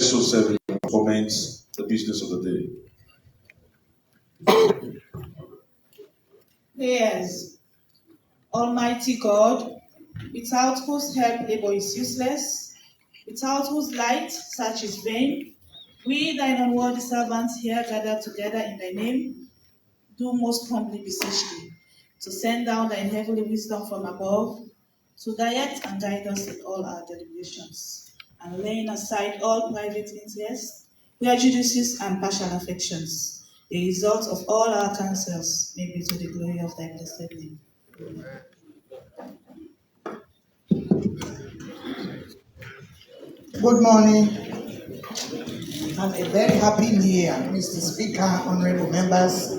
so serving comments the business of the day. Prayers. Almighty God, without whose help labor is useless, without whose light search is vain, we, thine unworthy servants here gathered together in thy name, do most humbly beseech thee to send down thine heavenly wisdom from above, to direct and guide us in all our deliberations, and laying aside all private interests, prejudices, and partial affections, the result of all our counsels may be to the glory of thy blessed name. Amen. Good morning and a very happy new year, Mr. Speaker, honorable members.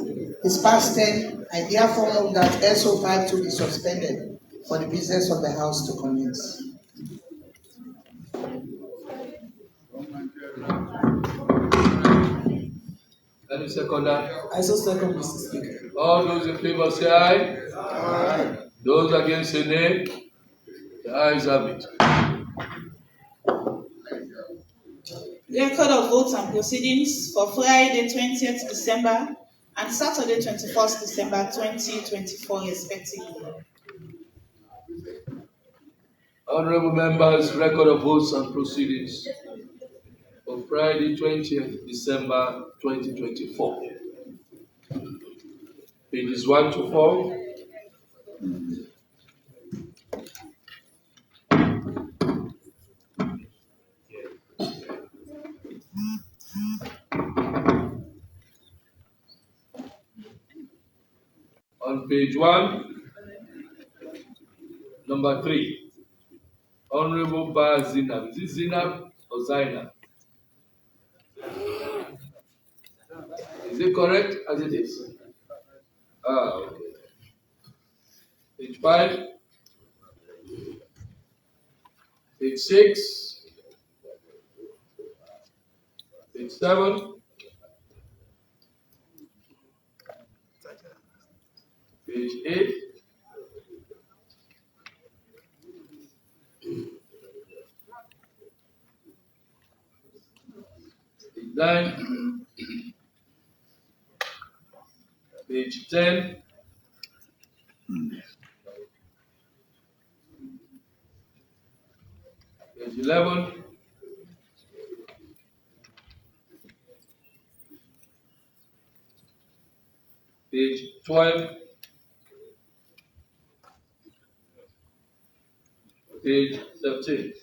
It's past 10. I therefore move that SO5 to be suspended for the business of the House to commence. Any seconder? I so second, Mr. Speaker. All those in favor say aye. Aye. Those against say nay. The ayes have it. Record of votes and proceedings for Friday 20th December and Saturday 21st December 2024 respectively. Honorable members, record of votes and proceedings for Friday 20th December 2024. Pages 1 to 4. On page 1, number 3, Honorable Bar Zinab. Is it Zinab or Zainab? Is it correct as it is? Okay. Page 5, page 6, page 7, page 8, page 9, page 10, page 11, page 12, page 13.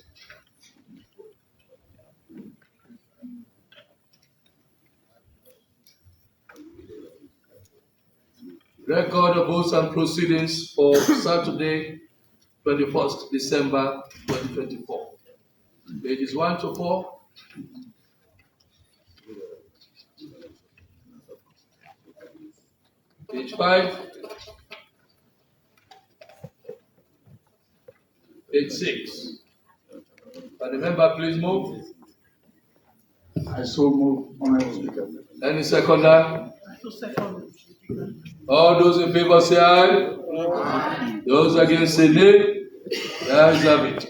Record of votes and proceedings for Saturday, 21st December 2024. Pages 1 to 4. Page 5. Page 6. Can the member please move? I so move, Honorable Speaker. Any seconder? I so second. All those in favor say aye. Aye. Those against say nay. The ayes have it.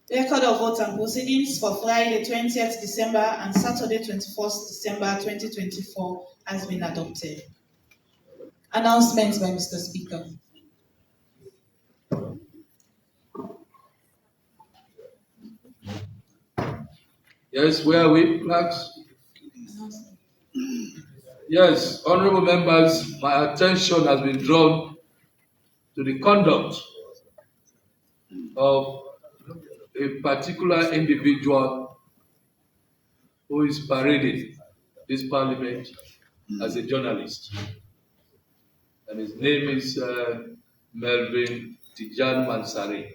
Record of votes and proceedings for Friday 20th December and Saturday 21st December 2024 has been adopted. Announcements by Mr. Speaker. Yes, where are we, clerks? Yes, honorable members, my attention has been drawn to the conduct of a particular individual who is parading this parliament as a journalist. And his name is Melvin Tejan Mansaray.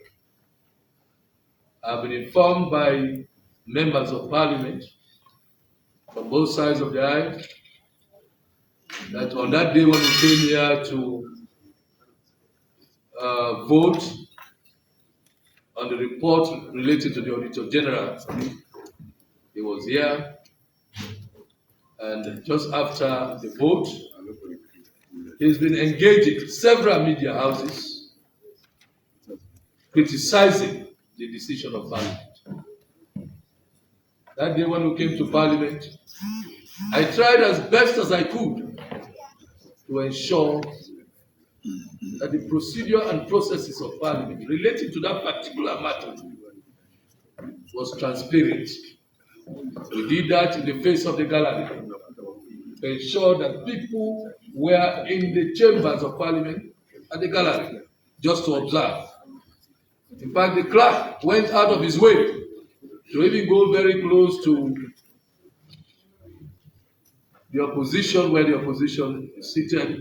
I've been informed by members of parliament from both sides of the aisle that on that day when we came here to vote on the report related to the Auditor General, he was here, and just after the vote, he's been engaging several media houses criticizing the decision of Parliament. That day when we came to Parliament, I tried as best as I could to ensure that the procedure and processes of Parliament relating to that particular matter was transparent. We did that in the face of the gallery to ensure that people were in the chambers of Parliament and the gallery just to observe. In fact, the clerk went out of his way to even go very close to the opposition where the opposition is seated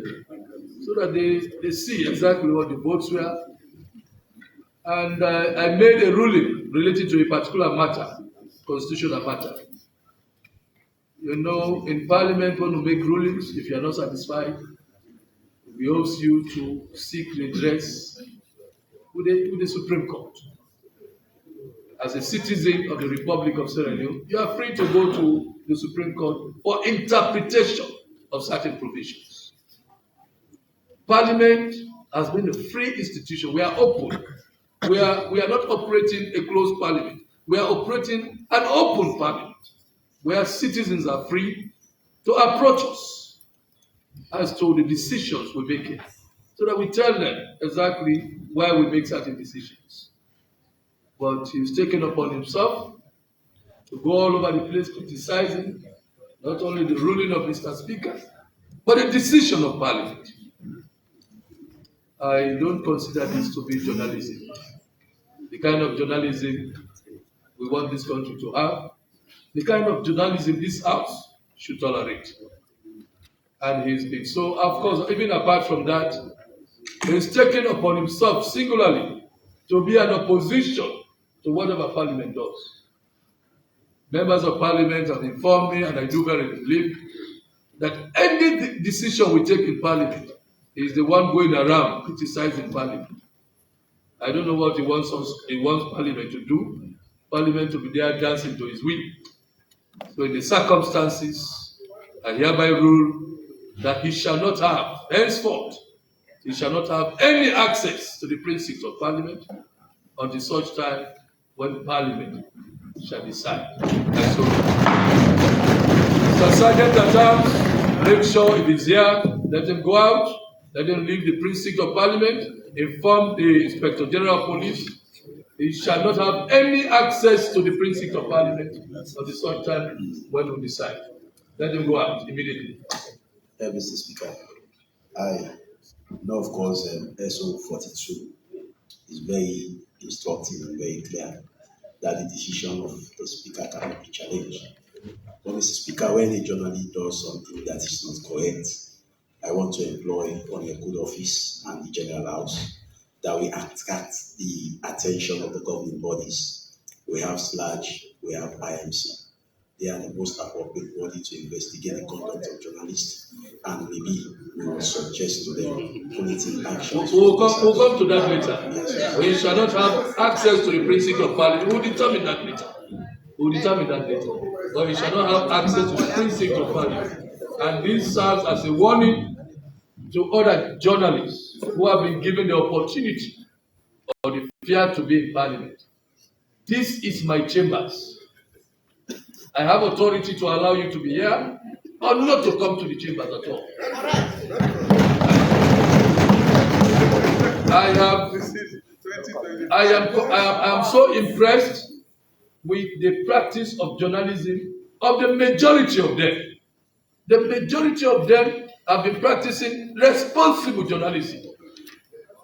so that they see exactly what the votes were. And I made a ruling related to a particular matter, constitutional matter. You know, in Parliament, when we make rulings, if you are not satisfied, we ask you to seek redress with the Supreme Court. As a citizen of the Republic of Sierra Leone, you are free to go to the Supreme Court for interpretation of certain provisions. Parliament has been a free institution. We are open. We are not operating a closed parliament. We are operating an open parliament where citizens are free to approach us as to the decisions we make, so that we tell them exactly why we make certain decisions. But he's taken upon himself to go all over the place criticizing not only the ruling of Mr. Speaker, but the decision of Parliament. I don't consider this to be journalism. The kind of journalism we want this country to have, the kind of journalism this House should tolerate. And he's been so, of course, even apart from that, he's taken upon himself singularly to be an opposition to whatever Parliament does. Members of Parliament have informed me, and I do very believe, that any decision we take in Parliament is the one going around criticizing Parliament. I don't know what he wants Parliament to do. Parliament to be there dancing to his will. So in the circumstances, I hereby rule that he shall not have, henceforth, he shall not have any access to the precincts of Parliament until such time when Parliament shall decide. And so, Mr. Sergeant at Arms, make sure if he's here, let him go out, let him leave the precinct of Parliament, inform the Inspector General of Police. He shall not have any access to the precinct of Parliament until such time when we decide. Let him go out immediately. Mr. Speaker, I know, of course, SO 42 is very instructive and very clear that the decision of the Speaker cannot be challenged. But, Mr. Speaker, when a journalist does something that is not correct, I want to employ on your good office and the General House that we attract the attention of the governing bodies. We have SLAG, we have IMC. They are the most appropriate body to investigate the conduct of journalists, and maybe we will suggest to them punitive actions. We'll come to that later. Yes. We shall not have access to the precinct of Parliament. We'll determine that later. But we shall not have access to the precinct of Parliament. And this serves as a warning to other journalists who have been given the opportunity or the fear to be in Parliament. This is my chambers. I have authority to allow you to be here or not to come to the chambers at all. I am so impressed with the practice of journalism of the majority of them. The majority of them have been practicing responsible journalism.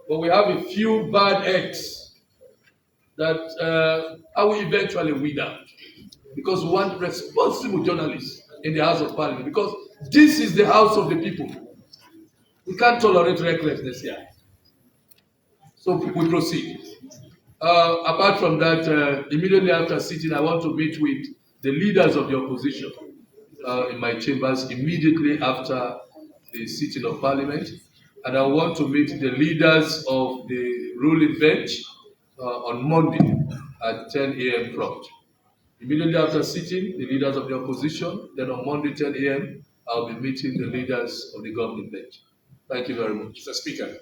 But we have a few bad eggs that I will eventually weed out. Because we want responsible journalists in the House of Parliament. Because this is the House of the people. We can't tolerate recklessness here. So we proceed. Apart from that, immediately after sitting, I want to meet with the leaders of the opposition in my chambers immediately after the sitting of Parliament. And I want to meet the leaders of the ruling bench on Monday at 10 a.m. prompt. Immediately after sitting, the leaders of the opposition, then on Monday, 10 a.m., I'll be meeting the leaders of the governing bench. Thank you very much. Mr. Speaker.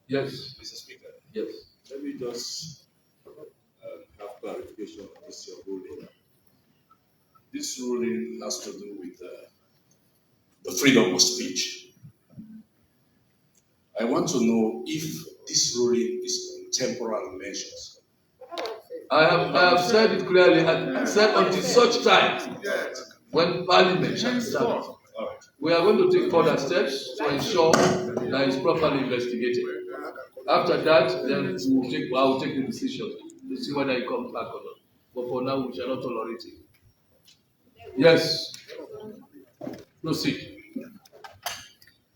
Yes. Mr. Speaker. Yes. Let me just have clarification on this your ruling. this ruling has to do with the freedom of speech. I want to know if this ruling is temporal measures. I have said it clearly. I said until such time when Parliament shall start, we are going to take further steps to ensure that it's properly investigated. After that, then I will take the decision to see whether it comes back or not. But for now, we shall not tolerate it. Yes. Proceed.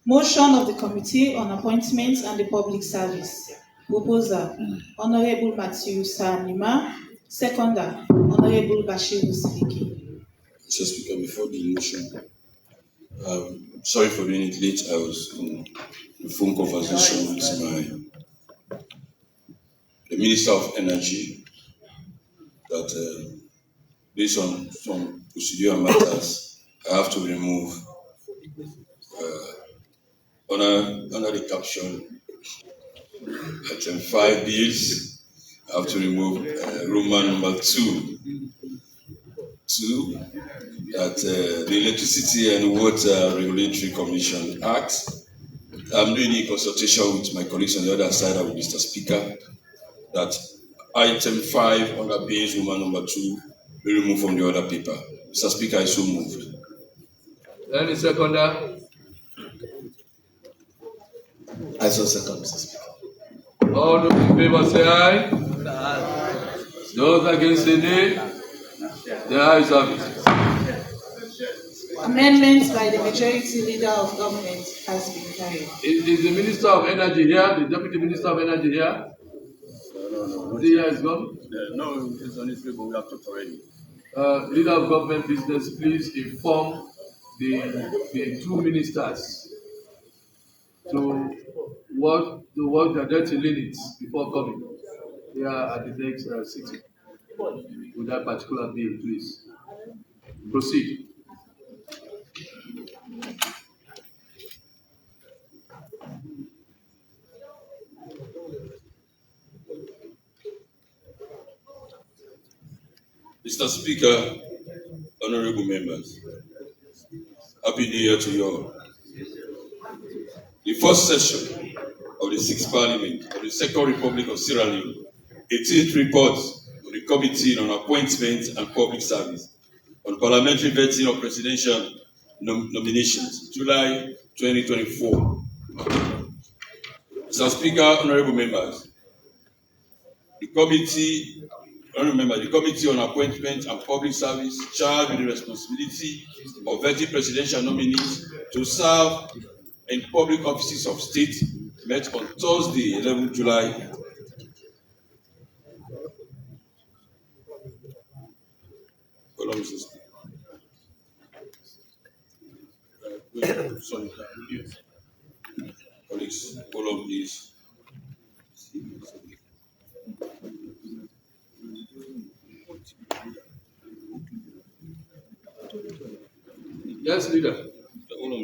Motion of the Committee on Appointments and the Public Service. Proposer, Honorable Matthew Sanima. Seconder, Honorable Bashir Siddiqui. Mr. Speaker, before the motion, sorry for being late. I was in a phone conversation with the Minister of Energy that based on some procedural matters, I have to remove under the caption item 5 bills. I have to remove Roman number 2 that the Electricity and Water Regulatory Commission Act. I'm doing a consultation with my colleagues on the other side of Mr. Speaker that item 5 under bills Roman number 2 be removed from the other paper. Mr. Speaker, I so moved. Any seconder? I so second, Mr. Speaker. All those in favor say aye. Those against say nay. The ayes have it. Amendment by the Majority Leader of Government has been carried. Is the Minister of Energy here? The Deputy Minister of Energy here? No. The year is gone. No, it's on its way, but we have talked already. Leader of Government Business, please inform the two ministers to work their dirty limits before coming here at the next sitting with that particular bill, please. Proceed. Mr. Speaker, honorable members, Happy New Year to you all. The first session of the 6th Parliament of the Second Republic of Sierra Leone, 18th report of the Committee on Appointments and Public Service on Parliamentary Vetting of Presidential Nominations, July 2024. Mr. Speaker, honorable members, the Committee on Appointments and Public Service charged with the responsibility of vetting presidential nominees to serve in public offices of state met on Thursday, 11 July. Hold on, Mr. Speaker. Sorry, colleagues, hold on, please. Yes, leader. Hold on.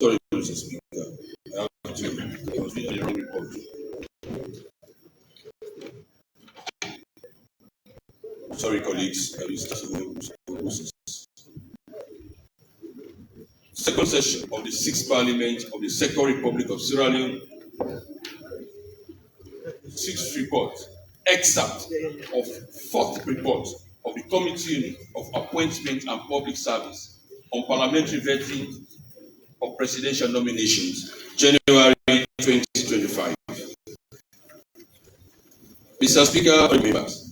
Sorry, Mr. Speaker. I have to. I was reading the wrong report. Sorry, colleagues. Second session of the 6th Parliament of the Second Republic of Sierra Leone. 6th report, excerpt of 4th report of the Committee of Appointment and Public Service on Parliamentary Vetting of Presidential Nominations, January 2025. Mr. Speaker, members,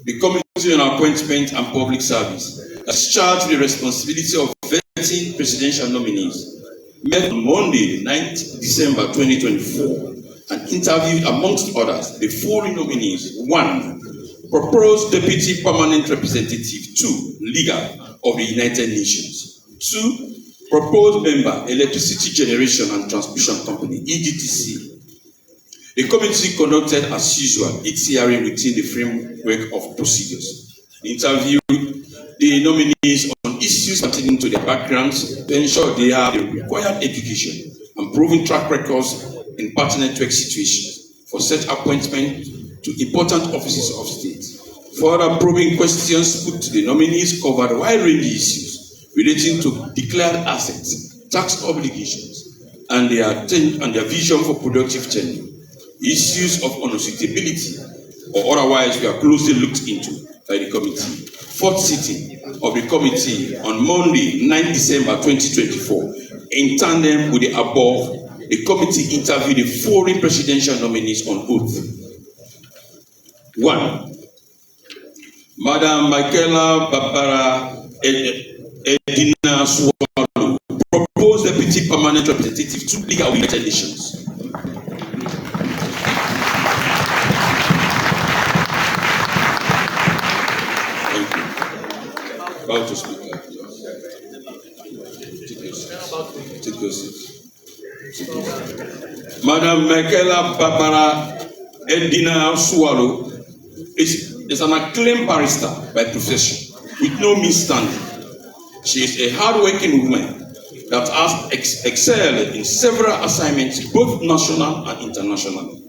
the Committee on Appointment and Public Service is charged with the responsibility of vetting presidential nominees, met on Monday, 9th December 2024, and interviewed, amongst others, the following nominees: 1. Proposed Deputy Permanent Representative, 2. Leader of the United Nations, 2. Proposed Member, Electricity Generation and Transmission Company, EGTC, The committee conducted as usual its hearing within the framework of procedures. It interviewed the nominees on issues pertaining to their backgrounds to ensure they have the required education and proven track records in pertinent work situations for such appointment to important offices of state. Further probing questions put to the nominees covered wide-ranging issues relating to declared assets, tax obligations, and their vision for productive tenure. Issues of unsuitability or otherwise were closely looked into by the committee. Fourth sitting of the committee on Monday, 9 December 2024, in tandem with the above, the committee interviewed the foreign presidential nominees on oath. 1. Madam Michaela Barbara Edina Swallow, proposed deputy permanent representative to League of United Nations. Thank you. About to speak. Take your seat. Madam Michaela Barbara Edina Swallow is an acclaimed barrister by profession with no mean standing. She is a hard-working woman that has excelled in several assignments, both national and international.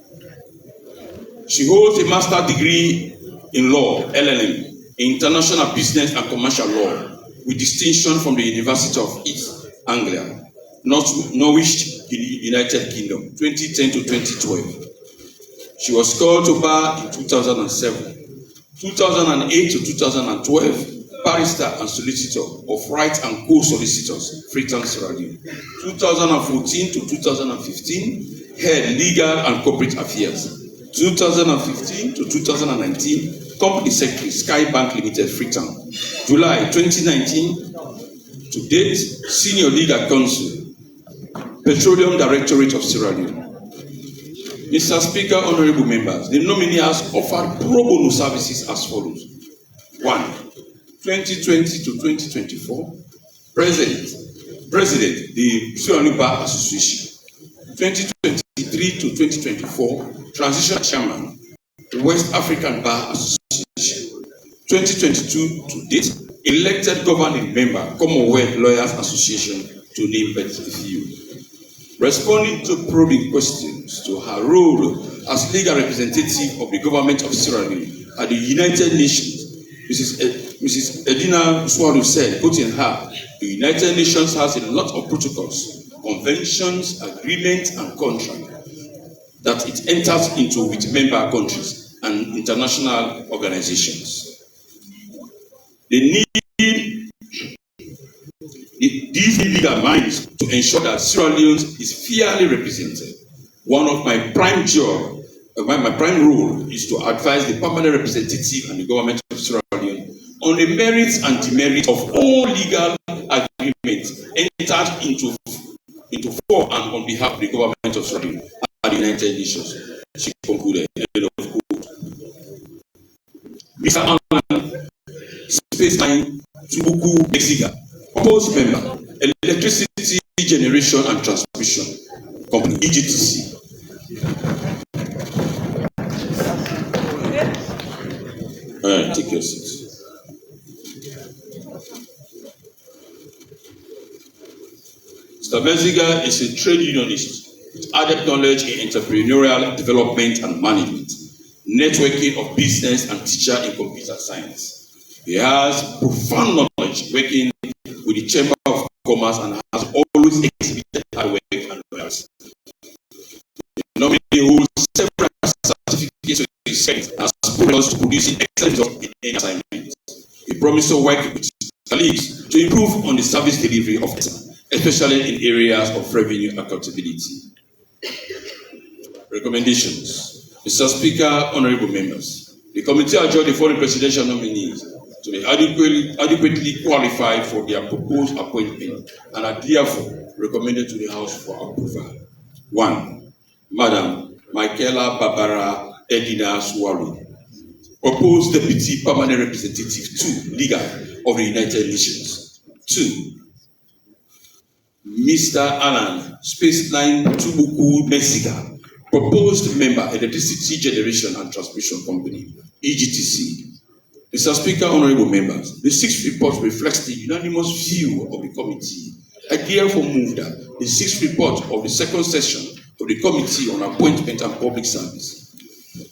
She holds a master's degree in law, LLM, in international business and commercial law, with distinction from the University of East Anglia, Norwich, United Kingdom, 2010 to 2012. She was called to bar in 2007. 2008 to 2012, barrister and solicitor of Right and Co-Solicitors, Freetown, Sierra Leone. 2014 to 2015, head legal and corporate affairs. 2015 to 2019, company secretary, Sky Bank Limited, Freetown. July 2019 to date, senior legal counsel, Petroleum Directorate of Sierra Leone. Mr. Speaker, honorable members, the nominee has offered pro bono services as follows. 1. 2020 to 2024, President, the Sierra Leone Bar Association. 2023 to 2024, Transition Chairman, West African Bar Association. 2022 to date, elected governing member, Commonwealth Lawyers Association, to name but a few. Responding to probing questions to her role as legal representative of the government of Sierra Leone at the United Nations, Mrs. Edina Swallow said, quoting her, the United Nations has a lot of protocols, conventions, agreements, and contracts that it enters into with member countries and international organizations. They need these legal minds to ensure that Sierra Leone is fairly represented. One of my prime role is to advise the permanent representative and the government of Sierra Leone on the merits and demerits of all legal agreements entered into for and on behalf of the government of Sierra Leone at the United Nations. She concluded. Mr. Alan Spaceline Tubuku Mexica, proposed member, Electricity Generation and Transmission Company, EGTC. All right, take your seat. Mr. Mexica is a trade unionist with added knowledge in entrepreneurial development and management, networking of business, and teacher in computer science. He has profound knowledge working with the Chamber of Commerce and has always exhibited hard work and loyalty. The nominee holds several certificates as progress to producing excellent results in any assignment. He promised to work with his colleagues to improve on the service delivery of it, especially in areas of revenue accountability. Recommendations. Mr. Speaker, honorable members, the committee adjourned the foreign presidential nominees to be adequately qualified for their proposed appointment and are therefore recommended to the House for approval. 1. Madam Michaela Barbara Edina Swallow, proposed deputy permanent representative to League of the United Nations. 2. Mr. Alan Spaceline Tubuku Mexica, Proposed member, Electricity Generation and Transmission Company, EGTC. Mr. Speaker, honorable members, the sixth report reflects the unanimous view of the committee. I therefore move that the sixth report of the second session of the Committee on Appointment and Public Service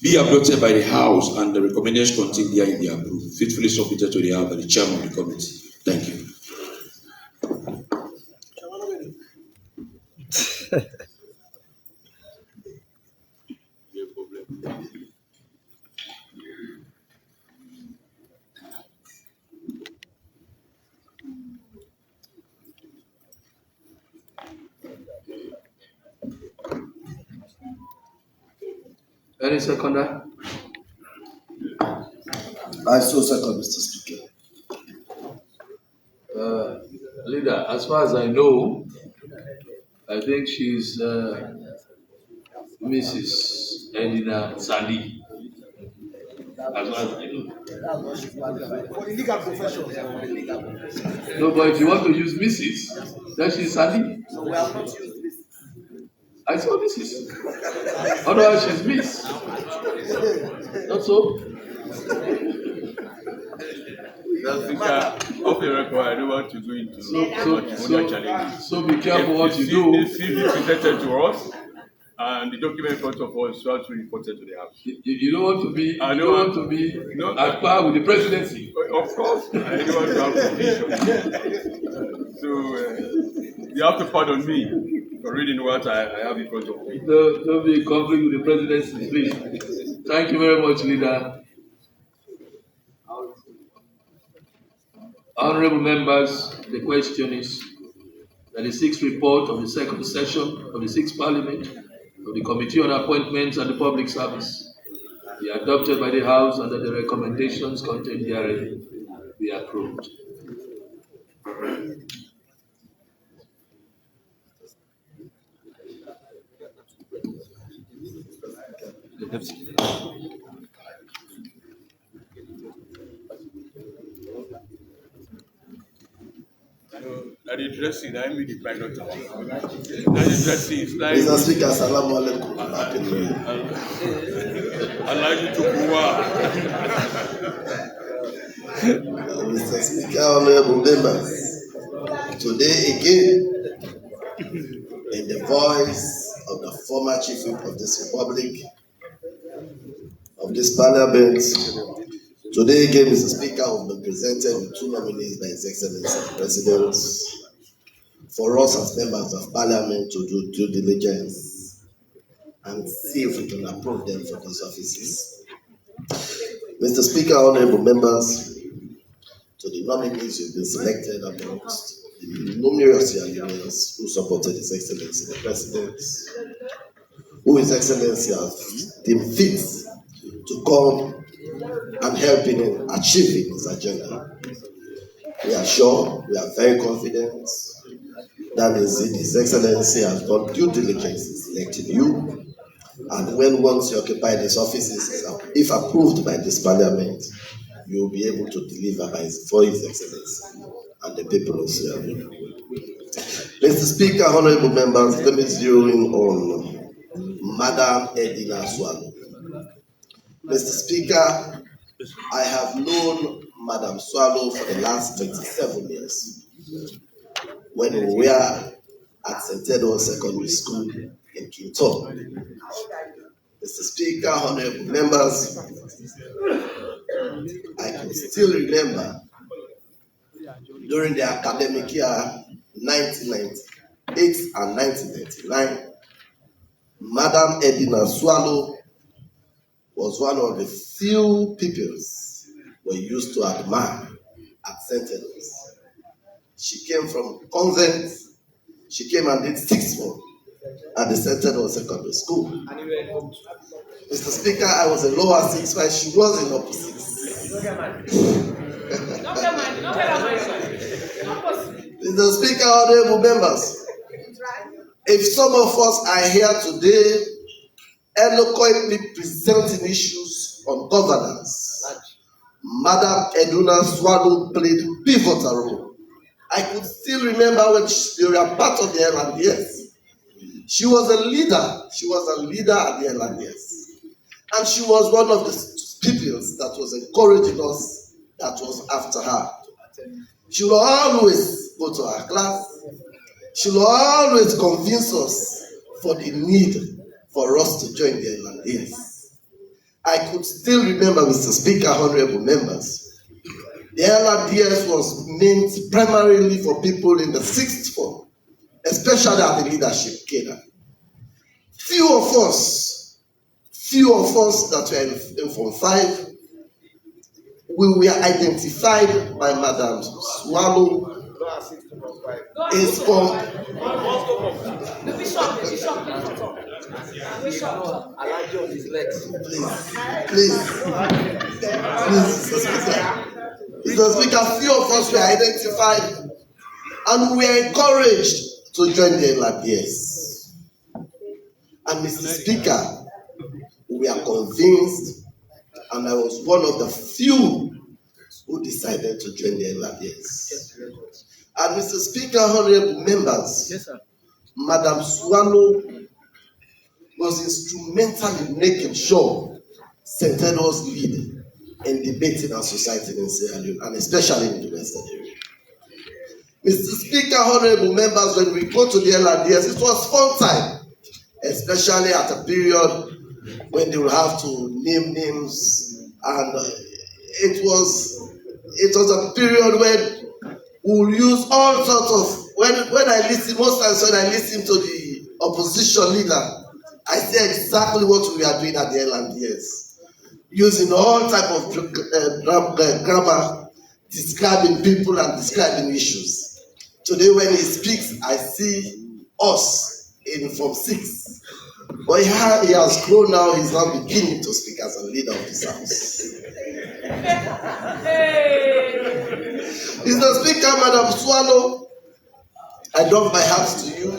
be adopted by the House and the recommendations contained therein be approved, faithfully submitted to the House by the Chairman of the Committee. Thank you. Any seconder? I so second, Mr. Speaker. Leader, as far as I know, I think she's Mrs. Edina Sali. As far as I know. For the legal profession. No, but if you want to use Mrs., then she's Sali. So we have not used this. I saw Mrs. Otherwise, she's Miss. Not so? Mr. Speaker, off the record, I don't want to go into challenges. So be careful what you do. The CV presented to us, and the document in front of us shall be reported to the House. You don't want to be. At par with the presidency. Of course, I don't want to have confusion. So you have to pardon me for reading what I have in front of me. Don't be in conflict with the presidency, please. Thank you very much, Leader. Honorable members, the question is that the sixth report of the second session of the sixth Parliament of the Committee on Appointments and the Public Service be adopted by the House and that the recommendations contained therein be approved. That is dressing, I mean the pilot. That is dressing, it's like. Mr. Speaker, Salaam alaikum. Happy New Year. Allow you to Mr. Speaker, honorable members, today again, in the voice of the former Chief Whip of this Republic, of this Parliament, today again, Mr. Speaker, will be presented with two nominees by His Excellency the President for us as members of Parliament to do due diligence and see if we can approve them for those offices. Mr. Speaker, honorable members, to the nominees who've been selected amongst the numerous unions who supported His Excellency the President, who His Excellency has deemed fit to come and help in achieving his agenda. We are sure, we are very confident that His Excellency has done due diligence in selecting you, and when once you occupy these offices, if approved by this Parliament, you will be able to deliver for His Excellency and the people of Sierra Leone. Mr. Speaker, honorable members, let me zero in on Madam Edina Swallow. Mr. Speaker, I have known Madam Swallow for the last 27 years when we were at St. Edward Secondary School in Kinton. Mr. Speaker, honorable members, I can still remember during the academic year 1998 and 1999, Madam Edina Swallow was one of the few pupils we used to admire at St. Edward's. She came from convent. She came and did 6 months at the St. Edward's Secondary School. Mr. Speaker, I was a lower 6 while she was in upper 6. Mr. Speaker, honorable members, if some of us are here today eloquently presenting issues on governance, Madam Edina Swallow played a pivotal role. I could still remember when they were part of the MRDS. She was a leader. She was a leader at the LNDS. And she was one of the people that was encouraging us, that was after her. She will always go to our class. She will always convince us for the need for us to join the LNDS. I could still remember, Mr. Speaker, honorable members, the LNDS was meant primarily for people in the sixth form, especially at the leadership cadre. Few of us that were in Form 5, we were identified by Madam Swallow is from please, Mr. Speaker, few of us were identified and we were encouraged to join the LRDS. And Mr. Speaker, we are convinced, and I was one of the few who decided to join the LRDS. And Mr. Speaker, honorable members, yes, sir. Madam Swallow was instrumental in making sure Centennial's lead in debating our society in Sierra Leone, and especially in the Western area. Mr. Speaker, honorable members, when we go to the LRDS, it was fun time, especially at a period when they will have to name names, and it was a period when we will use all sorts of, when I listen, most times when I listen to the opposition leader, I see exactly what we are doing at the LNDS, using all type of grammar, describing people and describing issues. Today when he speaks, I see us in Form 6. But he has grown now, he's now beginning to speak as a leader of this house. Mr. Speaker, Madam Swallow, I drop my hat to you.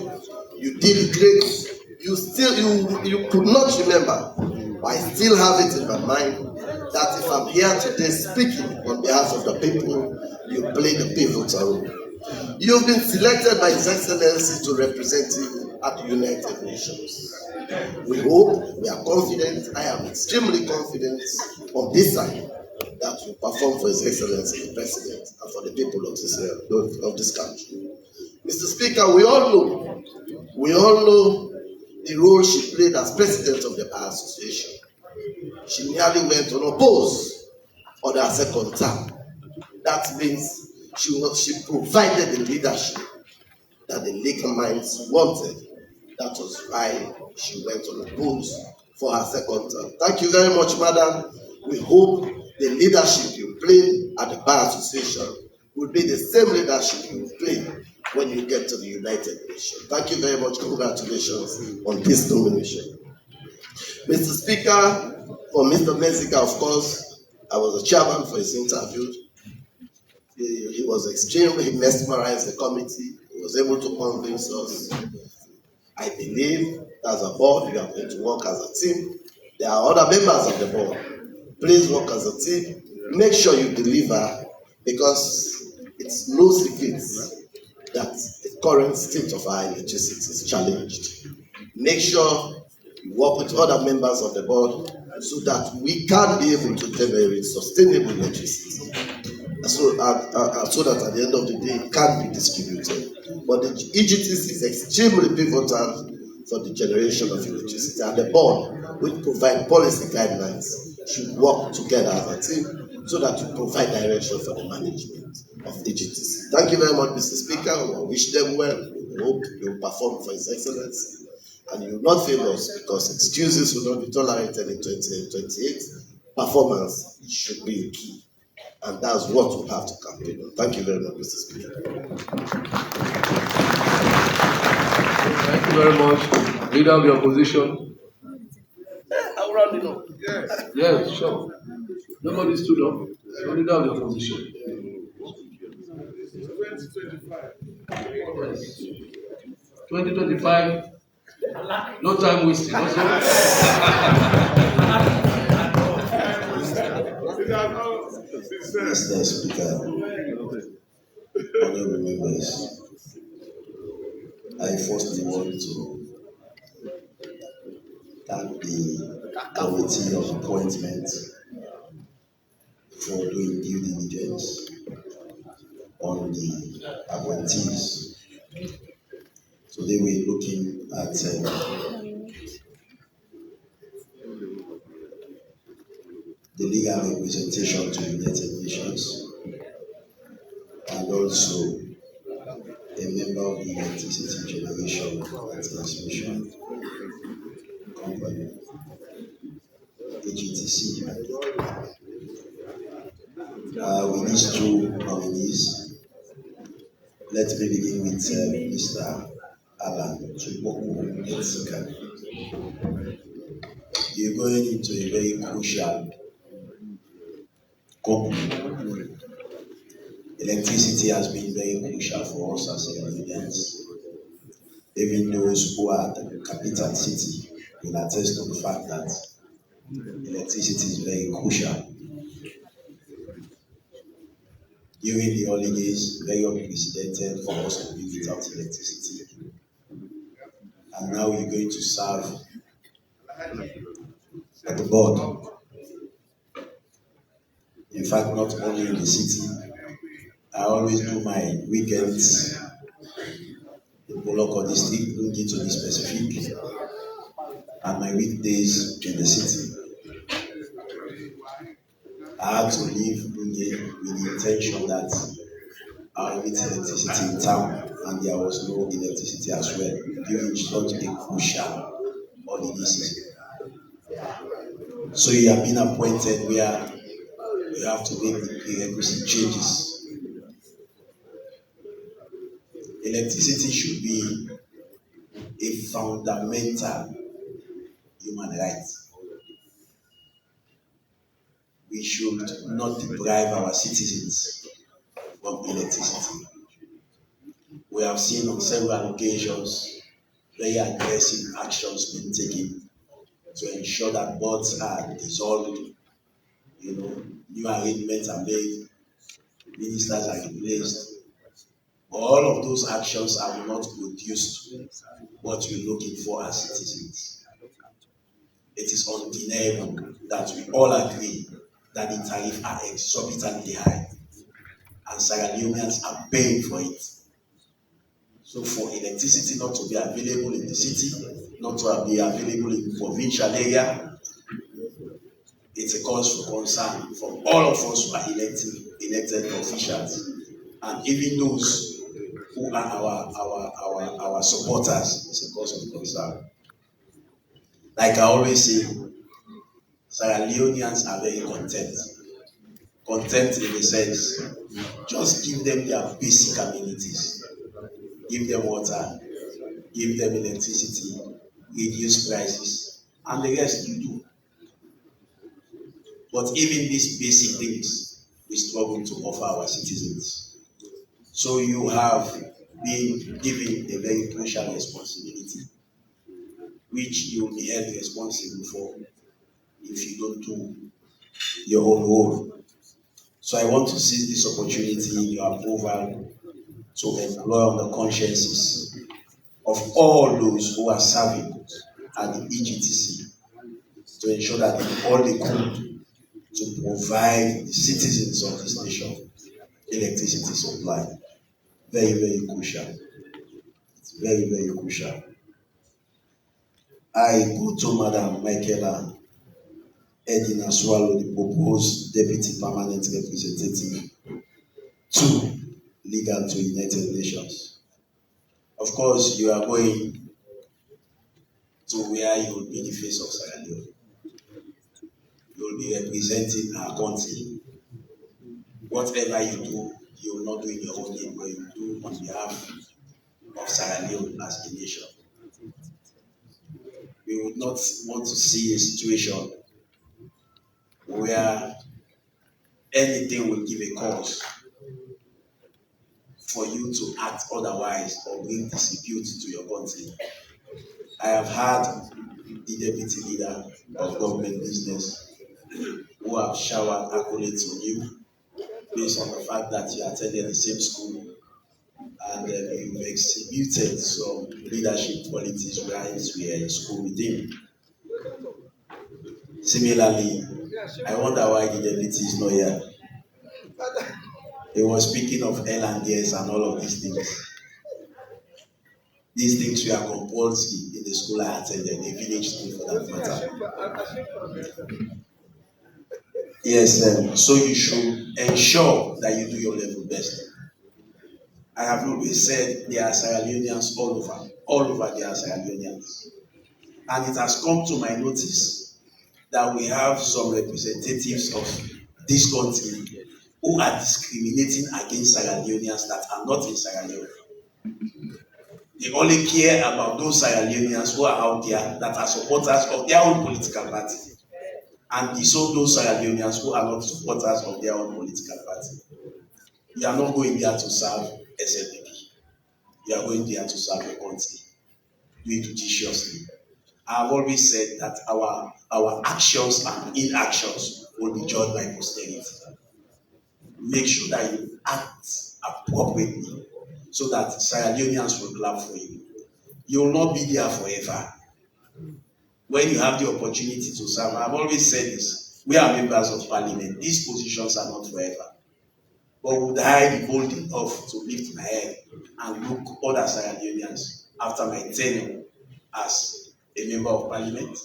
You did great. You could not remember, but I still have it in my mind that if I'm here today speaking on behalf of the people, you play the pivotal role. You've been selected by His Excellency to represent him at the United Nations. We hope, we are confident, I am extremely confident on this side that you perform for His Excellency the President and for the people of this country. Mr. Speaker, we all know the role she played as President of the Bar Association. She nearly went unopposed on her second term. That means she provided the leadership that the legal minds wanted. That was why she went unopposed for her second term. Thank you very much, Madam. We hope the leadership you played at the Bar Association will be the same leadership you will play when you get to the United Nations. Thank you very much. Congratulations on this nomination. Mr. Speaker, for Mr. Mexica, of course, I was the chairman for his interview. He was extremely, he mesmerized the committee. He was able to convince us. I believe as a board, you are going to work as a team. There are other members of the board. Please work as a team. Make sure you deliver, because it's no secret that the current state of our electricity is challenged. Make sure you work with other members of the board so that we can be able to generate sustainable electricity, so that at the end of the day it can be distributed. But the EGTC is extremely pivotal for the generation of electricity, and the board, which provide policy guidelines, should work together as a team so that you provide direction for the management of EGTC. Thank you very much, Mr. Speaker. I wish them well. We hope you will perform for His Excellency, and you will not fail us, because excuses will not be tolerated in 2028. Performance should be key, and that's what we'll have to campaign on. Thank you very much, Mr. Speaker. Thank you very much, Leader of the Opposition. I'll round it up. Yes, sure. Nobody stood up. So Leader of the Opposition. 2025. No time wasting. Mr. Speaker, honorable members, I firstly want to thank the committee of appointment for doing due diligence on the appointees. Today we're looking at the legal representation to the United Nations and also a member of the electricity generation and transmission company, AGTC. With these two nominees, let me begin with Mr. Alan Tuboku Etsika. You're going into a very crucial company. Electricity has been very crucial for us as Ghanaians. Even those who are at the capital city will attest to the fact that electricity is very crucial. During the holidays, very unprecedented for us to be without electricity. And now you're going to serve at the board. In fact, not only in the city, I always do my weekends in Boloko district, looking to be specific, and my weekdays in the city. I had to leave Bunge with the intention that I would need electricity in town, and there was no electricity as well during such a crucial holiday season. So you have been appointed where you have to make the requisite changes. Electricity should be a fundamental human right. We should not deprive our citizens from electricity. We have seen on several occasions very aggressive actions being taken to ensure that boards are dissolved, new arrangements are made, ministers are replaced. All of those actions have not produced what we're looking for as citizens. It is undeniable that we all agree that the tariffs are exorbitantly high, and Sierra Leoneans are paying for it. So for electricity not to be available in the city, not to be available in the provincial area, it's a cause for concern for all of us who are elected officials, and even those who are our supporters. It's a cause of concern. Like I always say, Sierra Leoneans are very content. Content in the sense, just give them their basic amenities. Give them water, give them electricity, reduce prices, and the rest you do. But even these basic things, we struggle to offer our citizens. So you have been given a very crucial responsibility, which you will be held responsible for if you don't do your own role. So I want to seize this opportunity in your approval to employ on the consciences of all those who are serving at the EGTC to ensure that all they could to provide the citizens of this nation electricity supply. Very, very crucial. It's very, very crucial. I go to Madam Michaela Edina Swallow, the proposed Deputy Permanent Representative to Legal to United Nations. Of course, you are going to where you will be the face of Sierra Leone. You will be representing our country. Whatever you do, you will not do in your own name, but you do on behalf of Sierra Leone as a nation. We would not want to see a situation where anything will give a cause for you to act otherwise or bring disrepute to your country. I have had the deputy leader of government business who have showered accolades on you based on the fact that you attended the same school and you've exhibited some leadership qualities while you were in school with him. Similarly, I wonder why the deputy is not here. He was speaking of L&Ds and all of these things. These things were compulsory in the school I attended, the village school for that matter. Yes, so you should ensure that you do your level best. I have always said there are Sierra Leoneans all over there are Sierra Leoneans. And it has come to my notice that we have some representatives of this country who are discriminating against Sierra Leoneans that are not in Sierra Leone. They only care about those Sierra Leoneans who are out there that are supporters of their own political party. And disown those Sierra Leoneans who are not supporters of their own political party. You are not going there to serve SLPP. You are going there to serve your country. Do it judiciously. I have always said that our actions and inactions will be judged by posterity. Make sure that you act appropriately so that Sierra Leoneans will clap for you. You will not be there forever. When you have the opportunity to serve, I have always said this, we are members of Parliament. These positions are not forever. But would I be bold enough to lift my head and look other Sierra Leoneans after my tenure as a member of Parliament?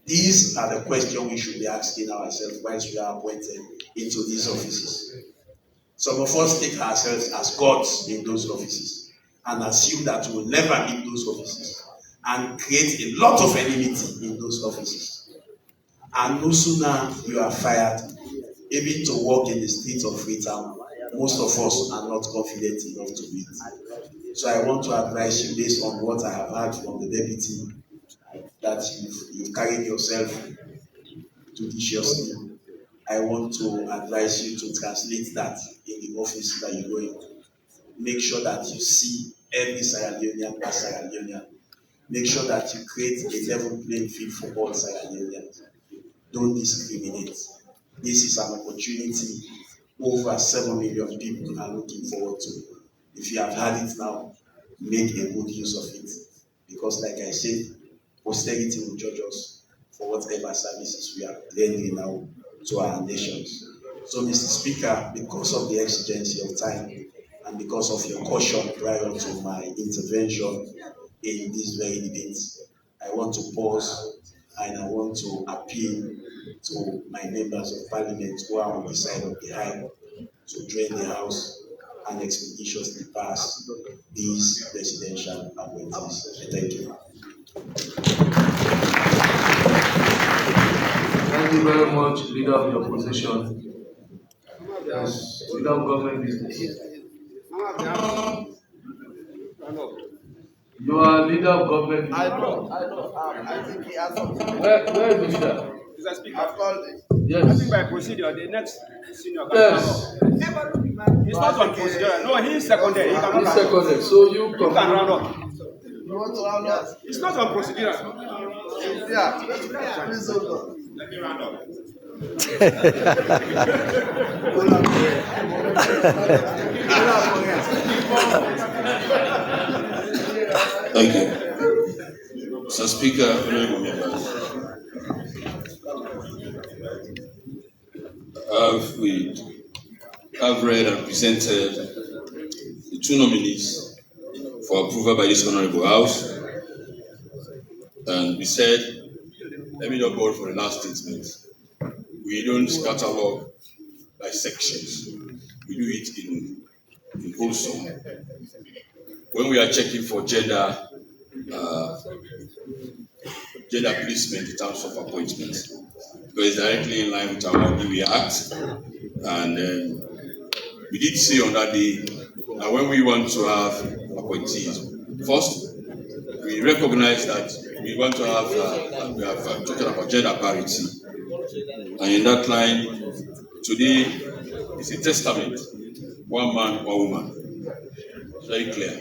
These are the questions we should be asking ourselves once we are appointed into these offices. Some of us take ourselves as gods in those offices and assume that we will never leave those offices and create a lot of enmity in those offices. And no sooner you are fired, even to walk in the streets of Freetown, most of us are not confident enough to do it. So I want to advise you, based on what I have heard from the deputy, that you've carried yourself judiciously. I want to advise you to translate that in the office that you go into. Make sure that you see every Sierra Leonean as Sierra Leonean. Make sure that you create a level playing field for all Sierra Leoneans. Don't discriminate. This is an opportunity over 7 million people are looking forward to. If you have had it now, make a good use of it. Because like I said, posterity will judge us for whatever services we are rendering now to our nations. So, Mr. Speaker, because of the exigency of time and because of your caution prior to my intervention in this very debate, I want to pause and I want to appeal to my members of Parliament who are on the side of the aisle to drain the House and expeditiously pass these presidential appointees. Thank you. Thank you very much, leader of the opposition. Yes, leader of government business. You are leader of government business. I know. I think he has something. Where is the leader? Mr. Speaker, I've called it. Yes. I think by procedure, the next senior can Yes. come up. It's not on procedure. No, he is secondary. He cannot He's round up. seconded, so you You can round up. You want to round up? It's not on procedure. Yeah. Please hold on. Let me round up. Thank you. Mr. Speaker, honorable members. I've read and presented the two nominees for approval by this honorable House. And we said, let me not go for the last statement. We don't catalog by sections. We do it in wholesome. When we are checking for gender placement in terms of appointments, because it's directly in line with our DB Act. And we did say on that day that when we want to have appointees, first, we recognize that we want to have, we are talking about gender parity. And in that line, today, it's a testament, one man, one woman. It's very clear.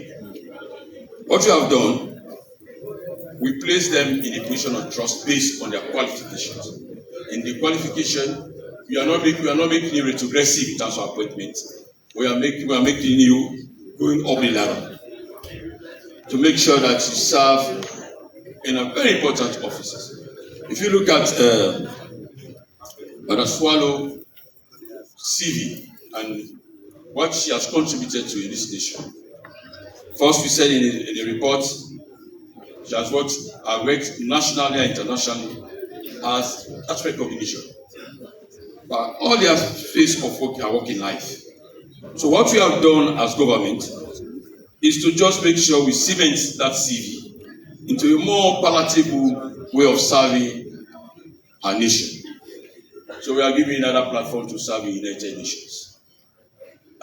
What we have done, we place them in a position of trust based on their qualifications. In the qualification, we are not making you retrogressive in terms of appointment. We are making you going up the ladder to make sure that you serve in a very important offices. If you look at Madam Swallow CV and what she has contributed to in this nation. First, we said in the report, she has worked nationally and internationally as that's recognition. But all their phase of work are working life. So what we have done as government is to just make sure we cement that CV into a more palatable way of serving our nation. So we are giving another platform to serve the United Nations.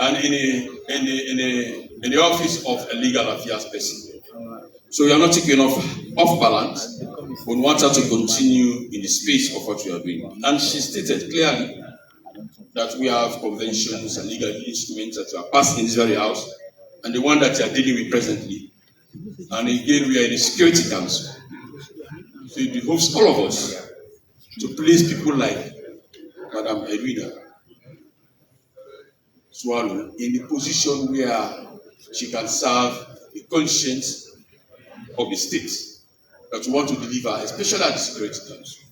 And in the office of a legal affairs person. So we are not taking off balance, but we want her to continue in the space of what we are doing. And she stated clearly that we have conventions and legal instruments that are passed in this very house, and the one that you are dealing with presently. And again, we are in the Security Council. So it behoves all of us to place people like Madam Edwina Swallow in the position where she can serve the conscience of the state that we want to deliver, especially at the Security Council.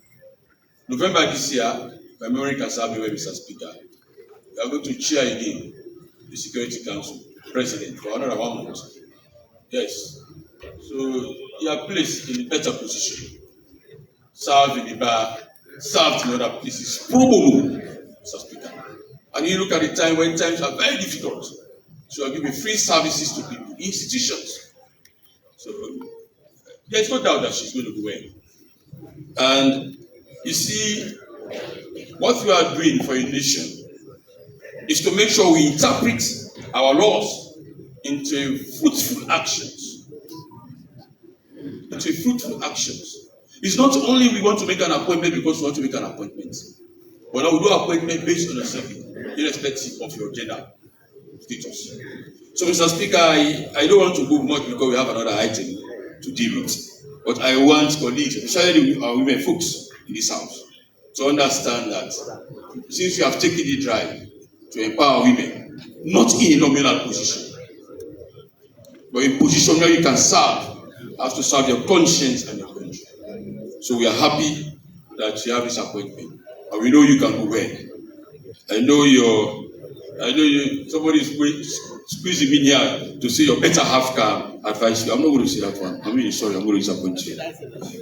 November this year, my memory can serve me well, Mr. Speaker. We are going to chair again the Security Council President for another 1 month. Yes. So you are placed in a better position. Served in the bar, served in other places, pro bono, Mr. Speaker. And you look at the time when times are very difficult. So you are giving free services to people, institutions. So there's no doubt that she's going to do well. And you see, what we are doing for a nation is to make sure we interpret our laws into fruitful actions. It's not only we want to make an appointment because we want to make an appointment, but now we do appointment based on a CV, irrespective of your gender status. So, Mr. Speaker, I don't want to go much because we have another item to deal with. But I want colleagues, especially our women folks in this house, to understand that since you have taken the drive to empower women, not in a nominal position, but in a position where you can serve, as to serve your conscience and your country. So we are happy that you have this appointment, and we know you can do well. I know you. Somebody is squeezing me here to say your better half can advise you. I'm not going to say that one. I'm really sorry. I'm going to disappoint you.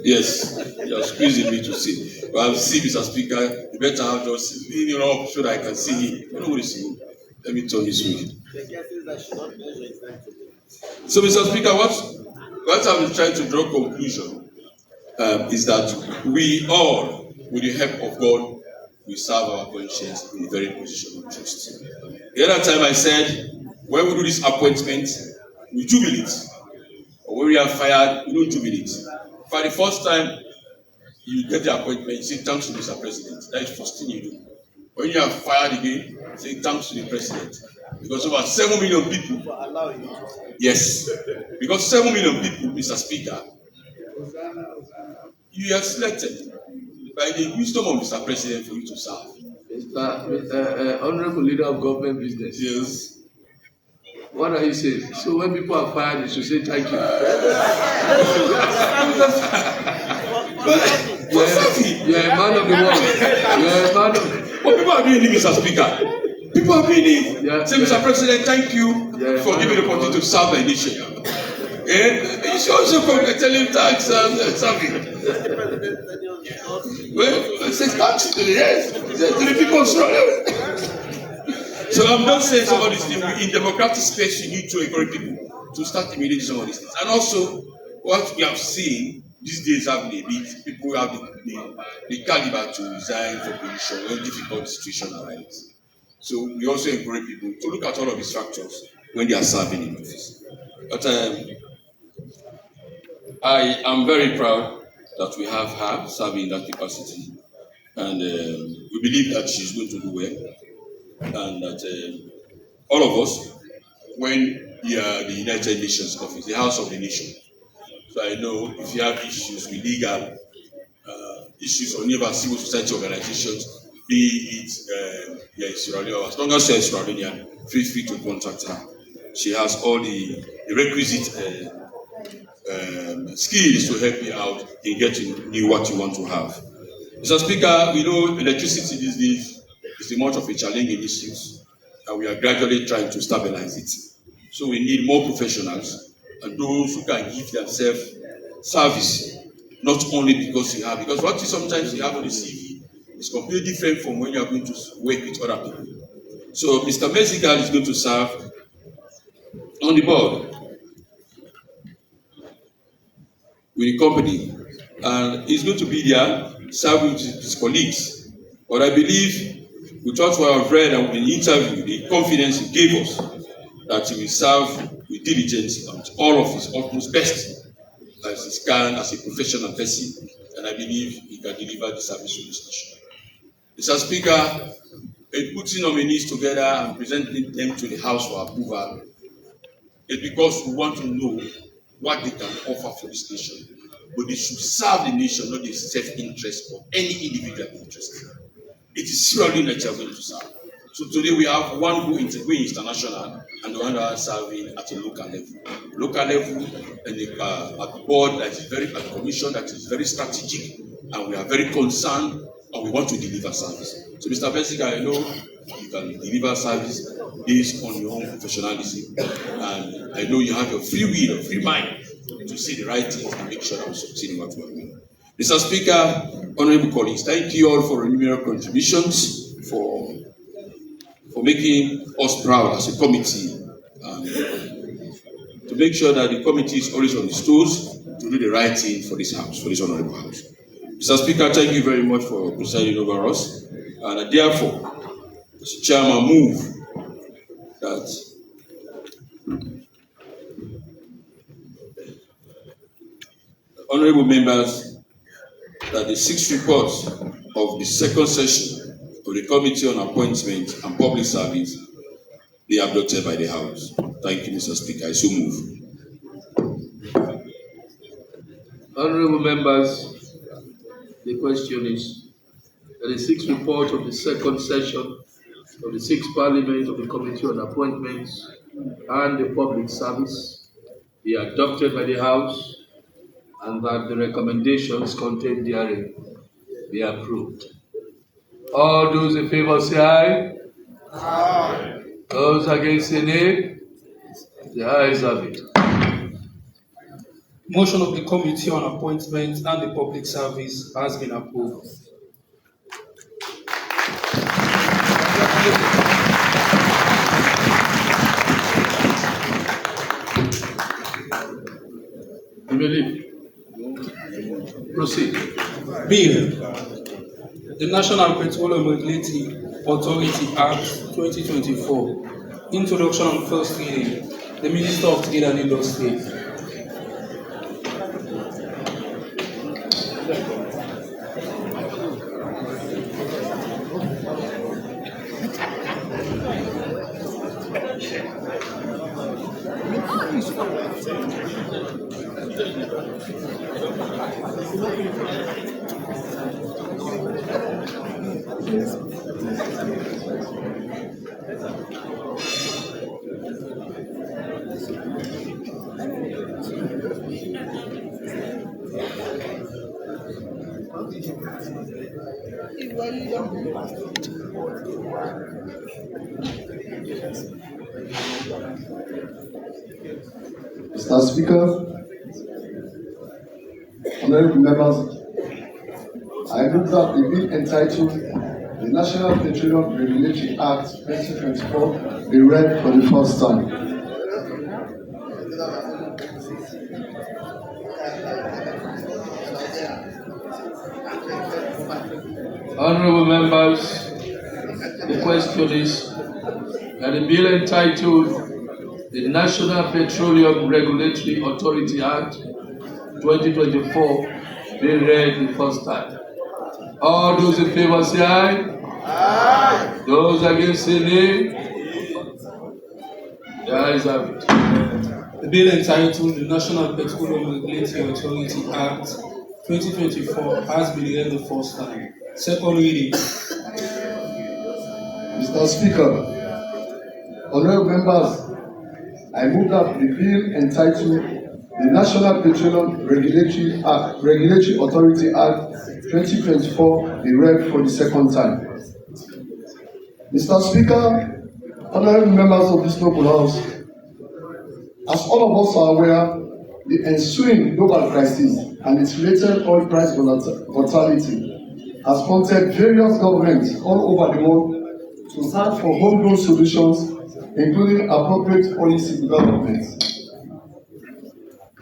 Yes, you are squeezing me to say. Well, see, Mr. Speaker, you better have just so that I can see him. I'm not going to see him. Let me turn this way. So, Mr. Speaker, what I'm trying to draw conclusion is that we all, with the help of God, we serve our conscience in the very position of trust. The other time I said, when we do this appointment, we jubilate. Or when we are fired, we don't jubilate. For the first time, you get the appointment, you say thanks to Mr. President. That is the first thing you do. When you are fired again, say thanks to the President. Because over 7 million people, yes, because 7 million people, Mr. Speaker, you are selected by the wisdom of Mr. President for you to serve. Mr. Honorable Leader of Government Business. Yes. What are you saying? So when people are fired, you should say thank you. You're a man of the world. But people are doing it, Mr. Speaker. People are doing it. Say, Mr. President, thank you for giving the opportunity to serve the nation. And you should also tell him thanks and serving. Well, say thanks to the people of Australia. So I'm not saying some of these things. In democratic space, you need to encourage people to start immediately some of these things. And also, what we have seen these days happening a bit, people have the caliber to resign for position when difficult situation arises. So we also encourage people to look at all of these factors when they are serving in office. But I am very proud that we have her serving in that capacity. And we believe that she's going to do well. And that all of us, when we are the United Nations office, the House of the Nation. So I know if you have issues with legal issues or nearby civil society organizations, be it in Sierra Leone, as long as you're in Sierra Leone, feel free to contact her. She has all the requisite skills to help you out in getting what you want to have. Mr. Speaker, we know electricity these days is much of a challenging issue, and we are gradually trying to stabilize it. So we need more professionals and those who can give themselves service, not only because what sometimes you have on the CV is completely different from when you are going to work with other people. So Mr. Mexican is going to serve on the board with the company, and he's going to be there, serve with his colleagues. But I believe, with what we have read and in the interview, the confidence he gave us that he will serve with diligence and all of his utmost best as he can, as a professional person, and I believe he can deliver the service to this nation. Mr. Speaker, putting nominees together and presenting them to the House for approval is because we want to know what they can offer for this nation. But they should serve the nation, not the self-interest of any individual interest. It is surely not going to serve. So today we have one going international and the other serving at a local level. Local level and at the board that is at the commission that is very strategic, and we are very concerned and we want to deliver service. So Mr. Bessica, I know you can deliver service based on your own professionalism, and I know you have your free will, free mind to say the right things and make sure that we succeed in what we are doing. Mr. Speaker, honorable colleagues, thank you all for your numerous contributions, for making us proud as a committee, to make sure that the committee is always on its toes to do the right thing for this house, for this honorable house. Mr. Speaker, thank you very much for presiding over us, and therefore, Mr. Chairman, move that honorable members, that the 6 reports of the second session of the Committee on Appointment and Public Service be adopted by the House. Thank you, Mr. Speaker. I so move. Honorable members, the question is that the 6th report of the second session of the 6th Parliament of the Committee on Appointments and the Public Service be adopted by the House, and that the recommendations contained therein be approved. All those in favor say aye. Aye. Those against say nay. The ayes have it. Motion of the Committee on Appointments and the Public Service has been approved. You may leave. Proceed. Bill. The National Petroleum Regulatory Authority Act 2024. Introduction on first reading. The Minister of Trade and Industry. Mr. Speaker, honorable members, I move that the bill entitled the National Petroleum Regulatory Act 2024 be read for the first time. Honorable members, the question is that the bill entitled the National Petroleum Regulatory Authority Act 2024 be read the first time. All those in favor say aye. Aye. Those against say nay. The ayes have it. The bill entitled the National Petroleum Regulatory Authority Act 2024 has been read the first time. Second reading. Mr. Speaker, honorable members, I move that the bill entitled the National Petroleum Regulatory Authority Act 2024 be read for the second time. Mr. Speaker, honorable members of this noble House, as all of us are aware, the ensuing global crisis and its related oil price volatility has prompted various governments all over the world to search for homegrown solutions, including appropriate policy development.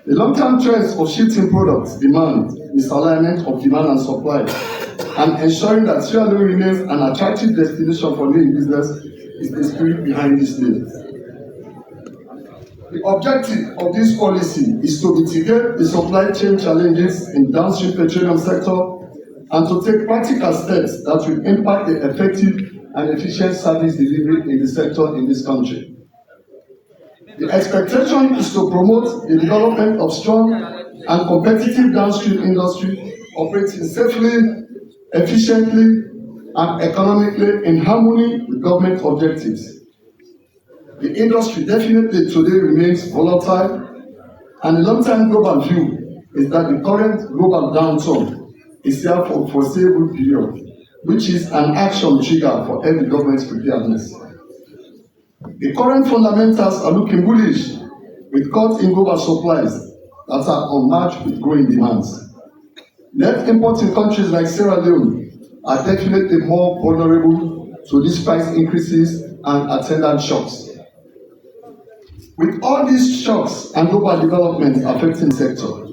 The long-term trends of shifting product demand, misalignment of demand and supply, and ensuring that Sierra Leone remains an attractive destination for doing business is the spirit behind this bill. The objective of this policy is to mitigate the supply chain challenges in downstream petroleum sector and to take practical steps that will impact the effective and efficient service delivery in the sector in this country. The expectation is to promote the development of strong and competitive downstream industry operating safely, efficiently, and economically in harmony with government objectives. The industry definitely today remains volatile, and the long-term global view is that the current global downturn is here for a foreseeable period, which is an action trigger for every government's preparedness. The current fundamentals are looking bullish, with cuts in global supplies that are unmatched with growing demands. Net importing countries like Sierra Leone are definitely more vulnerable to these price increases and attendant shocks. With all these shocks and global developments affecting the sector,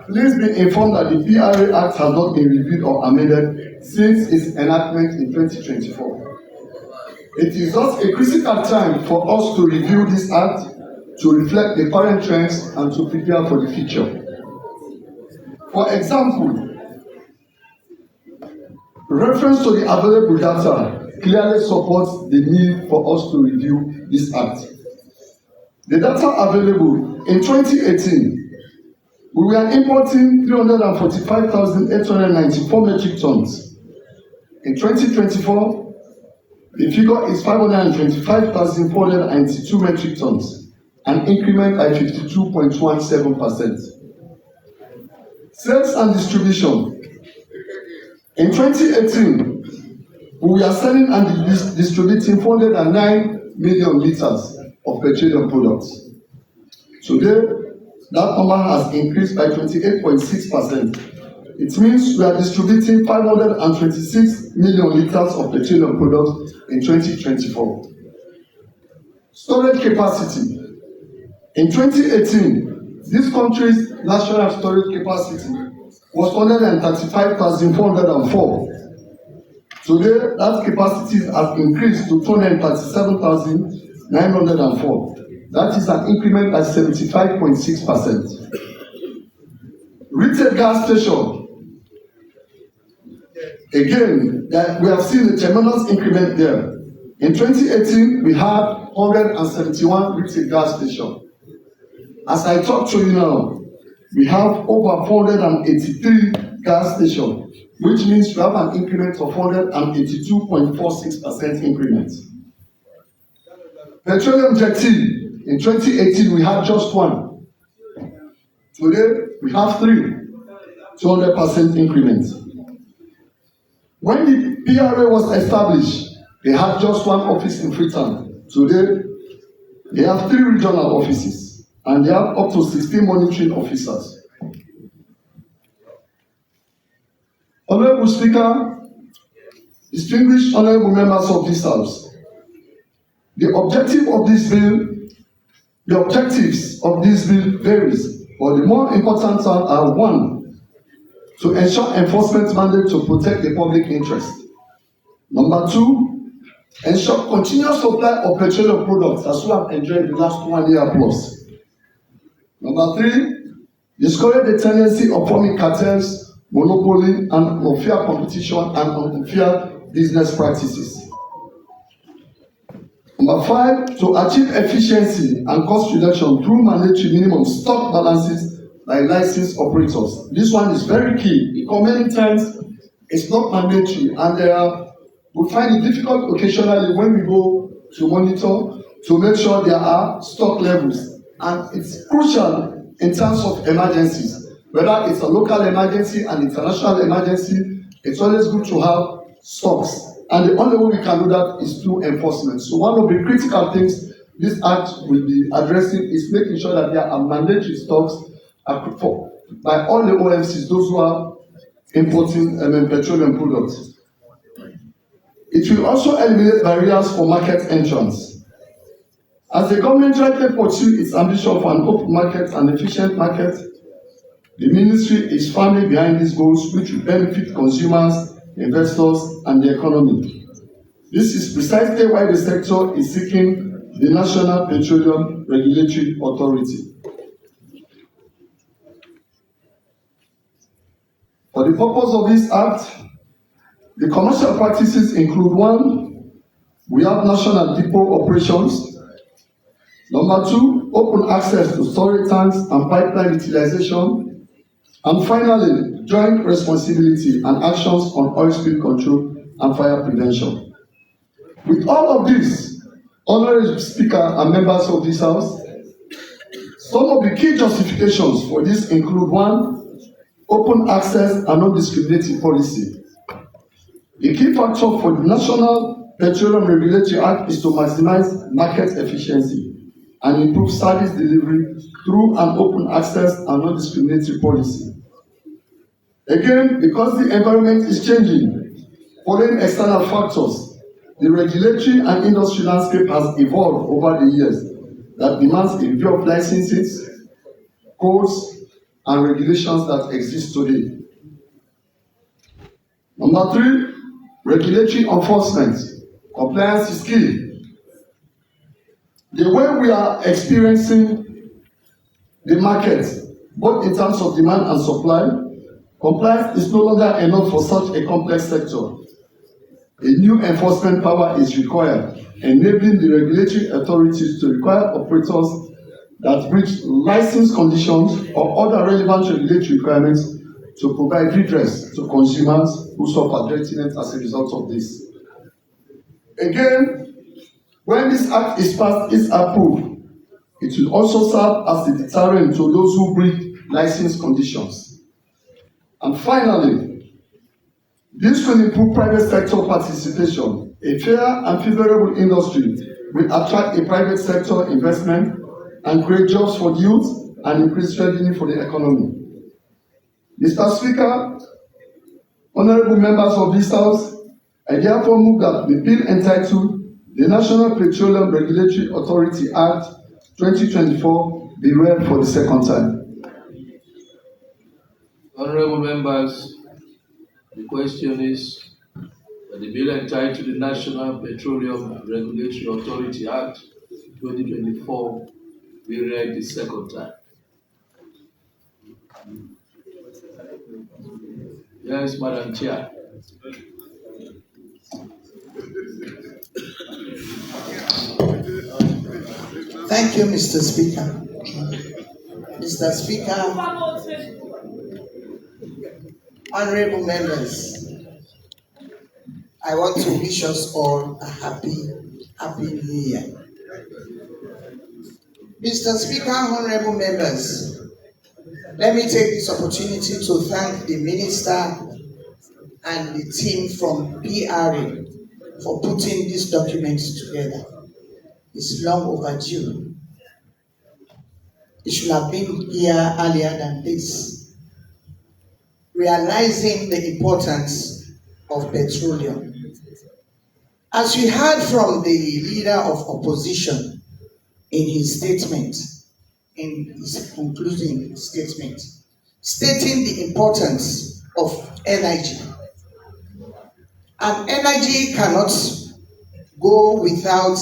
please be informed that the PRA Act has not been reviewed or amended since its enactment in 2024. It is thus a critical time for us to review this Act to reflect the current trends and to prepare for the future. For example, reference to the available data clearly supports the need for us to review this Act. The data available in 2018, we were importing 345,894 metric tons. In 2024, the figure is 525,492 metric tons, an increment by 52.17%. Sales and distribution. In 2018, we were selling and distributing 409 million liters of petroleum products. Today, that number has increased by 28.6%. It means we are distributing 526 million liters of petroleum products in 2024. Storage capacity. In 2018, this country's national storage capacity was 135,404. Today, that capacity has increased to 237,904. That is an increment by 75.6%. Retail gas station. Again, we have seen a tremendous increment there. In 2018, we had 171 retail gas stations. As I talk to you now, we have over 483 gas stations, which means we have an increment of 182.46% increment. Petroleum jetty. In 2018, we had just one. Today, we have 3, 200% increment. When the PRA was established, they had just one office in Freetown. Today, they have 3 regional offices, and they have up to 16 monitoring officers. Honorable Speaker, distinguished honorable members of this House, the objectives of this bill varies, but the more important ones are: 1, to ensure enforcement mandate to protect the public interest. Number 2, ensure continuous supply of petroleum products as we have enjoyed the last 1 year plus. Number 3, discourage the tendency of forming cartels, monopoly, and unfair competition and unfair business practices. Number 5, to achieve efficiency and cost reduction through mandatory minimum stock balances by licensed operators. This one is very key because many times it's not mandatory, and we find it difficult occasionally when we go to monitor to make sure there are stock levels. And it's crucial in terms of emergencies. Whether it's a local emergency, an international emergency, it's always good to have stocks. And the only way we can do that is through enforcement. So one of the critical things this act will be addressing is making sure that there are mandatory stocks by all the OMCs, those who are importing petroleum products. It will also eliminate barriers for market entrance. As the government rightly pursues its ambition for an open market and efficient market, the ministry is firmly behind these goals, which will benefit consumers, investors, and the economy. This is precisely why the sector is seeking the National Petroleum Regulatory Authority. For the purpose of this act, the commercial practices include: 1, we have national depot operations. Number 2, open access to storage tanks and pipeline utilization. And finally, joint responsibility and actions on oil spill control and fire prevention. With all of this, Honorable Speaker and members of this House, some of the key justifications for this include: 1, open access and non-discriminating policy. The key factor for the National Petroleum Regulatory Act is to maximize market efficiency and improve service delivery through an open access and non-discriminatory policy. Again, because the environment is changing, following external factors, the regulatory and industry landscape has evolved over the years that demands a review of licenses, codes, and regulations that exist today. Number 3, regulatory enforcement. Compliance is key. The way we are experiencing the market, both in terms of demand and supply, compliance is no longer enough for such a complex sector. A new enforcement power is required, enabling the regulatory authorities to require operators that breach license conditions or other relevant regulatory requirements to provide redress to consumers who suffer detriment as a result of this. Again, when this act is passed, is approved, it will also serve as a deterrent to those who breach license conditions. And finally, this will improve private sector participation. A fair and favorable industry will attract a private sector investment and create jobs for the youth and increase revenue for the economy. Mr. Speaker, honorable members of this House, I therefore move that the bill entitled the National Petroleum Regulatory Authority Act 2024 be read for the second time. Honorable members, the question is that the bill entitled the National Petroleum Regulatory Authority Act 2024 be read the second time. Yes, Madam Chair. Thank you, Mr. Speaker. Mr. Speaker, honorable members, I want to wish us all a happy New Year. Mr. Speaker, honorable members, let me take this opportunity to thank the Minister and the team from PRA for putting these documents together. It's long overdue. It should have been here earlier than this. Realizing the importance of petroleum. As we heard from the leader of opposition in his statement, in his concluding statement, stating the importance of energy. And energy cannot go without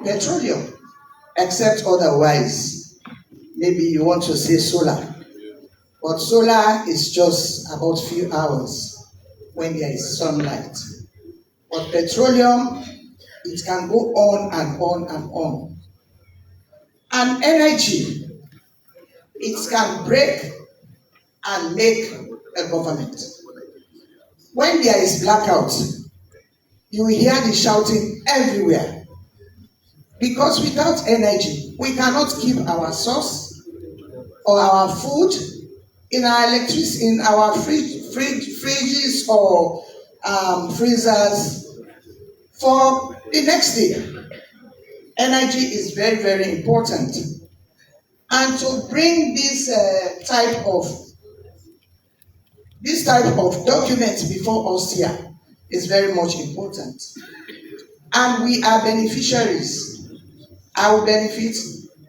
petroleum, except otherwise. Maybe you want to say solar, but solar is just about a few hours when there is sunlight. But petroleum, it can go on and on and on. And energy, it can break and make a government. When there is blackout, you will hear the shouting everywhere. Because without energy, we cannot keep our source, or our food, in our electricity, in our fridges or freezers for the next day. Energy is very, very important. And to bring this type of document before us here is very much important. And we are beneficiaries. I will benefit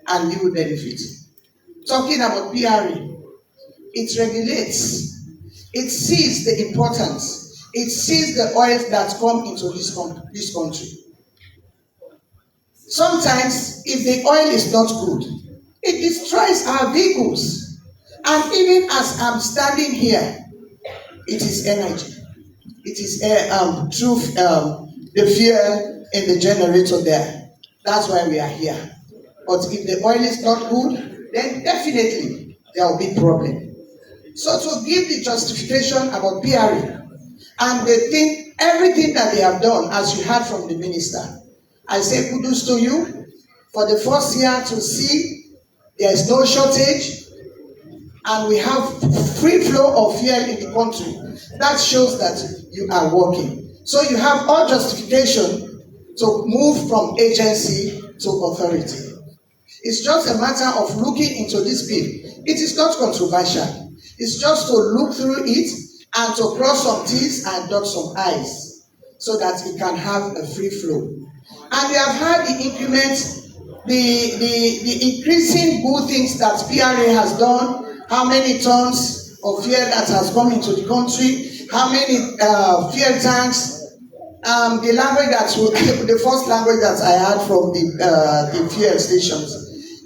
and you will benefit. Talking about PRA, it regulates, it sees the importance, it sees the oils that come into this country. Sometimes, if the oil is not good, it destroys our vehicles. And even as I'm standing here, it is energy. It is through the fuel in the generator there. That's why we are here. But if the oil is not good, then definitely there will be problem. So to give the justification about PRA, and they think everything that they have done, as you heard from the minister, I say kudos to you for the first year to see there is no shortage and we have free flow of fuel in the country. That shows that you are working. So you have all justification to move from agency to authority. It's just a matter of looking into this bill. It is not controversial. It's just to look through it and to cross some T's and dot some I's so that it can have a free flow. And we have had the increments, the increasing good things that PRA has done, how many tons of fuel that has come into the country, how many fuel tanks, the language the first language that I had from the fuel stations,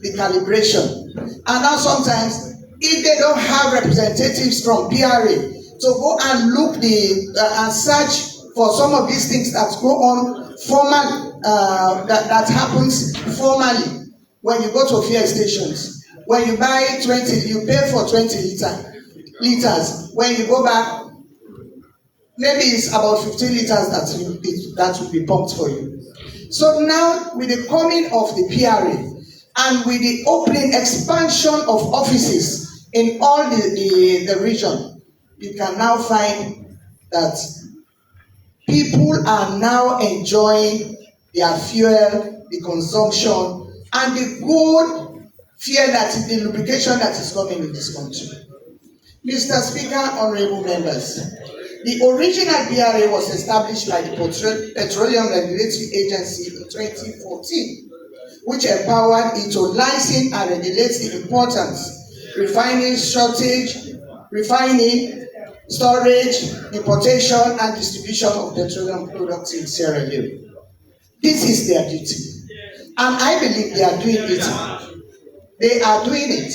the calibration. And now sometimes, if they don't have representatives from PRA to go and look and search for some of these things that go on formal, that happens formally when you go to fuel stations. When you buy 20, you pay for 20 liters. When you go back, maybe it's about 15 liters that will be pumped for you. So now, with the coming of the PRA and with the opening expansion of offices in all the region, you can now find that people are now enjoying their fuel, the consumption, and the good fuel the lubrication that is coming in this country. Mr. Speaker, honorable members, the original PRA was established by the Petroleum Regulatory Agency in 2014, which empowered it to license and regulate the importance, refining, storage, importation, and distribution of petroleum products in Sierra Leone. This is their duty. And I believe they are doing it. They are doing it.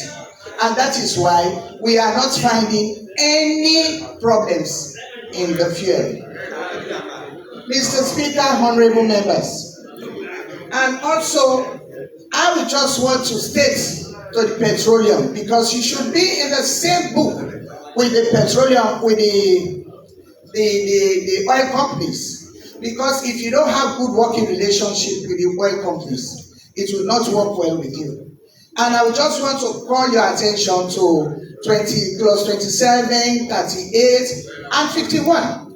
And that is why we are not finding any problems in the fuel. Mr. Speaker, honorable members, and also I would just want to state to the Petroleum, because you should be in the same book with the Petroleum, with the oil companies, because if you don't have good working relationship with the oil companies, it will not work well with you. And I would just want to call your attention to 20 clause 27, 38, and 51.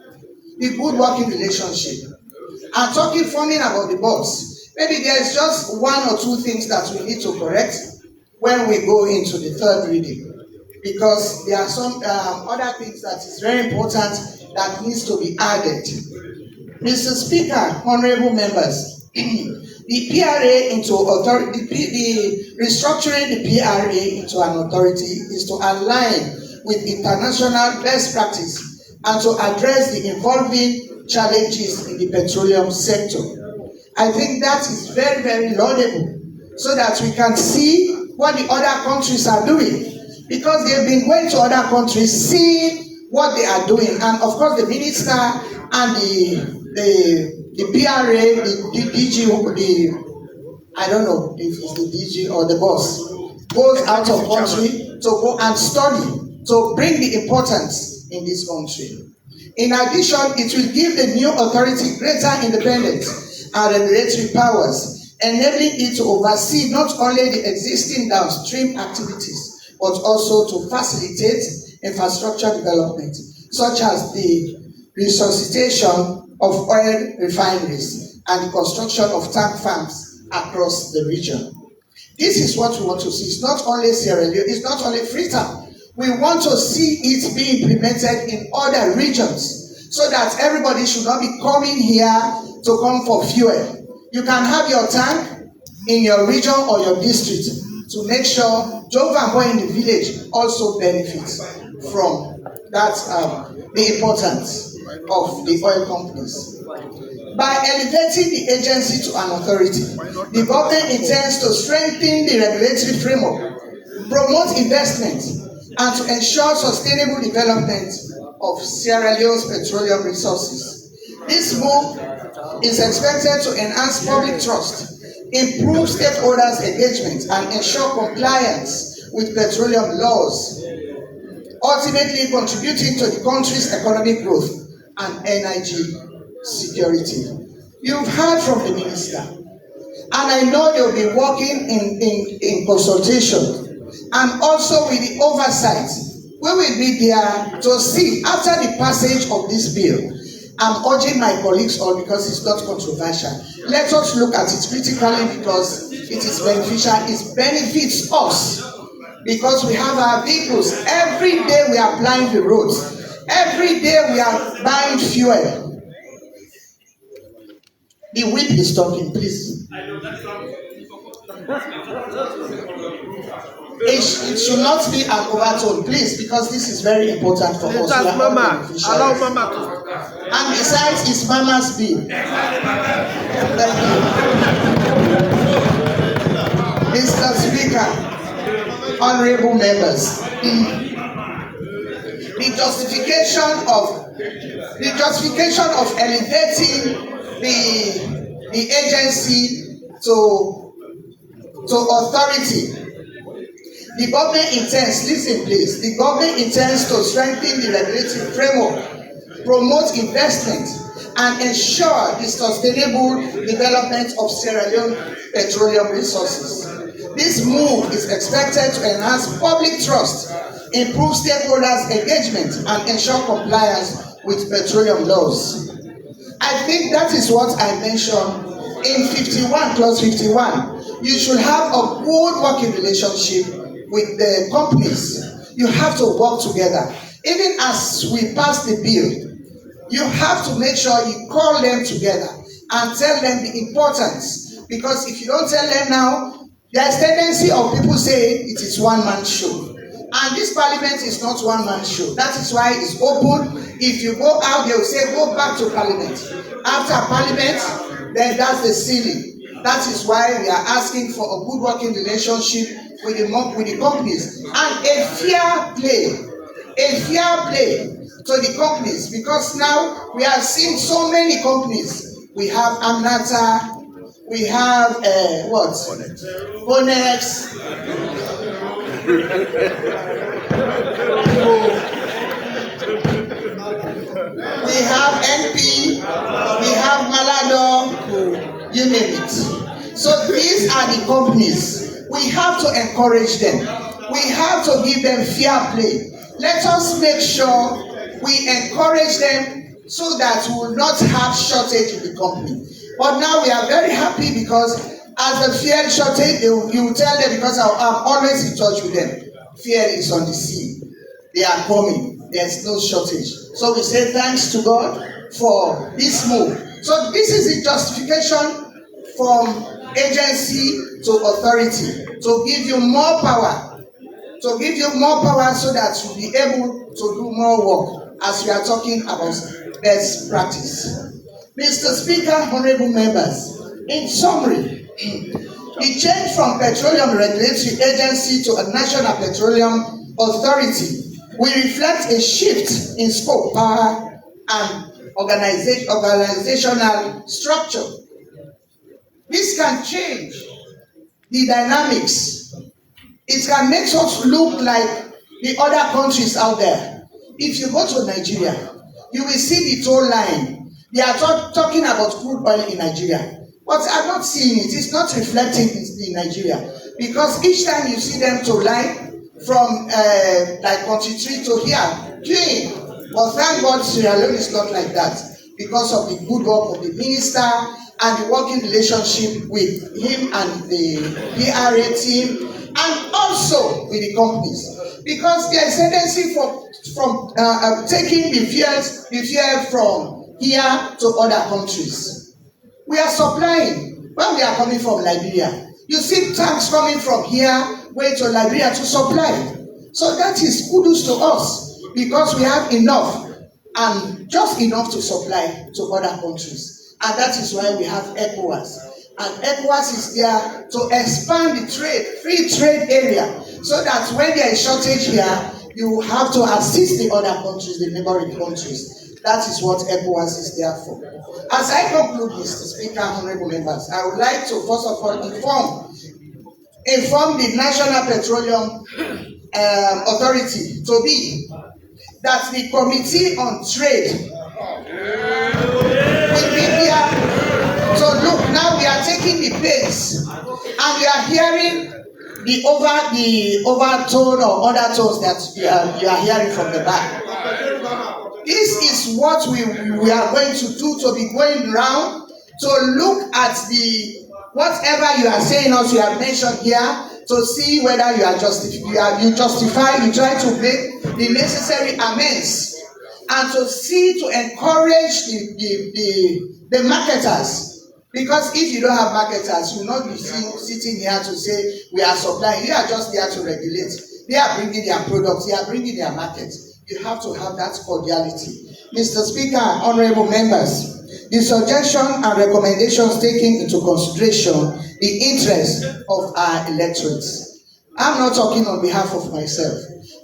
The good working relationship. And talking forming about the boss. Maybe there's just one or two things that we need to correct when we go into the third reading. Because there are some other things that is very important that needs to be added. Mr. Speaker, honorable members, the PRA into authority, the restructuring the PRA into an authority is to align with international best practice and to address the evolving challenges in the petroleum sector. I think that is very, very laudable, so that we can see what the other countries are doing, because they've been going to other countries, seeing what they are doing, and of course the minister and the PRA, the DG, I don't know if it's the DG or the boss, goes out of country to go and study, to bring the importance in this country. In addition, it will give the new authority greater independence and regulatory powers, enabling it to oversee not only the existing downstream activities, but also to facilitate infrastructure development, such as the resuscitation of oil refineries and the construction of tank farms across the region. This is what we want to see. It's not only Sierra Leone, it's not only Freetown. We want to see it be implemented in other regions so that everybody should not be coming here to come for fuel. You can have your tank in your region or your district to make sure Jova boy in the village also benefits from that, the importance of the oil companies. By elevating the agency to an authority, the government intends to strengthen the regulatory framework, promote investment, and to ensure sustainable development of Sierra Leone's petroleum resources. This move is expected to enhance public trust, improve stakeholders' engagement, and ensure compliance with petroleum laws, ultimately contributing to the country's economic growth and energy security. You've heard from the minister, and I know they'll be working in consultation and also with the oversight. We will be there to see after the passage of this bill. I'm urging my colleagues all, because it's not controversial. Let us look at it critically because it is beneficial. It benefits us because we have our vehicles. Every day we are applying the roads. Every day we are buying fuel. The whip is talking, please. It should not be an overtone, please, because this is very important for us. Mama. Allow Mama to. And besides, it's Mama's bill. Thank you. Mr. Speaker, honorable members, the justification of elevating the agency to authority. The government intends, listen please, the government intends to strengthen the regulatory framework, promote investment, and ensure the sustainable development of Sierra Leone petroleum resources. This move is expected to enhance public trust, improve stakeholders' engagement, and ensure compliance with petroleum laws. I think that is what I mentioned in 51, clause 51. You should have a good working relationship with the companies. You have to work together. Even as we pass the bill, you have to make sure you call them together and tell them the importance. Because if you don't tell them now, there is tendency of people say it is one-man show. And this parliament is not one-man show. That is why it's open. If you go out, they will say, go back to parliament. After parliament, then that's the ceiling. That is why we are asking for a good working relationship with the companies and a fair play to the companies, because now we are seeing so many companies. We have Amnata, we have Bonex, we have NP, we have Malado, you name it. So these are the companies. We have to encourage them. We have to give them fair play. Let us make sure we encourage them so that we will not have shortage in the company. But now we are very happy because as the fuel shortage, you will tell them, because I'm always in touch with them. Fuel is on the sea. They are coming. There's no shortage. So we say thanks to God for this move. So this is the justification from agency to authority, to give you more power, so that you'll be able to do more work as we are talking about best practice. Mr. Speaker, honorable members, in summary, the change from Petroleum Regulatory Agency to a National Petroleum Authority will reflect a shift in scope, power, and organizational structure. This can change the dynamics. It can make us look like the other countries out there. If you go to Nigeria, you will see the toll line. They are talking about crude oil in Nigeria. But I'm not seeing it. It's not reflecting in Nigeria. Because each time you see them toll line, from like country 3 to here, doing. But thank God Sierra Leone is not like that because of the good work of the minister and the working relationship with him and the PRA team and also with the companies. Because there is a tendency from taking the fuel from here to other countries. We are supplying when we are coming from Liberia. You see tanks coming from here going to Liberia to supply. So that is kudos to us because we have enough and just enough to supply to other countries. And that is why we have ECOWAS. And ECOWAS is there to expand the trade, free trade area, so that when there is shortage here, you have to assist the other countries, the neighboring countries. That is what ECOWAS is there for. As I conclude, Mr. Speaker, honorable members, I would like to first of all inform the National Petroleum Authority to be that the Committee on Trade will be there. So look, now we are taking the pace and we are hearing the overtone or undertones that you are hearing from the back. This is what we are going to do, to be going round to look at whatever you are saying or you have mentioned here, to see whether you are justify, you try to make the necessary amends, and to encourage the marketers. Because if you don't have marketers, you will not be sitting here to say we are supplying. You are just there to regulate. They are bringing their products, they are bringing their market. You have to have that cordiality. Mr. Speaker, honorable members, the suggestion and recommendations taking into consideration the interests of our electorates. I'm not talking on behalf of myself.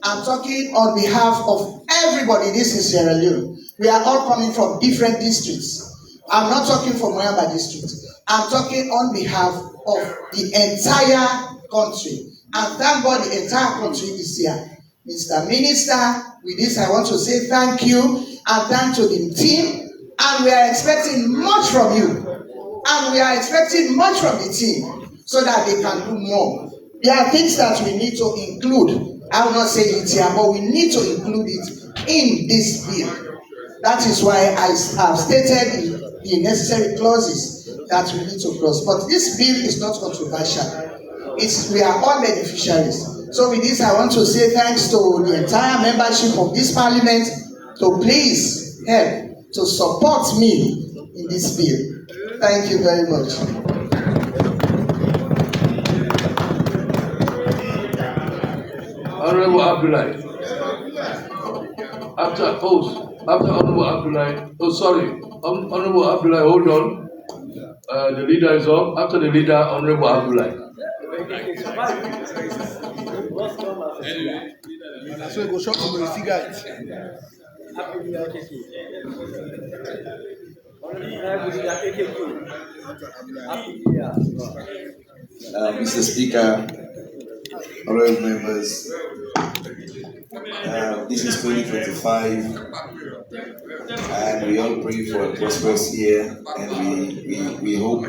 I'm talking on behalf of everybody. This is Sierra Leone. We are all coming from different districts. I'm not talking from Moyamba district. I'm talking on behalf of the entire country. And thank God the entire country is here. Mr. Minister, with this I want to say thank you and thank to the team. And we are expecting much from you. And we are expecting much from the team so that they can do more. There are things that we need to include. I will not say it here, but we need to include it in this bill. That is why I have stated the necessary clauses that we need to cross. But this bill is not controversial. We are all beneficiaries. So with this, I want to say thanks to the entire membership of this parliament to please help to support me in this bill. Thank you very much. Honorable Abdullahi. After Honorable Abdullahi, Honorable Abdullahi, hold on. The leader is up. After the leader, Honorable Abdullahi. So go shop to the guys. Mr. Speaker, honorable members, this is 2025, and we all pray for a prosperous year, and we hope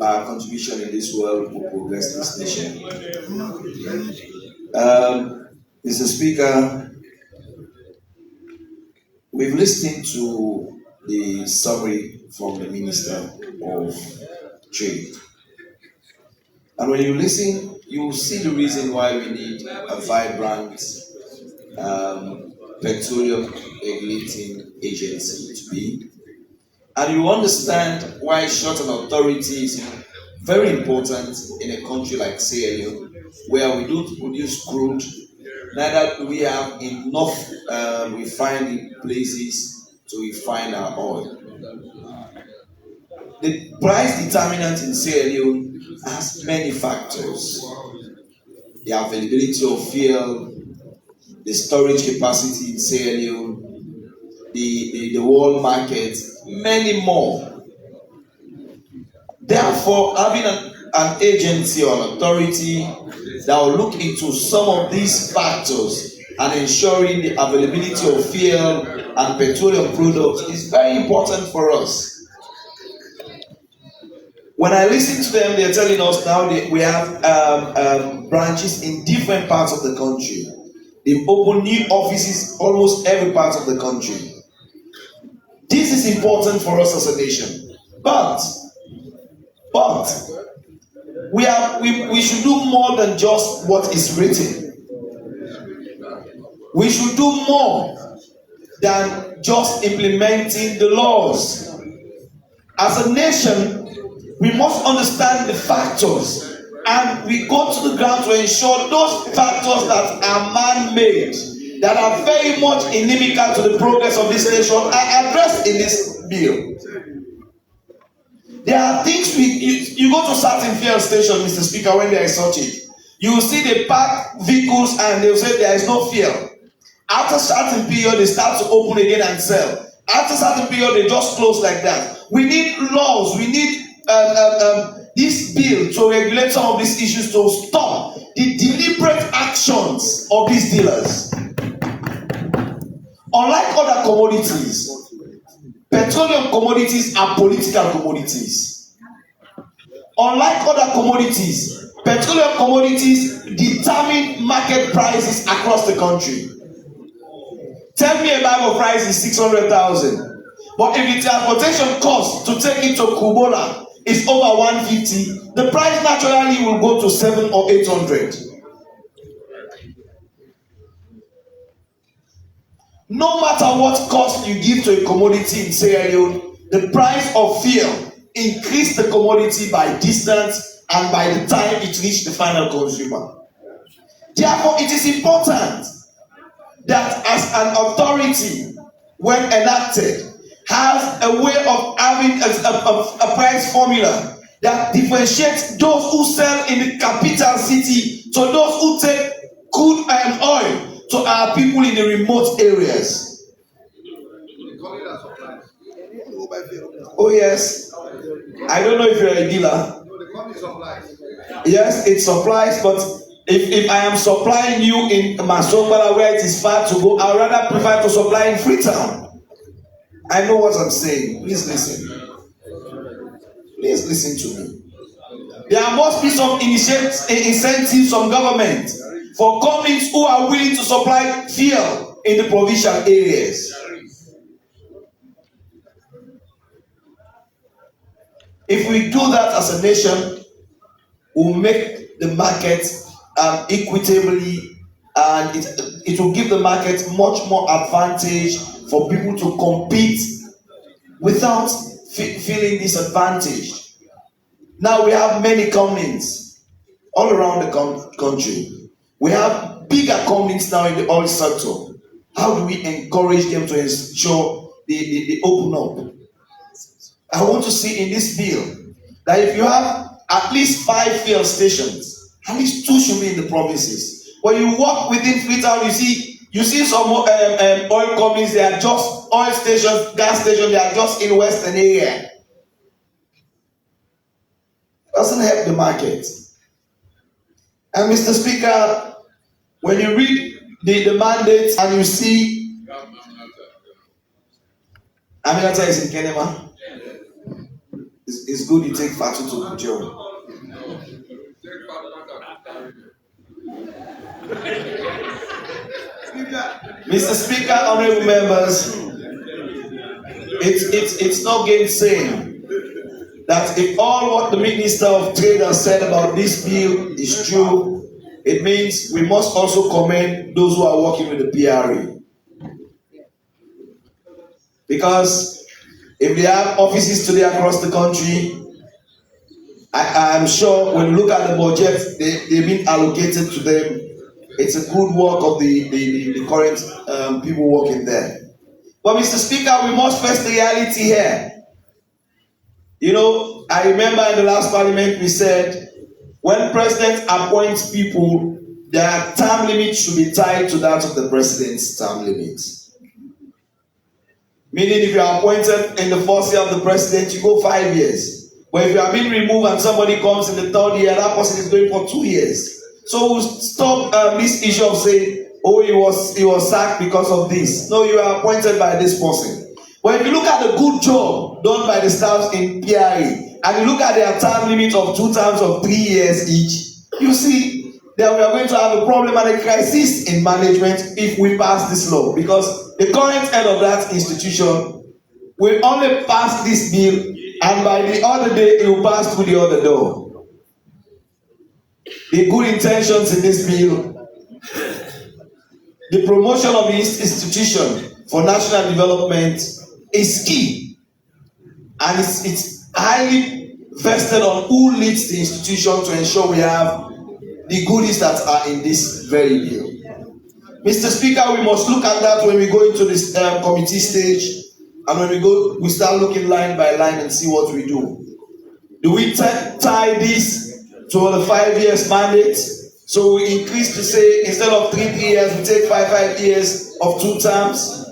our contribution in this world will progress this nation. Mr. Speaker, we've listened to the summary from the Minister of Trade. And when you listen, you will see the reason why we need a vibrant petroleum regulating agency to be. And you understand why such an authority is very important in a country like Sierra Leone, where we don't produce crude, neither do we have enough refining places to refine our oil. The price determinant in Sierra Leone has many factors. The availability of fuel, the storage capacity in Sierra Leone, the world market, many more. Therefore, having an agency or an authority that will look into some of these factors and ensuring the availability of fuel and petroleum products is very important for us. When I listen to them, they're telling us now that we have branches in different parts of the country. They've opened new offices almost every part of the country. This is important for us as a nation. But we should do more than just what is written. We should do more than just implementing the laws. As a nation, we must understand the factors, and we go to the ground to ensure those factors that are man-made, that are very much inimical to the progress of this nation, are addressed in this bill. There are things you go to certain fuel stations, Mr. Speaker, when there is shortage. You will see they park vehicles and they will say there is no fuel. After a certain period, they start to open again and sell. After a certain period, they just close like that. We need laws. We need this bill to regulate some of these issues, to stop the deliberate actions of these dealers. Unlike other commodities, petroleum commodities are political commodities. Unlike other commodities, petroleum commodities determine market prices across the country. Tell me a bag of rice is 600,000. But if the transportation cost to take it to Kubola is over 150, the price naturally will go to 700 or 800. No matter what cost you give to a commodity in Sierra Leone, the price of fuel increased the commodity by distance and by the time it reached the final consumer. Therefore, it is important that as an authority, when enacted, has a way of having a price formula that differentiates those who sell in the capital city to those who take crude and oil to our people in the remote areas. Oh yes, I don't know if you're a dealer. Yes, it supplies, but if I am supplying you in Masogbara where it is far to go, I would rather prefer to supply in Freetown. I know what I'm saying. Please listen. Please listen to me. There must be some incentives from government for companies who are willing to supply fuel in the provincial areas. If we do that as a nation, we'll make the market equitably, and it will give the market much more advantage for people to compete without feeling disadvantaged. Now we have many companies all around the country. We have bigger companies now in the oil sector. How do we encourage them to ensure they open up? I want to see in this bill that if you have at least 5 fuel stations, at least 2 should be in the provinces. When you walk within Freetown, you see some oil companies, they are just oil stations, gas stations, they are just in western area. It doesn't help the market. And Mr. Speaker, when you read the mandate and you see Aminata is in Kenema, it's good you take Fatu to Kujo. Mr. Speaker, honorable members, it's no gainsaying that if all what the Minister of Trade has said about this bill is true, it means we must also commend those who are working with the PRA. Because if they have offices today across the country, I'm sure when you look at the budget they've been allocated to them, it's a good work of the current people working there. But Mr. Speaker, we must face the reality here. You know, I remember in the last parliament we said when president appoints people, their term limit should be tied to that of the president's term limit. Meaning if you are appointed in the first year of the president, you go 5 years. But if you are being removed and somebody comes in the 3rd year, that person is going for 2 years. So we'll stop this issue of saying, oh, he was sacked because of this. No, you are appointed by this person. But if you look at the good job done by the staff in PRA, and you look at their term limit of 2 terms of 3 years each, you see that we are going to have a problem and a crisis in management if we pass this law, because the current head of that institution will only pass this bill, and by the other day it will pass through the other door. The good intentions in this bill, the promotion of the institution for national development is key, and it's highly vested on who leads the institution to ensure we have the goodies that are in this very bill. Mr. Speaker, we must look at that when we go into this committee stage, and when we start looking line by line and see what we do. Do we tie this to the 5 years mandate? So we increase to say, instead of 3 years, we take 5 years of 2 terms?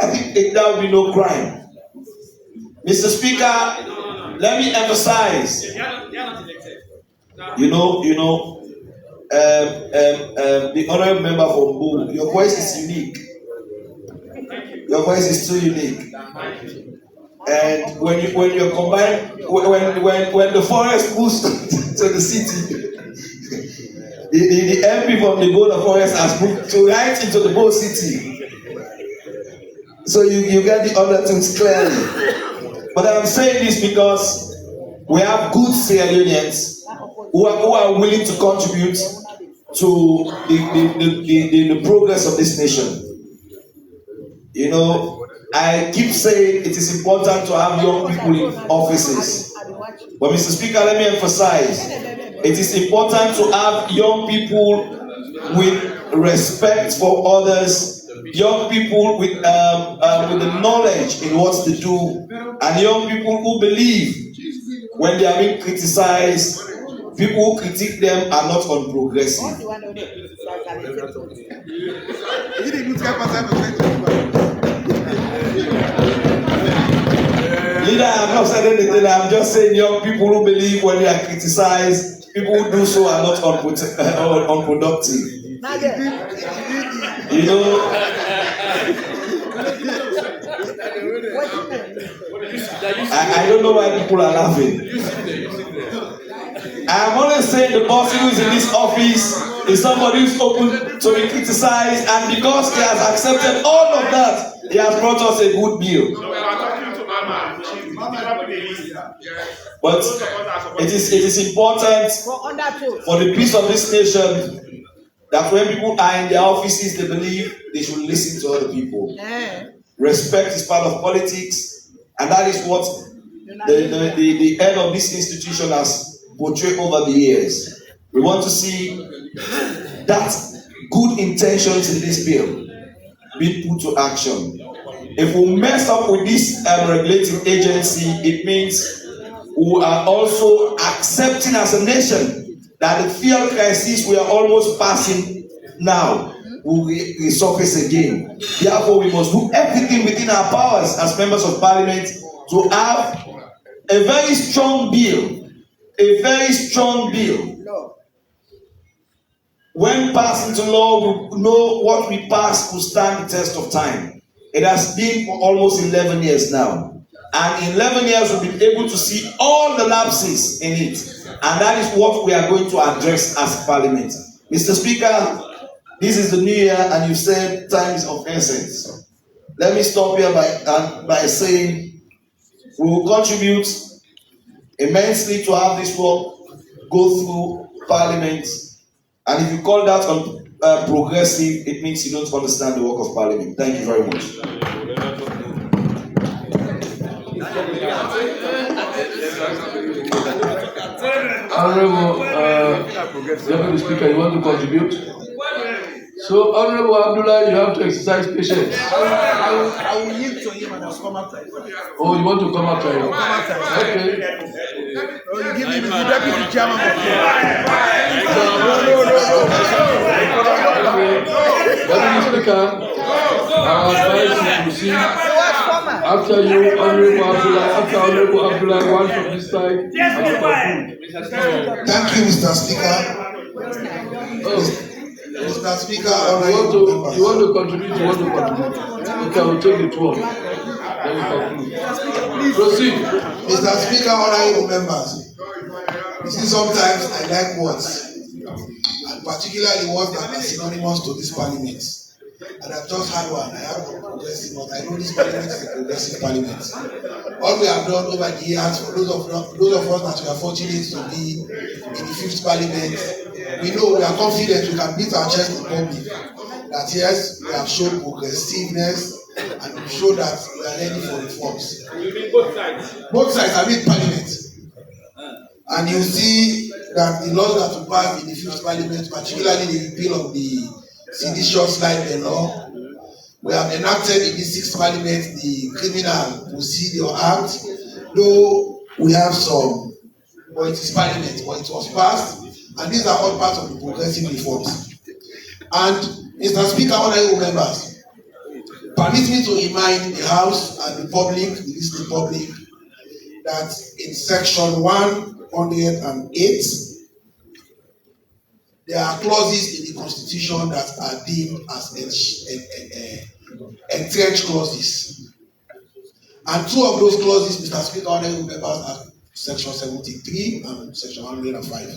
I think that would be no crime. Mr. Speaker, let me emphasize. The honorable member from Boo, your voice is unique. Your voice is too unique. And when you combine, when the forest moves to the city, the MP from the Board of Forest has moved to right into the Bow City. So you get the other things clearly. But I'm saying this because we have good Sierra Leoneans who are willing to contribute to the progress of this nation. You know, I keep saying it is important to have young people in offices. But Mr. Speaker, let me emphasize, it is important to have young people with respect for others, young people with the knowledge in what to do, and young people who believe when they are being criticized, people who critique them are not unprogressive. Leader, I have not said anything. I'm just saying young people who believe when they are criticized, people who do so are not unproductive. You know, I don't know why people are laughing. I'm only saying the person who is in this office is somebody who's open to be criticized, and because he has accepted all of that, he has brought us a good bill. But it is important for the peace of this nation that when people are in their offices, they believe they should listen to other people. Respect is part of politics, and that is what the head of this institution has portrayed over the years. We want to see that good intentions in this bill be put to action. If we mess up with this regulating agency, it means we are also accepting as a nation that the fuel crisis we are almost passing now will resurface again. Therefore, we must do everything within our powers as members of parliament to have a very strong bill. A very strong bill. When passed into law, we know what we pass will stand the test of time. It has been for almost 11 years now. And in 11 years, we've been able to see all the lapses in it. And that is what we are going to address as Parliament. Mr. Speaker, this is the new year, and you said time is of essence. Let me stop here by saying we will contribute immensely to have this work go through Parliament. And if you call that progressive, it means you don't understand the work of Parliament. Thank you very much. Honorable Deputy Speaker, you want to contribute? So, Honorable Abdullah, you have to exercise patience. I will yield to him and I'll come after him. Oh, you want to come after him? Okay. Oh, you give me the deputy chairman of the Deputy Speaker, our advice is to proceed after you, Honorable Abdullah. After Honorable Abdullah, one from this side. Thank you, Mr. Speaker. Mr. Speaker, you want to contribute? Okay, I will take the 12. Then we conclude. Proceed. Mr. Speaker, honorable members, you see, sometimes I like words, and particularly words that are synonymous to this parliament. And I've just had one. I have a progressive one. I know this parliament is a progressive parliament. All we have done over the years, for those of us that we are fortunate to be in the 5th parliament, we know, we are confident, we can beat our chest in public that yes, we have shown progressiveness and we show that we are ready for reforms. You mean both sides? Both sides, I mean parliament. And you see that the laws that we passed in the 5th parliament, particularly the repeal of the seditious libel law, we have enacted in the 6th parliament the Criminal Procedure Act, though we have some, but it is parliament, but it was passed, and these are all part of the progressive reforms. And Mr. Speaker, honorable members, permit me to remind the House and the public, the listening public, that in section 108, there are clauses in the Constitution that are deemed as entrenched clauses. And 2 of those clauses, Mr. Speaker, honorable members, are section 73 and section 105.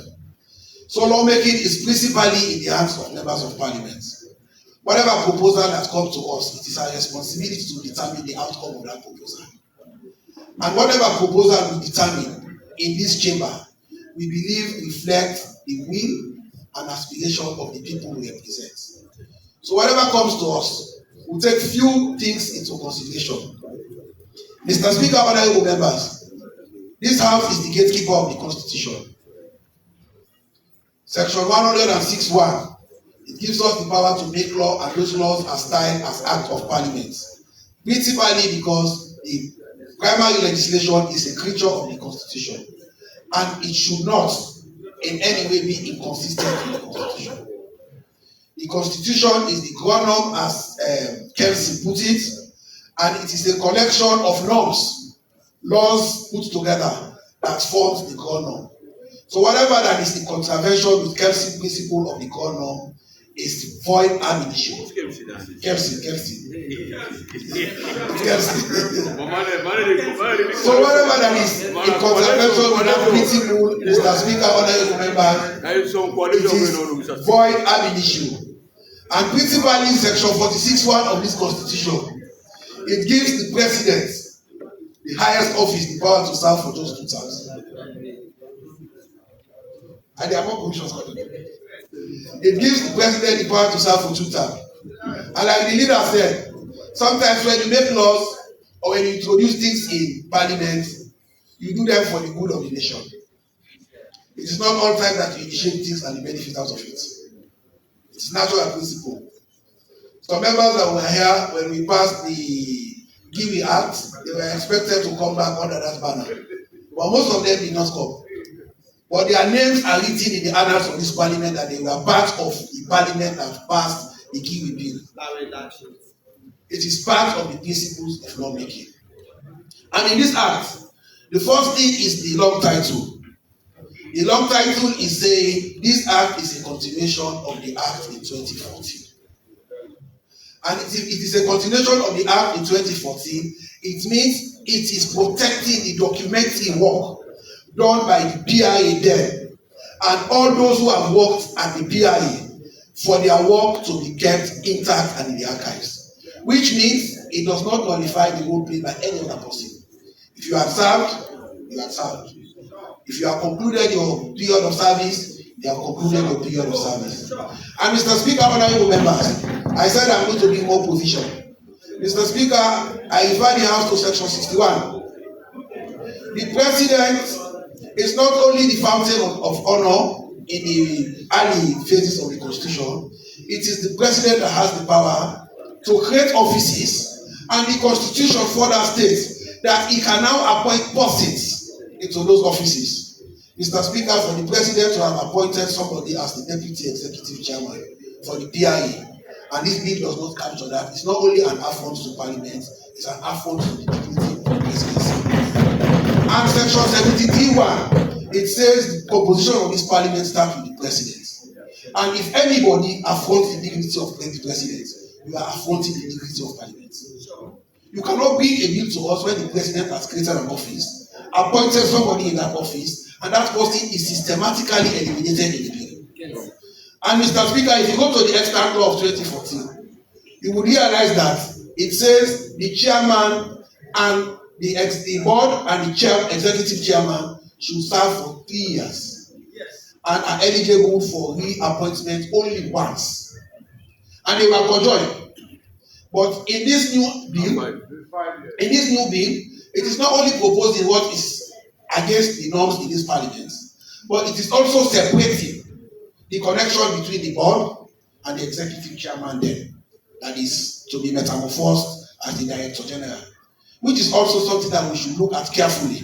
So lawmaking is principally in the hands of members of parliament. Whatever proposal that comes to us, it is our responsibility to determine the outcome of that proposal. And whatever proposal we determine in this chamber, we believe reflect the will and aspiration of the people we represent. So whatever comes to us, we'll take few things into consideration. Mr. Speaker, honorable members, this House is the gatekeeper of the Constitution. Section 106(1), it gives us the power to make law, and those laws are styled as Act of Parliament, principally because the primary legislation is a creature of the Constitution, and it should not in any way be inconsistent with the Constitution. The Constitution is the ground, as Kelsey put it, and it is a collection of laws put together that forms the ground. So whatever that is in contravention with Kelsey principle of the ground is void ab initio. Kelsey. So whatever that is in contravention with that principle, Mr. Speaker, honorable members, it is void ab initio. And principally section 46(1) of this Constitution, it gives the president the highest office, the power to serve for just 2 terms. And there are more provisions for them. It gives the president the power to serve for 2 terms. And like the leader said, sometimes when you make laws or when you introduce things in parliament, you do them for the good of the nation. It is not all time that you initiate things and you benefit out of it. It is natural principle. Some members that were here when we passed the Giwi Act, they were expected to come back under that banner. But most of them did not come. But their names are written in the annals of this parliament that they were part of the parliament that passed the Giwi bill. It is part of the principles of lawmaking. And in this act, the first thing is the long title. The long title is saying this act is a continuation of the act in 2014. And if it is a continuation of the act in 2014, it means it is protecting the documentary work done by the PIA then, and all those who have worked at the PIA for their work to be kept intact and in the archives. Which means it does not nullify the role played by any other person. If you have served, you have served. If you have concluded your period of service, you have concluded your period of service. And Mr. Speaker, honorable members, I said I'm going to give more provision. Mr. Speaker, I refer the House to section 61. The President is not only the fountain of honor in the early phases of the Constitution, it is the President that has the power to create offices, and the Constitution further states that he can now appoint persons into those offices. Mr. Speaker, for the President to have appointed somebody as the Deputy Executive Chairman for the PIA, and this bill does not capture that, it's not only an affront to Parliament, it's an affront to the dignity of the Presidency. And section 73(1), it says the composition of this Parliament starts with the President. And if anybody affronts the dignity of the President, you are affronting the dignity of Parliament. You cannot bring a bill to us when the President has created an office appointed somebody in that office, and that person is systematically eliminated in the bill. And Mr. Speaker, if you go to the extant law of 2014, you will realize that it says the chairman and the board and the executive chairman should serve for 3 years and are eligible for reappointment only once. And they were conjoined. But in this new bill, it is not only proposing what is against the norms in this parliament, but it is also separating the connection between the board and the executive chairman then, that is to be metamorphosed as the director general, which is also something that we should look at carefully.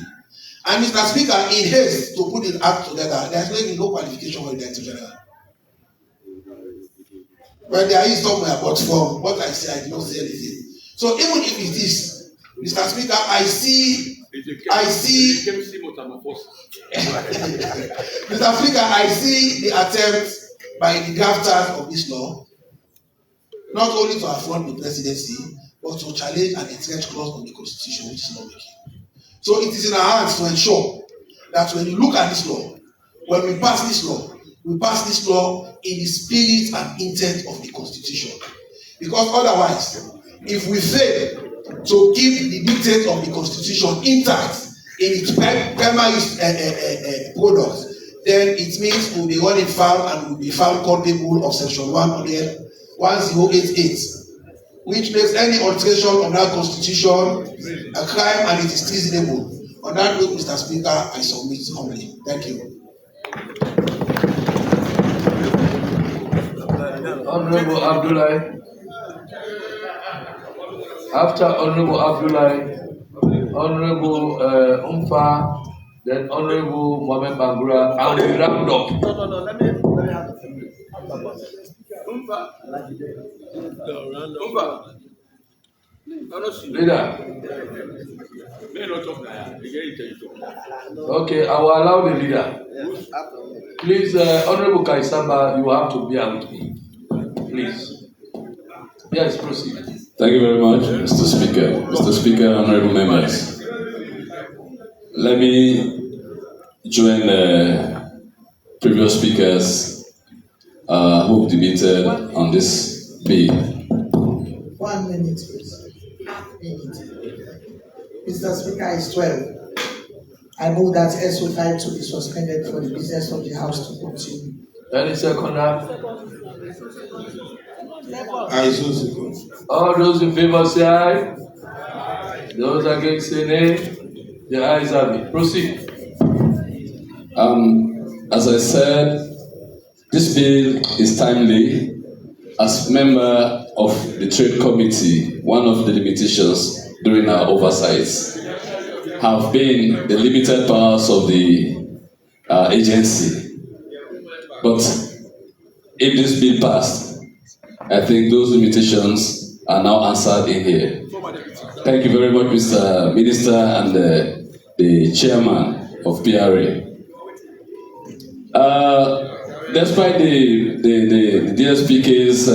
And Mr. Speaker, in haste to put the act together, there is maybe no qualification for the director general. Well, there is somewhere, but from what I say, I did not say anything. So even if it is, Mr. Speaker, I see. Mr. Speaker, I see the attempt by the drafters of this law not only to affront the presidency, but to challenge and entrench clause on the constitution, which is not making. So it is in our hands to ensure that when you look at this law, when we pass this law in the spirit and intent of the constitution. Because otherwise, if we fail to keep the dictates of the constitution intact in its primary product, then it means we'll be running foul and we'll be found culpable of section 1088, which makes any alteration of that constitution a crime and it is treasonable. On that note, Mr. Speaker, I submit humbly. Thank you. Honorable Abdullahi. After Honorable Abdullahi, Honorable Umfa, then Honorable Mohamed Bangura, and we wrapped up. No, let me have it. Umfa. Leader. Okay, I will allow the leader. Please, Honorable Kaisamba, you have to bear with me. Please. Yes, proceed. Thank you very much, Mr. Speaker. Mr. Speaker, honorable members. Let me join the previous speakers who debated on this bill. 1 minute, please. Mr. Speaker, it's 12. I move that SO5 to be suspended for the business of the House to continue. Any seconder? I so second. All those in favor say aye. Those against say nay. The ayes have it. Proceed. As I said, this bill is timely. As member of the Trade Committee, one of the limitations during our oversights have been the limited powers of the agency. But if this bill passed, I think those limitations are now answered in here. Thank you very much, Mr. Minister and the chairman of PRA. Despite the DSPK's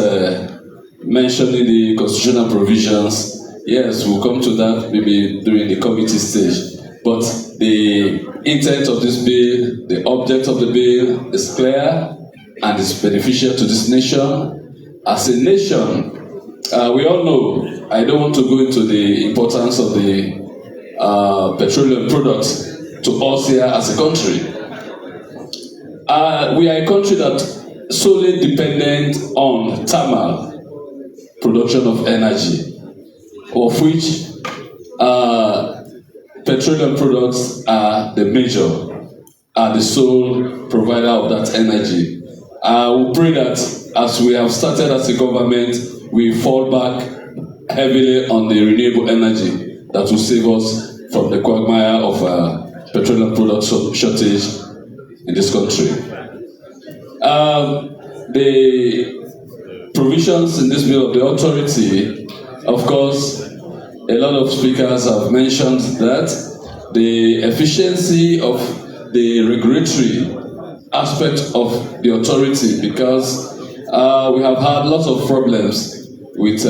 mentioning the constitutional provisions, yes, we'll come to that maybe during the committee stage. But the intent of this bill, the object of the bill is clear and is beneficial to this nation. As a nation, we all know, I don't want to go into the importance of the petroleum products to us here as a country. We are a country that solely dependent on thermal production of energy, of which petroleum products are the sole provider of that energy. We pray that as we have started as a government, we fall back heavily on the renewable energy that will save us from the quagmire of petroleum product shortage in this country. The provisions in this bill of the authority, of course, a lot of speakers have mentioned that the efficiency of the regulatory aspect of the authority, because we have had lots of problems with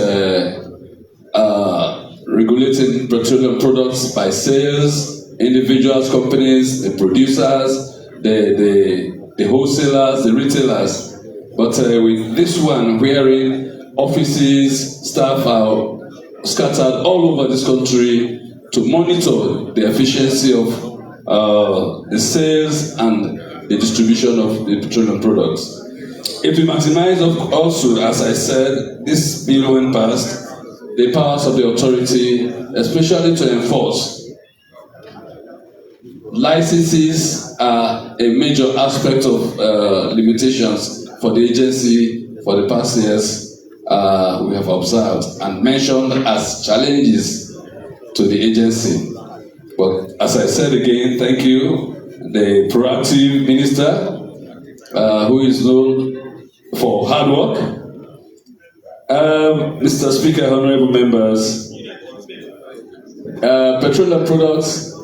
regulating petroleum products by sales individuals, companies, the producers, the wholesalers, the retailers. But with this one, wherein offices, staff are scattered all over this country to monitor the efficiency of the sales and the distribution of the petroleum products. It will maximize also, as I said, this bill when passed, the powers of the authority, especially to enforce. Licenses are a major aspect of limitations for the agency for the past years we have observed and mentioned as challenges to the agency. But as I said again, thank you, the proactive minister who is known for hard work. Mr. Speaker, honorable members, petroleum products,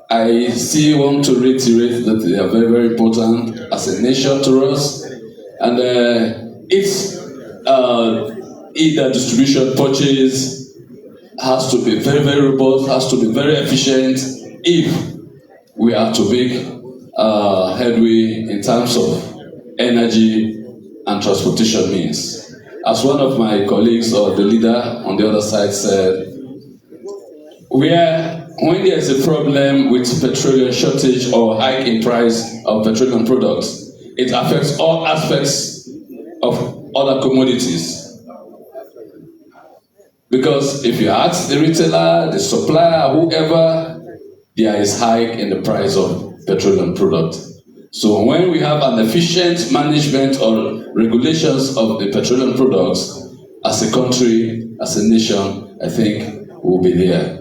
I still want to reiterate that they are very, very important as a nation to us, and its either distribution purchase has to be very, very robust, has to be very efficient if we are to make headway in terms of energy and transportation means. As one of my colleagues or the leader on the other side said, when there is a problem with petroleum shortage or hike in price of petroleum products, it affects all aspects of other commodities. Because if you ask the retailer, the supplier, whoever, there is hike in the price of petroleum products. So when we have an efficient management or regulations of the petroleum products, as a country, as a nation, I think we'll be there.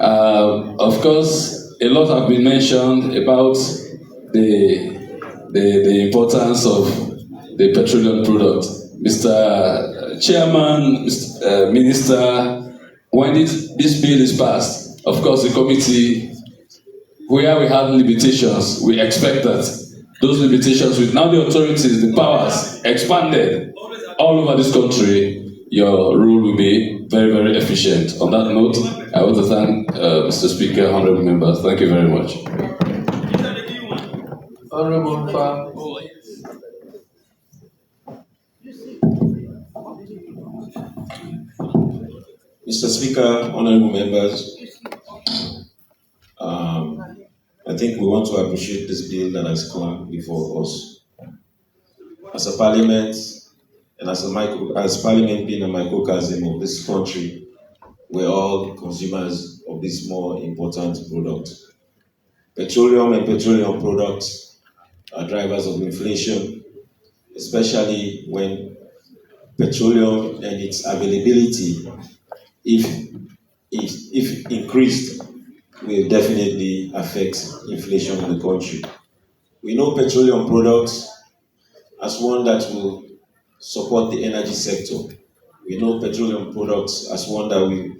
Of course, a lot have been mentioned about the importance of the petroleum product. Mr. Chairman, Mr. Minister, when this bill is passed, of course, the committee, where we had limitations, we expect that those limitations, with now the authorities, the powers expanded all over this country, your rule will be very, very efficient. On that note, I want to thank Mr. Speaker, honorable members. Thank you very much. Honorable Fa. Mr. Speaker, honorable members, I think we want to appreciate this bill that has come before us. As a parliament, and as parliament being a microcosm of this country, we're all consumers of this more important product. Petroleum and petroleum products are drivers of inflation, especially when petroleum and its availability, if increased, will definitely affect inflation in the country. We know petroleum products as one that will support the energy sector. We know petroleum products as one that will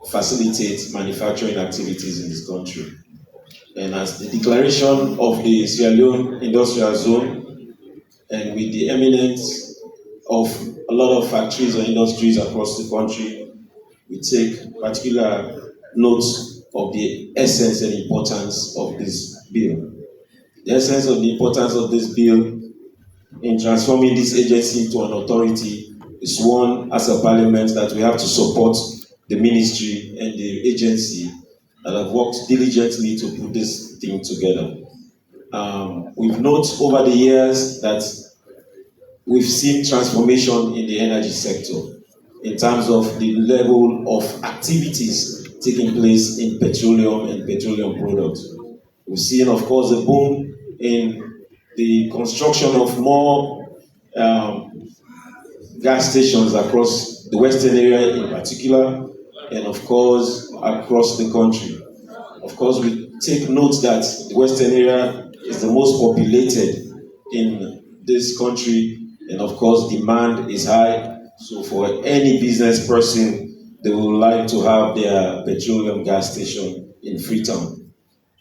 facilitate manufacturing activities in this country. And as the declaration of the Sierra Leone Industrial Zone, and with the eminence of a lot of factories and industries across the country, we take particular note of the essence and importance of this bill. The essence of the importance of this bill in transforming this agency into an authority is one, as a parliament, that we have to support the ministry and the agency that have worked diligently to put this thing together. We've noted over the years that we've seen transformation in the energy sector in terms of the level of activities taking place in petroleum and petroleum products. We've seen, of course, a boom in the construction of more gas stations across the western area in particular, and of course across the country. Of course, we take note that the western area is the most populated in this country, and of course demand is high. So for any business person, they would like to have their petroleum gas station in Freetown.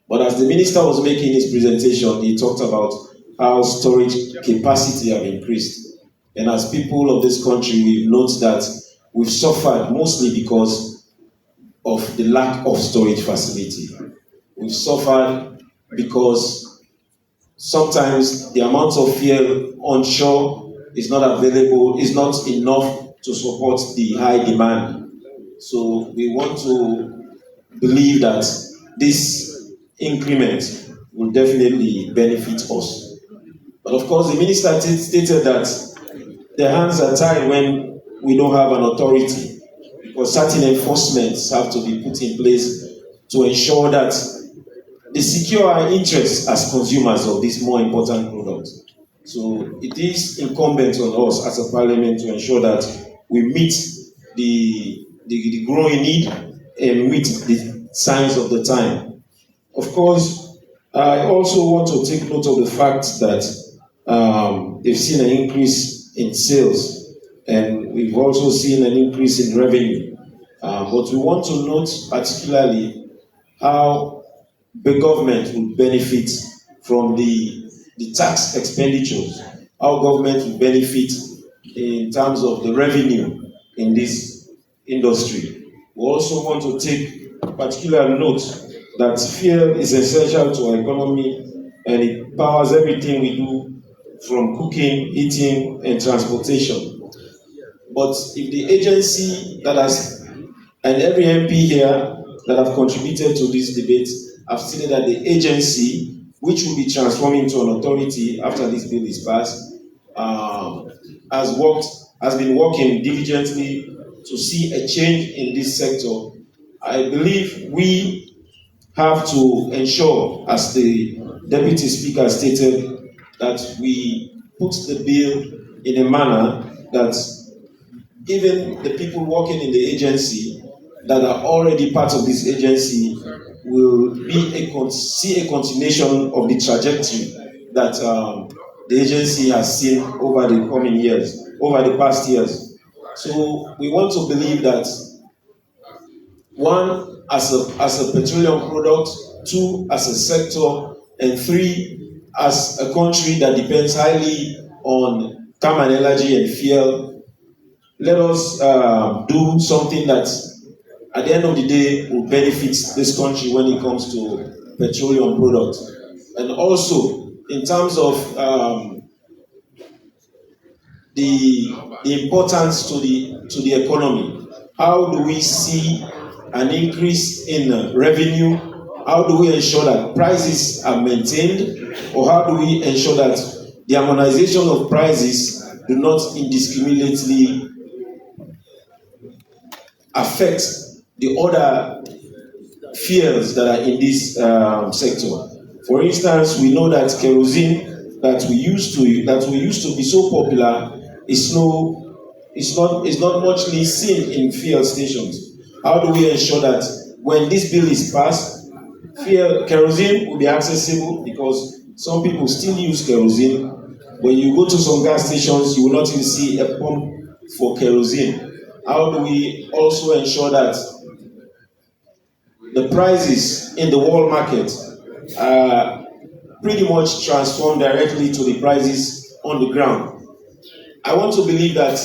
But as the minister was making his presentation, he talked about how storage capacity have increased. And as people of this country, we note that we've suffered mostly because of the lack of storage facility. we've suffered because sometimes the amount of fuel onshore is not available, is not enough to support the high demand. So we want to believe that this increment will definitely benefit us. But of course, the minister stated that the hands are tied when we don't have an authority, because certain enforcements have to be put in place to ensure that they secure our interests as consumers of this more important product. So it is incumbent on us as a parliament to ensure that we meet the growing need and meet the signs of the time. Of course, I also want to take note of the fact that they've seen an increase in sales, and we've also seen an increase in revenue. But we want to note particularly how the government will benefit from the tax expenditures, how government will benefit in terms of the revenue in this industry. We also want to take particular note that fuel is essential to our economy, and it powers everything we do, from cooking, eating, and transportation. But if the agency that has, and every MP here that have contributed to this debate have stated that the agency, which will be transformed into an authority after this bill is passed, has been working diligently to see a change in this sector. I believe we have to ensure, as the Deputy Speaker stated, that we put the bill in a manner that even the people working in the agency that are already part of this agency will see a continuation of the trajectory that the agency has seen over the coming years, over the past years. So we want to believe that, one, as a petroleum product, two, as a sector, and three, as a country that depends highly on carbon energy and fuel, let us do something that at the end of the day will benefit this country when it comes to petroleum products. And also, in terms of the importance to the economy, how do we see an increase in revenue? How do we ensure that prices are maintained? Or how do we ensure that the harmonization of prices do not indiscriminately affect the other fuels that are in this sector? For instance, we know that kerosene that we used to be so popular is not muchly seen in fuel stations. How do we ensure that when this bill is passed, kerosene will be accessible? Because some people still use kerosene. When you go to some gas stations, you will not even see a pump for kerosene. How do we also ensure that the prices in the world market are pretty much transformed directly to the prices on the ground? I want to believe that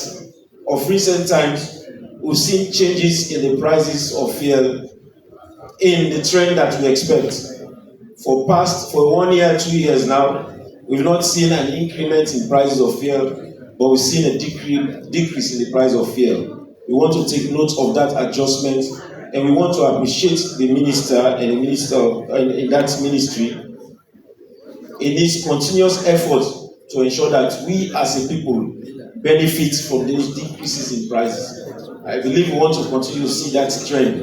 of recent times, we've seen changes in the prices of fuel in the trend that we expect. For 1 year, 2 years now, we've not seen an increment in prices of fuel, but we've seen a decrease in the price of fuel. We want to take note of that adjustment, and we want to appreciate the minister and the minister in that ministry in his continuous effort to ensure that we as a people benefit from those decreases in prices. I believe we want to continue to see that trend.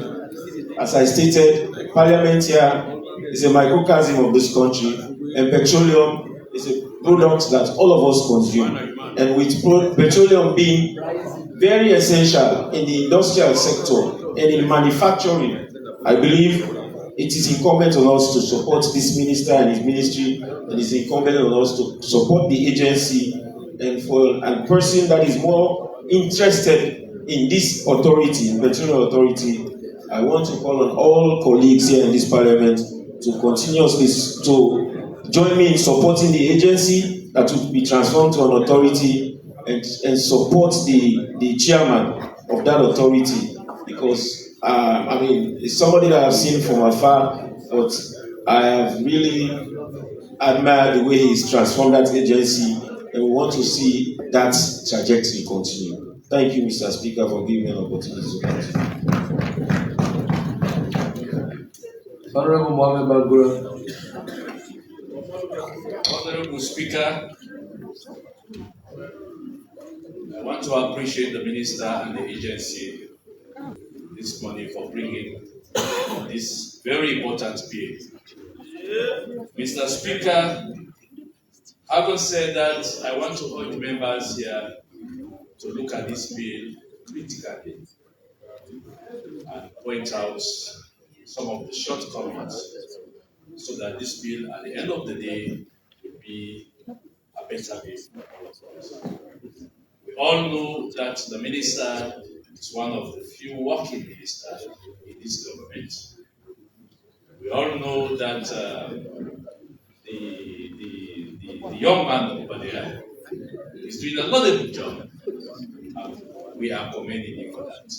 As I stated, Parliament here is a microcosm of this country, and petroleum is a product that all of us consume. And with petroleum being very essential in the industrial sector and in manufacturing, I believe it is incumbent on us to support this minister and his ministry, and it is incumbent on us to support the agency. And for a person that is more interested in this authority, in petroleum authority, I want to call on all colleagues here in this parliament to continuously join me in supporting the agency that will be transformed to an authority, and support the chairman of that authority, because it's somebody that I've seen from afar, but I have really admired the way he's transformed that agency, and we want to see that trajectory continue. Thank you, Mr. Speaker, for giving me an opportunity to continue. Honorable Mohammed Balgura. Honorable Speaker, I want to appreciate the Minister and the agency this morning for bringing this very important bill. Mr. Speaker, having said that, I want to urge members here to look at this bill critically and point out some of the shortcomings so that this bill, at the end of the day, will be a better bill. We all know that the minister is one of the few working ministers in this government. We all know that the young man over there is doing a laudable job. We are commending him for that.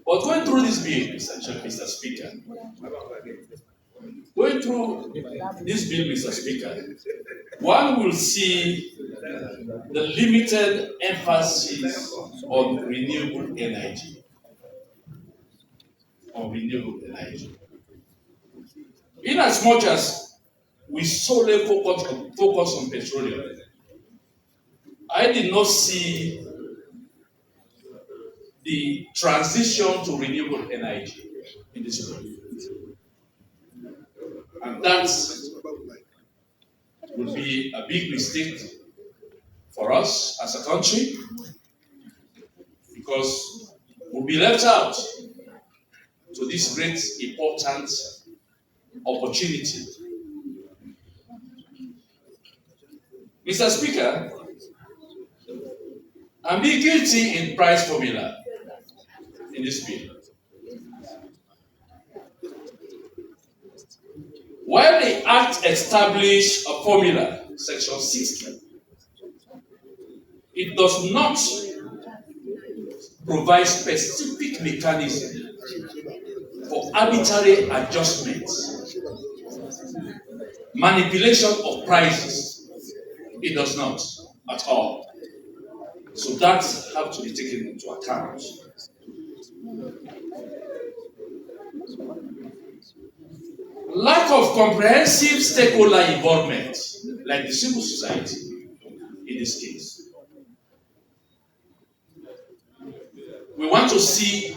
But going through this bill, Mr. Speaker, going through this bill, Mr. Speaker, one will see the limited emphasis on renewable energy. In as much as we solely focus on petroleum, I did not see the transition to renewable energy in this bill. And that would be a big mistake for us as a country, because we'll be left out to this great important opportunity. Mr. Speaker, ambiguity in price formula in this bill. While the Act established a formula, Section 60, it does not provide specific mechanism for arbitrary adjustments, manipulation of prices. It does not at all. So that has to be taken into account. Lack of comprehensive stakeholder involvement, like the civil society in this case. We want to see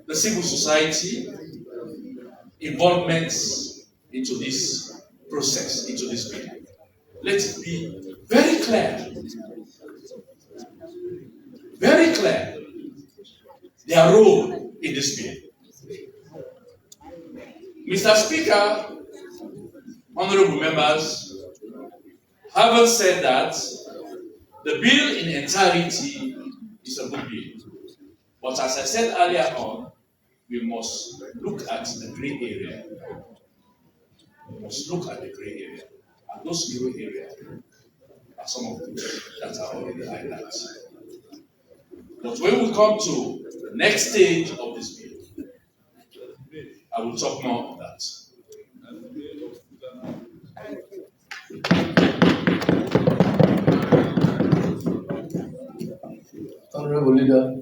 the civil society involvement into this process, into this bill. Let it be very clear, their role in this bill. Mr. Speaker, honorable members, having said that, the bill in entirety is a good bill. But as I said earlier on, we must look at the gray area. We must look at the gray area. And those gray areas are some of those that are already highlighted. But when we come to the next stage of this bill, I will talk more on that. Honorable Leader.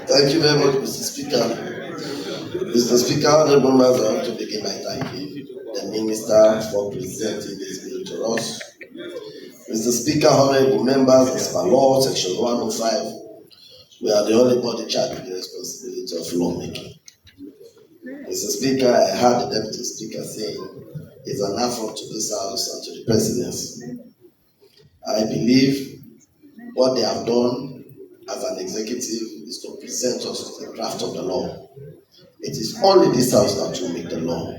Thank you very much, Mr. Speaker. Mr. Speaker, honorable members, I want to begin by thanking the Minister for presenting this bill to us. Mr. Speaker, honorable members, as per law, Section 105, we are the only body charged with the responsibility of lawmaking. Mr. Speaker, I heard the Deputy Speaker saying it's an affront to this House and to the Presidency. I believe what they have done as an executive is to present us with the draft of the law. It is only this House that will make the law.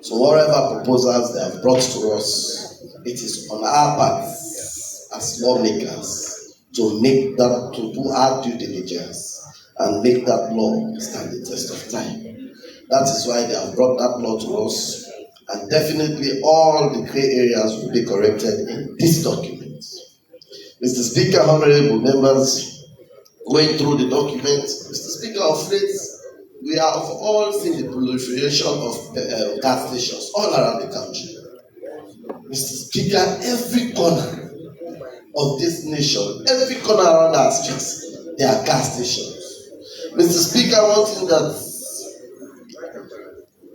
So whatever proposals they have brought to us, it is on our part as lawmakers to make that, to do our due diligence and make that law stand the test of time. That is why they have brought that law to us, And definitely all the gray areas will be corrected in this document. Mr. Speaker, honorable members, going through the document, Mr. Speaker, of late, we have all seen the proliferation of gas stations all around the country. Mr. Speaker, every corner of this nation, every corner around our streets, there are gas stations. Mr. Speaker,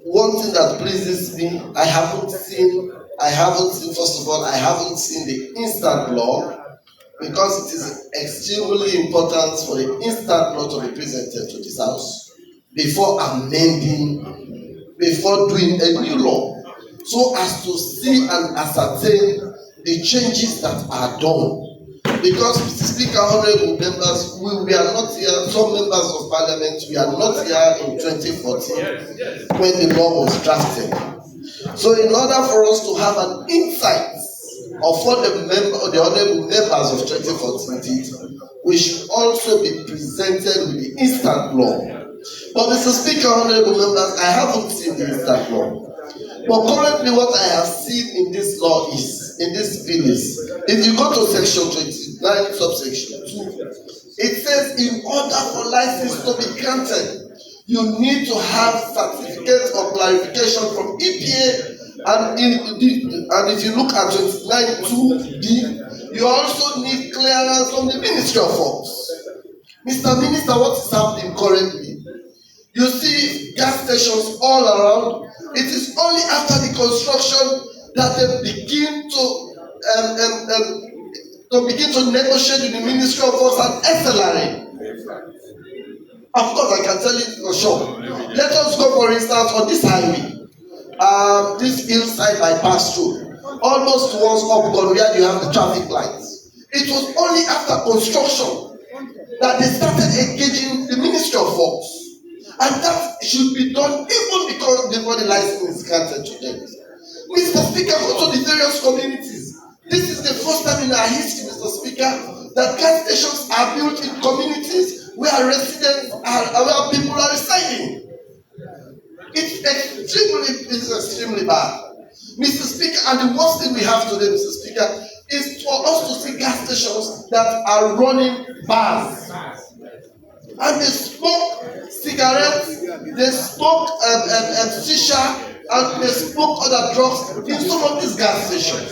one thing that pleases me, I haven't seen, first of all, I haven't seen the instant law, because it is extremely important for the instant law to be presented to this House before doing a new law, so as to see and ascertain the changes that are done. Because, Mr. Speaker, honorable members, we are not here, some members of Parliament, we are not here in 2014 when the law was drafted. So in order for us to have an insight of what the honorable members of 2014 did, we should also be presented with the instant law. But Mr. Speaker, honorable members, I haven't seen the instant law. But currently what I have seen in this law is, in this bill is, if you go to section 29, subsection 2, it says in order for license to be granted, you need to have certificate of clarification from EPA, and if you look at 29.2d, you also need clearance from the Ministry of Works. Mr. Minister, what is happening currently? You see gas stations all around. It is only after the construction that they begin to negotiate with the Ministry of Works and SLRA. Of course, I can tell you for sure. Let us go, for instance, on this highway, this hillside bypass road, almost towards Upgon, where you have the traffic lights. It was only after construction that they started engaging the Ministry of Works. And that should be done even before the license is granted to them. Mr. Speaker, go to the various communities. This is the first time in our history, Mr. Speaker, that gas stations are built in communities where residents are, where people are residing. It's extremely bad. Mr. Speaker, and the worst thing we have today, Mr. Speaker, is for us to see gas stations that are running bars. And they smoke cigarettes, they smoke shisha, and they smoke other drugs in some of these gas stations.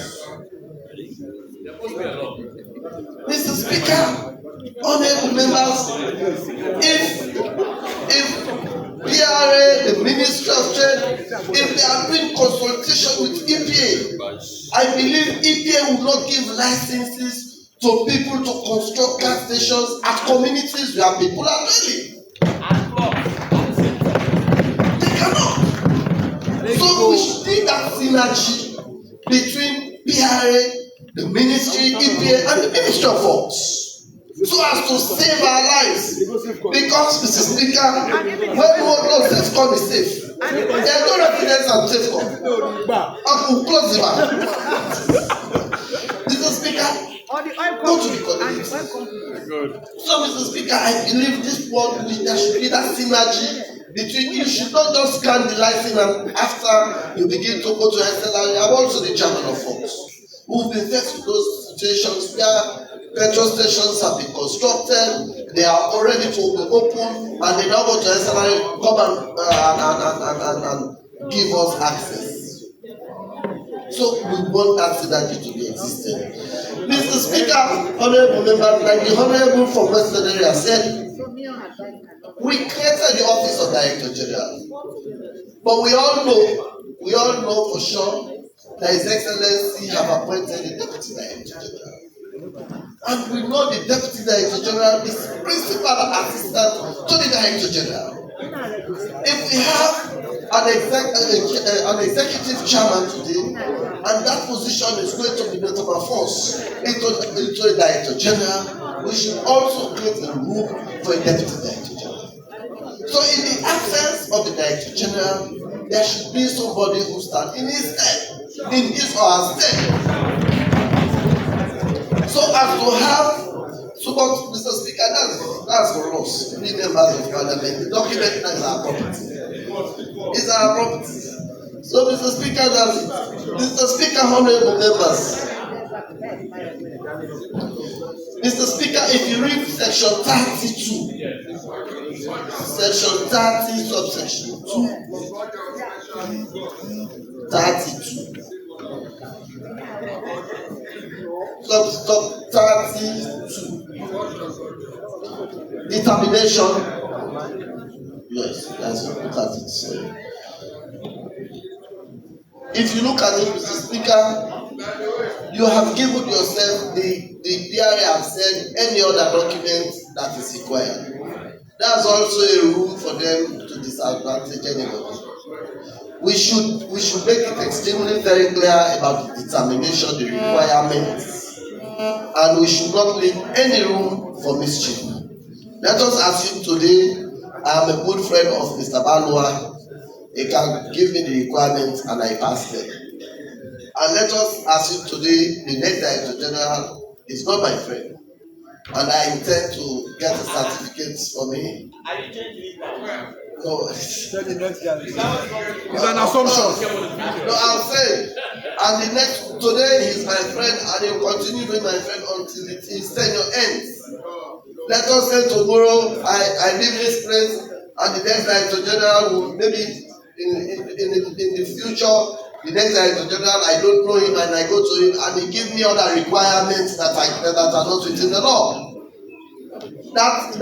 Mr. Speaker, honorable members, if PRA, the Ministry of Trade, if they are doing consultation with EPA, I believe EPA will not give licenses to people to construct gas stations at communities where people are living. They cannot. So we should need that synergy between PRA, the Ministry, EPA, and the Ministry of Works, so as to save our lives. Because, Mr. Speaker, when we want to SafeCom is safe, there are no residents at SafeCom. I will close the back. Mr. Speaker, go to the communities. So, Mr. Speaker, I believe this one, there should be that synergy between, you should not just scan the license and after you begin to go to SLR. I'm also the chairman of Works. We've been faced with those situations where petrol stations have been constructed, they are already to be open, and they now go to SLR, come and give us access. So we want that synergy to be existing. Mr. Speaker, honorable members, like the honorable from Western area said, we created the office of Director General. But we all know for sure that His Excellency have appointed the Deputy Director General. And we know the Deputy Director General is principal assistant to the Director General. If we have an executive chairman today, and that position is going to be metamorphosed into a Director General, we should also create a room for a Deputy Director General. So in the absence of the Director General, there should be somebody who stands in his stead, in his or her stead. So as to have, but Mr. Speaker, that's for us, we members of Parliament. The document is our property. It's our property. So, Mr. Speaker, that's it. Mr. Speaker, honorable members. Mr. Speaker, if you read section 32, section 30, subsection 2, 32, sub 32, determination. Yes, that's it. Look at it. Sorry. If you look at it, Mr. Speaker, you have given yourself the DRA have said any other document that is required. That's also a rule for them to disadvantage anybody. We should make it extremely very clear about the determination, the requirements, and we should not leave any room for mischief. Let us assume today I am a good friend of Mr. Balua. He can give me the requirements and I pass them. And let us assume today the next Director General is not my friend. And I intend to get a certificate for me. No, it's an assumption. No, I'm saying, and the next today he's my friend, and he'll continue being my friend until his tenure ends. Let us say tomorrow I leave this place, and the next Director General will maybe in the future. The next Director General, I don't know him, and I go to him, and he gives me other requirements that are not within the law. That's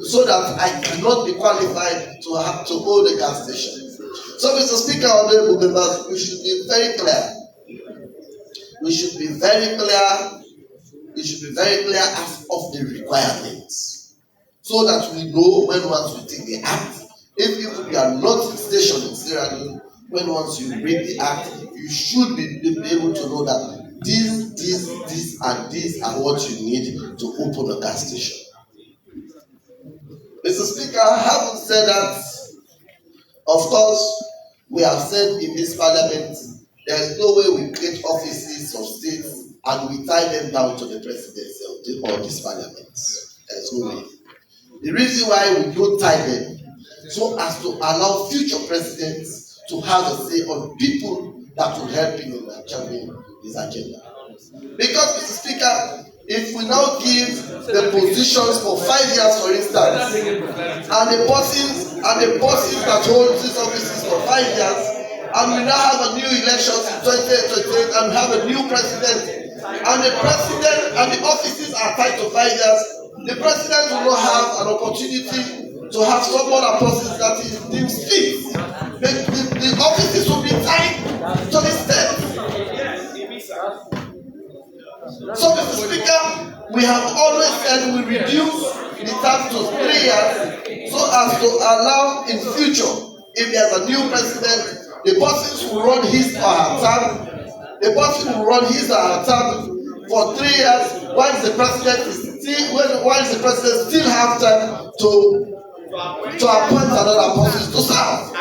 so that I cannot be qualified to hold a gas station. So, Mr. Speaker, honorable members, we should be very clear. We should be very clear. We should be very clear as of the requirements, so that we know when once we take the act. If you are not stationed in Sierra Leone, when once you read the act, you should be able to know that these and these are what you need to open a gas station. Mr. Speaker, having said that, of course, we have said in this parliament, there is no way we create offices of states and we tie them down to the presidency of this parliament. There is no way. The reason why we don't tie them, so as to allow future presidents to have a say on people that will help him in achieving his agenda. Because, Mr. Speaker, if we now give the positions for 5 years, for instance, and the bosses that hold these offices for 5 years, and we now have a new elections in 2028 and have a new president, and the president and the offices are tied to 5 years, the president will not have an opportunity to have some other process that is deemed fit. The offices will be tied to the state. So, Mr. Speaker, we have always said we reduce the term to 3 years so as to allow in future, if there's a new president, the persons will run his or her term. The person will run his or her term for 3 years, whilst the president still have time to appoint another person to serve.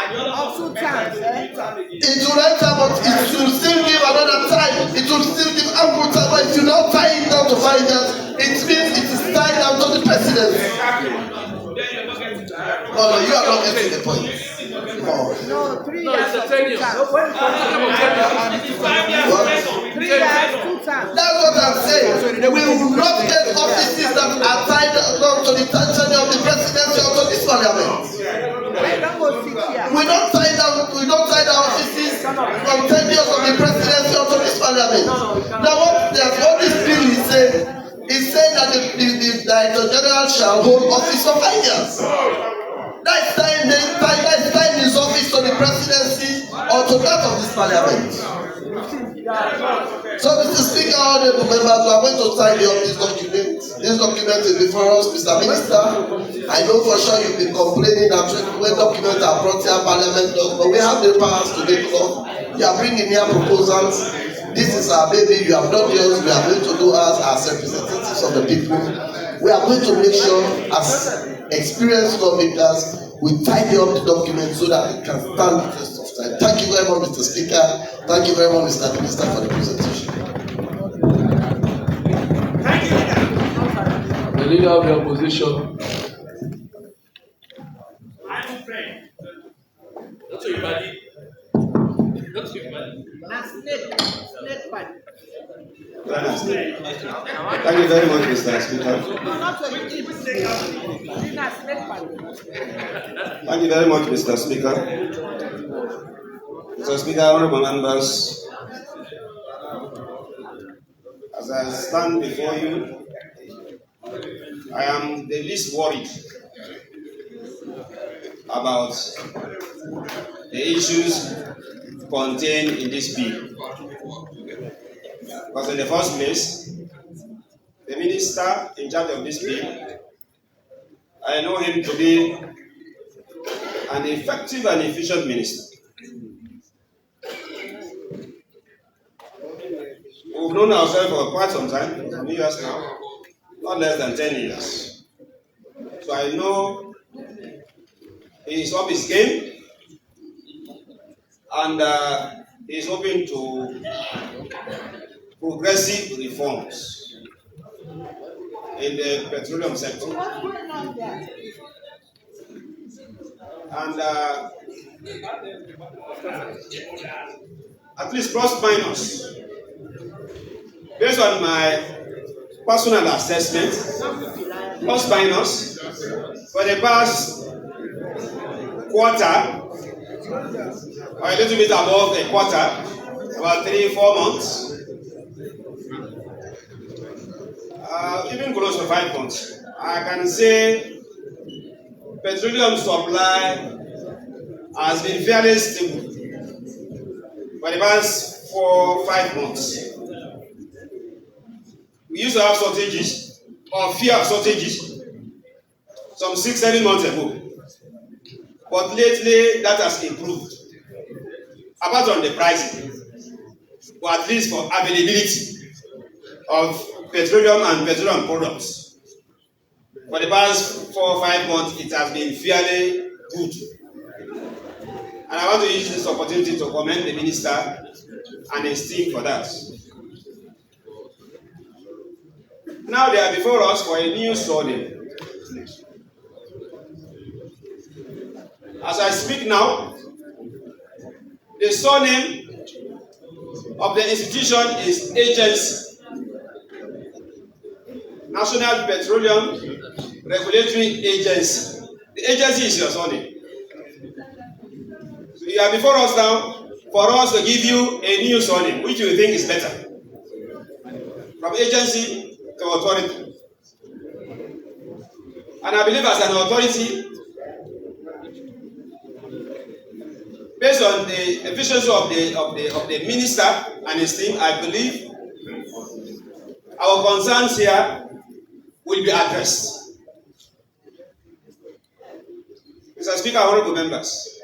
It will enter, but it will still give another time. It will still give ample time. But if you now tie it down to 5 years, it means it is tied down to the president. No, you are not getting the point. No, 3 years. It's a 10 years. That's what I'm saying. We will not get offices that are tied down to the tenure of the presidency or to this parliament. We don't tie down offices from 10 years of the presidency or to this parliament. Now what this bill is saying that the Director General shall hold office for 5 years. That's time his office to the presidency or to that of this parliament. So, Mr. Speaker, honorable members, we are going to sign this document. This document is before us, Mr. Minister. I know for sure you've been complaining that when documents are brought here, Parliament does, but we have the powers to make law. You are bringing here proposals. This is our baby. You have done yours. We are going to do ours as representatives of the people. We are going to make sure, as experienced lawmakers, we tidy up the document so that it can stand the test of time. Thank you very much, Mr. Speaker. Thank you very much, Mr. Minister, for the presentation. The leader of the opposition. Thank you very much, Mr. Speaker. Thank you very much, Mr. Speaker. Mr. Speaker, honorable members, as I stand before you, I am the least worried about the issues contained in this bill. Because in the first place, the minister in charge of this bill, I know him to be an effective and efficient minister. We've known ourselves for quite some time, some years now, not less than 10 years. So I know he is up his game, and he is open to progressive reforms in the petroleum sector. And at least plus minus, based on my personal assessment, plus minus, for the past quarter, or a little bit above a quarter, about 3-4 months, even close to 5 months, I can say petroleum supply has been fairly stable for the past 4-5 months. We used to have shortages, or fear of shortages, some 6-7 months ago. But lately, that has improved. Apart from the pricing, but at least for availability of petroleum and petroleum products. For the past 4 or 5 months, it has been fairly good. And I want to use this opportunity to commend the minister and esteem for that. Now they are before us for a new study. As I speak now, the surname of the institution is Agency, National Petroleum Regulatory Agency. The agency is your surname. So you are before us now for us to give you a new surname, which you think is better. From agency to authority. And I believe as an authority, based on the efficiency of the minister and his team, I believe our concerns here will be addressed. Mr. Speaker, honorable members,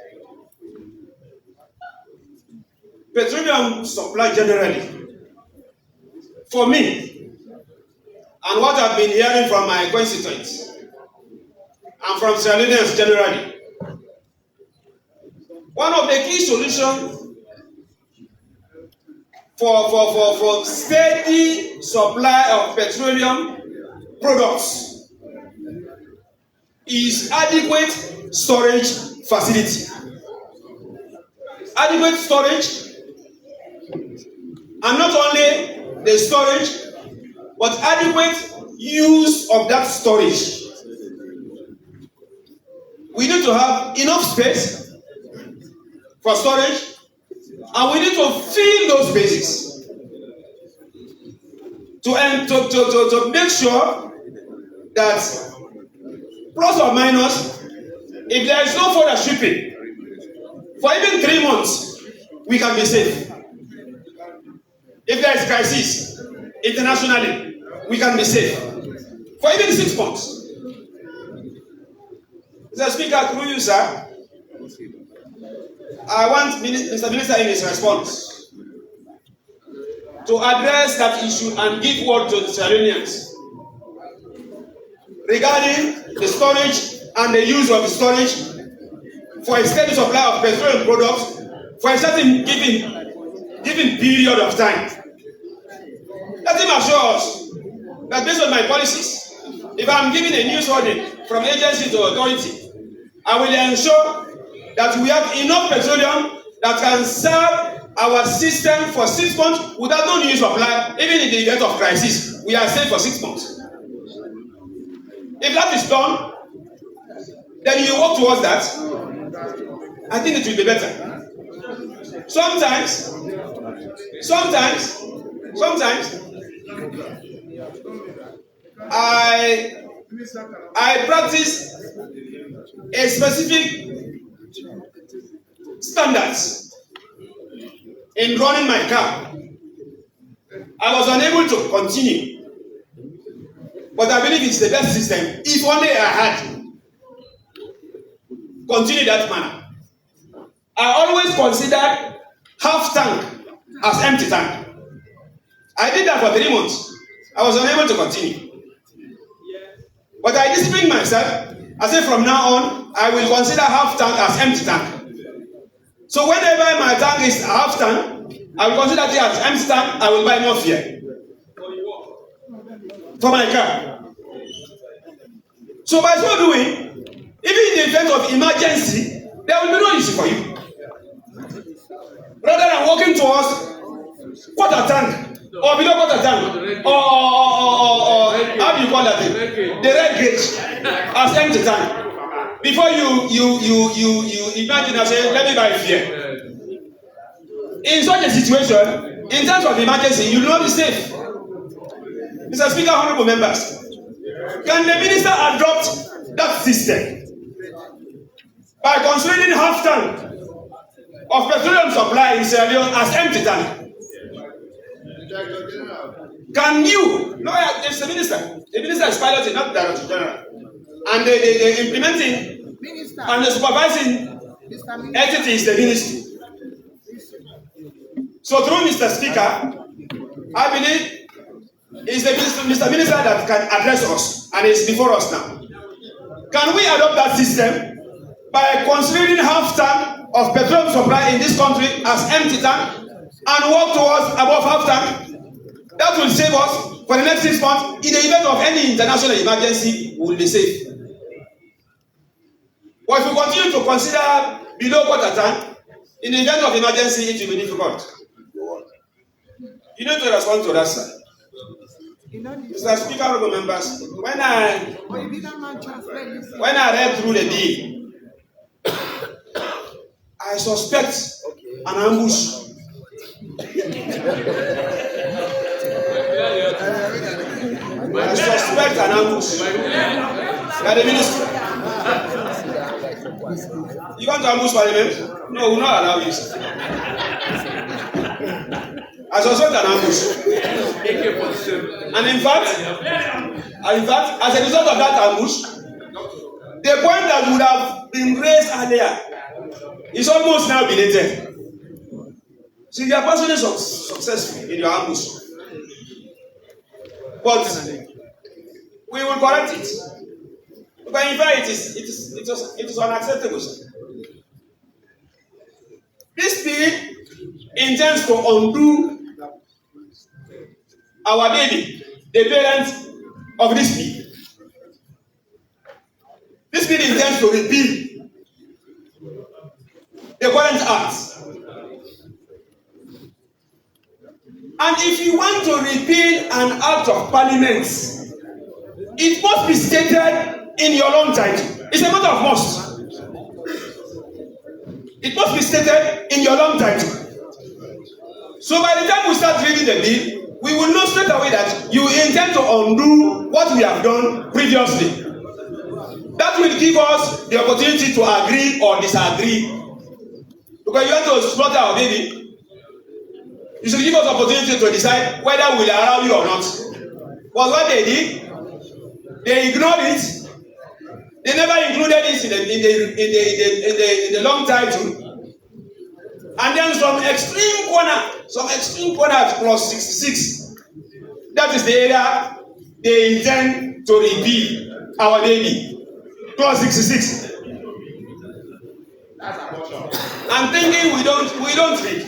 petroleum supply generally, for me, and what I've been hearing from my constituents and from Sierra Leoneans generally, one of the key solutions for steady supply of petroleum products is adequate storage facility. Adequate storage, and not only the storage, but adequate use of that storage. We need to have enough space for storage, and we need to fill those spaces to make sure that plus or minus, if there is no further shipping for even 3 months, we can be safe. If there is crisis internationally, we can be safe for even 6 months. Mr. Speaker, through you, sir, I want Mr. Minister in his response to address that issue and give word to the Sierra Leoneans regarding the storage and the use of the storage for a steady supply of petroleum products for a certain given period of time. Let him assure us that based on my policies, if I'm giving a news warning from agency to authority, I will ensure that we have enough petroleum that can serve our system for 6 months without no new supply, even in the event of crisis, we are safe for 6 months. If that is done, then you work towards that. I think it will be better. Sometimes, I practice a specific standards in running my car. I was unable to continue, but I believe it's the best system. If only I had continued that manner. I always considered half tank as empty tank. I did that for 3 months. I was unable to continue. But I disciplined myself. I said from now on, I will consider half tank as empty tank. So whenever my tank is half tank, I will consider it as empty tank. I will buy more fuel for my car. So by so doing, even in the event of emergency, there will be no issue for you. Rather than walking towards quarter tank or below quarter tank or how do you call that thing? The red gauge as empty tank. Before you imagine and say, let me buy fuel. In such a situation, in terms of emergency, you will not be safe. Mr. Speaker, honorable members, can the minister adopt that system by considering half tank of petroleum supply in Sierra Leone as empty tank? Can you? No, it's the minister. The minister is piloting, not the Director General. And the implementing and the supervising entity is the ministry. So through Mr. Speaker, I believe it's the Mr. Minister that can address us, and it's before us now. Can we adopt that system by considering half tank of petroleum supply in this country as empty tank and work towards above half tank? That will save us for the next 6 months. In the event of any international emergency, we will be safe. But if we continue to consider below quarter tank, in the event of emergency, it will be difficult. You need to respond to that, sir. Mr. Speaker, honorable members, when I read through the bill, I suspect an ambush. I suspect an ambush by the minister. You want to ambush Parliament? No, we will not allow this. I suspect an ambush. And in fact, as a result of that ambush, the point that would have been raised earlier is almost now belated. So you are personally successful in your ambush. But we will correct it. But in fact, it is unacceptable. This bill intends to undo our baby, the parents of this bill. This bill intends to repeal the current act. And if you want to repeal an act of parliament, it must be stated in your long title. It's a matter of must. It must be stated in your long title. So by the time we start reading the bill, we will know straight away that you intend to undo what we have done previously. That will give us the opportunity to agree or disagree. Because you want to slaughter our baby, you should give us the opportunity to decide whether we will allow you or not. But what they did, they ignored it. They never included it in the long title. And then some extreme corner at clause 66. That is the area they intend to repeal our baby. Clause 66. I'm thinking we don't read.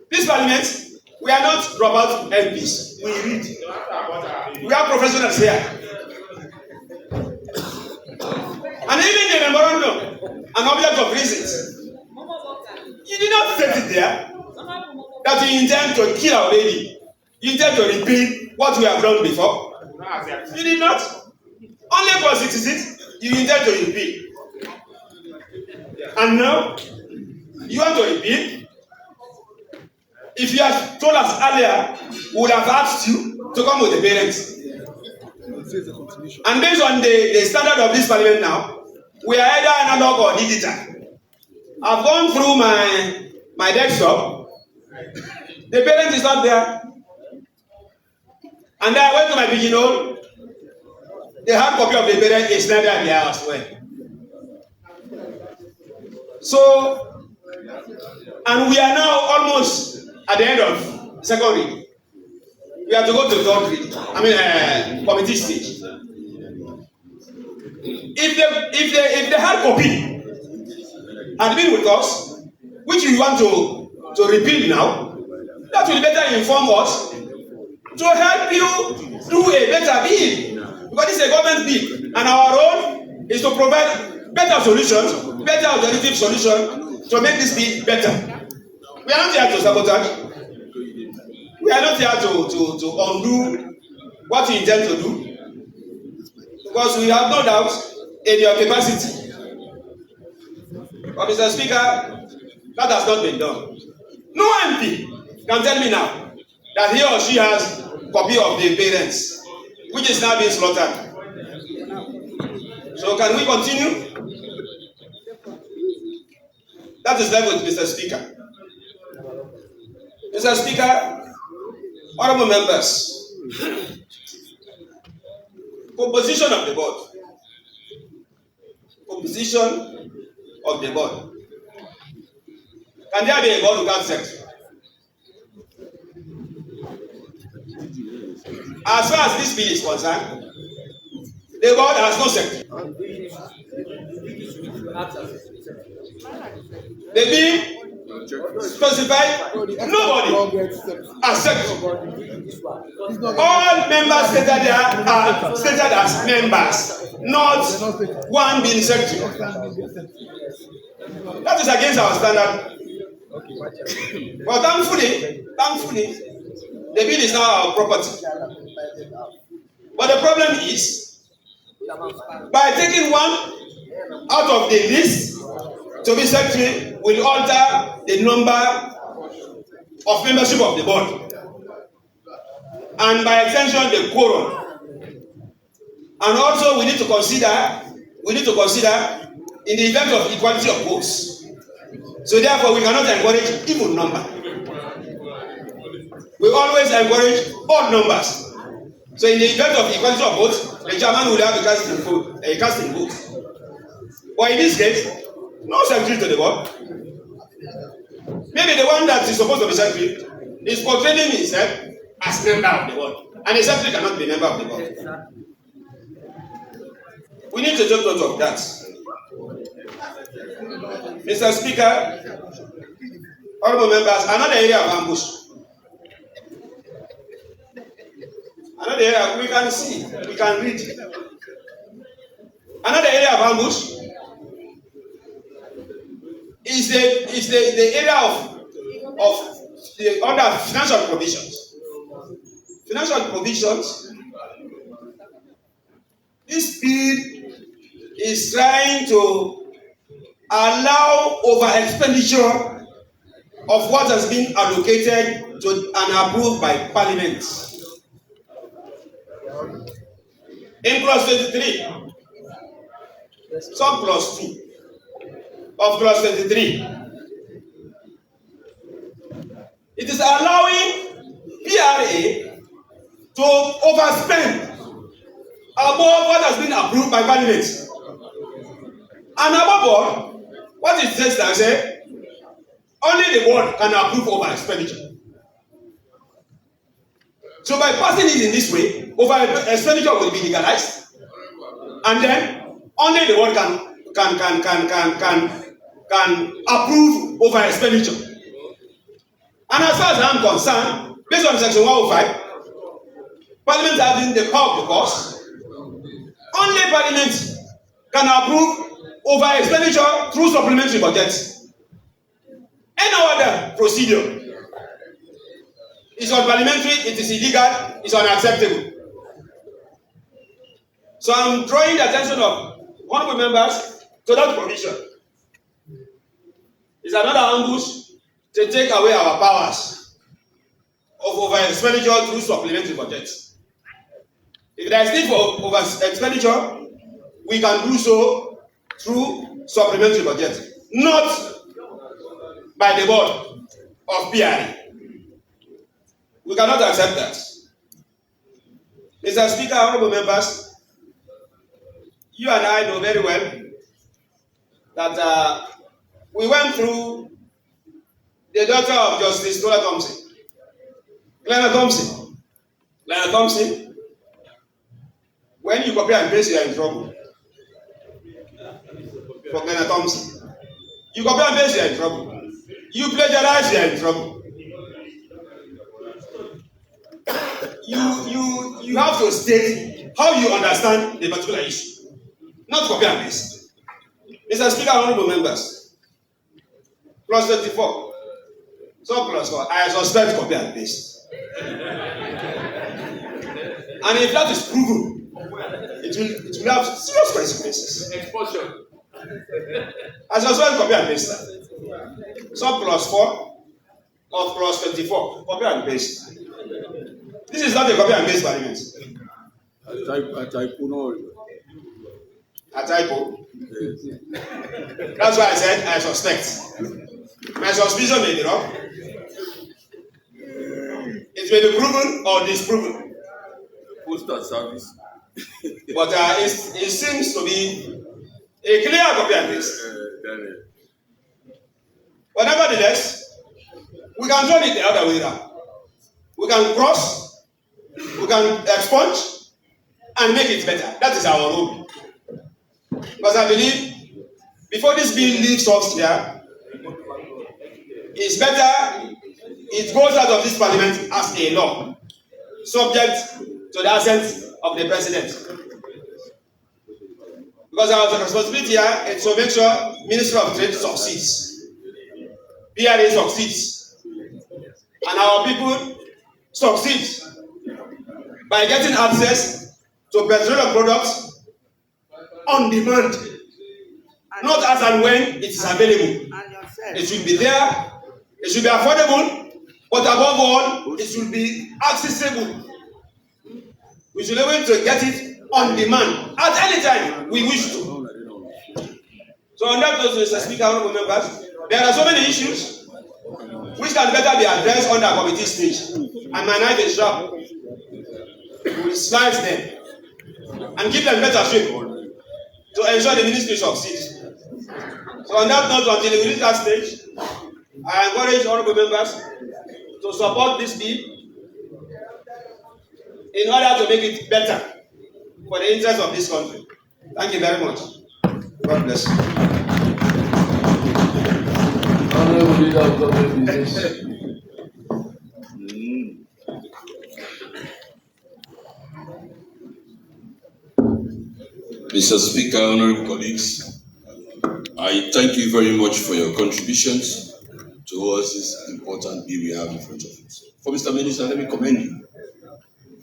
This parliament, we are not dropout MPs. We read. We are professionals here. And even the memorandum, an object of reasons. You did not set it there that you intend to kill our lady. You intend to repeat what we have done before. You did not. Only because it is it, you intend to repeat. And now, you want to repeat? If you had told us earlier, we would have asked you to come with the parents. And based on the standard of this parliament now, we are either analog or digital. I've gone through my desktop. The parent is not there. And then I went to my pigeonhole. The hard copy of the parent is not there as well. So, and we are now almost at the end of second reading. We have to go to third reading. Committee stage. If the hard copy had been with us, which we want to repeal now, that will better inform us to help you do a better bill. Because this is a government bill, and our role is to provide better solutions, better alternative solutions to make this bill better. We are not here to sabotage. We are not here to undo what you intend to do. Because we have no doubt in your capacity. But Mr. Speaker, that has not been done. No MP can tell me now that he or she has a copy of the parents, which is now being slaughtered. So can we continue? That is left with Mr. Speaker. Mr. Speaker, honorable members, composition of the board. Composition of the board. Can there be a board without secretary? As far as this bill is concerned, the board has no secretary. The bill specified nobody as secretary. All members stated there are stated as members, not one being secretary. That is against our standard. But thankfully, the bill is now our property. But the problem is, by taking one out of the list to be secretary will alter the number of membership of the board, and by extension the quorum. And also we need to consider in the event of equality of votes. So therefore we cannot encourage even number. We always encourage odd numbers. So in the event of equality of votes, the chairman will have a casting vote. But in this case, no secretary to the board. Maybe the one that is supposed to be secretary is portraying himself as member of the board, and the secretary cannot be member of the board. We need to take note of that. Mr. Speaker, honorable members, another area of ambush. Another area we can see, we can read. Another area of ambush is the area of the other financial provisions. Financial provisions. This bill is trying to allow over expenditure of what has been allocated to and approved by Parliament. In clause 23, sub clause 2 of clause 23, it is allowing PRA to overspend above what has been approved by Parliament. And above all, what it says that say, only the board can approve over expenditure. So by passing it in this way, over expenditure will be legalized, and then only the board can approve over expenditure. And as far as I'm concerned, based on section 105, Parliament having the power of the course, only Parliament can approve over expenditure through supplementary budget. Any other procedure is unparliamentary, it is illegal, it's unacceptable. So I'm drawing the attention of honorable members to that provision. It's another ambush to take away our powers of over expenditure through supplementary budget. If there is need for over expenditure, we can do so through supplementary budget, not by the board of PRA. We cannot accept that. Mr. Speaker, honorable members, you and I know very well that we went through the daughter of Justice Tola Thompson. Leone Thompson, when you copy and paste, you are in trouble. For Leone Thompson. You copy and paste, you are in trouble. You plagiarize, you are in trouble. You have to state how you understand the particular issue, not copy and paste. Mr. Speaker, honorable members, plus 24, so plus 4, I suspect copy and paste. And if that is proven, it will have serious consequences. Exposure. I suspect copy and paste that. So plus 4 of plus 24, copy and paste. This is not a copy and paste parliament. A typo, no. A typo? Yes. That's why I said I suspect. My suspicion may be wrong. It may be proven or disproven. Postal service. But it seems to be a clear copy and paste. But nevertheless, we can turn it the other way around. We can cross, we can expunge, and make it better. That is our role. Because I believe, before this bill leaves us here, it's better it goes out of this parliament as a law, subject to the assent of the president. Because our responsibility here is to make sure Ministry of Trade succeeds, PRA succeeds, and our people succeed by getting access to petroleum products on demand, not as and when it is available. It should be there, it should be affordable, but above all, it should be accessible. We should be able to get it on demand at any time we wish to. So on that note, Mr. Speaker, honorable members, there are so many issues which can better be addressed on the committee stage. And my knife is sharp. We will slice them and give them better shape to ensure the ministry succeeds. So on that note, until we reach that stage, I encourage honorable members to support this bill in order to make it better for the interest of this country. Thank you very much. God bless you. Honorable Leader of Government Business. Mr. Speaker, honorable colleagues, I thank you very much for your contributions towards this important bill we have in front of us. For Mr. Minister, let me commend you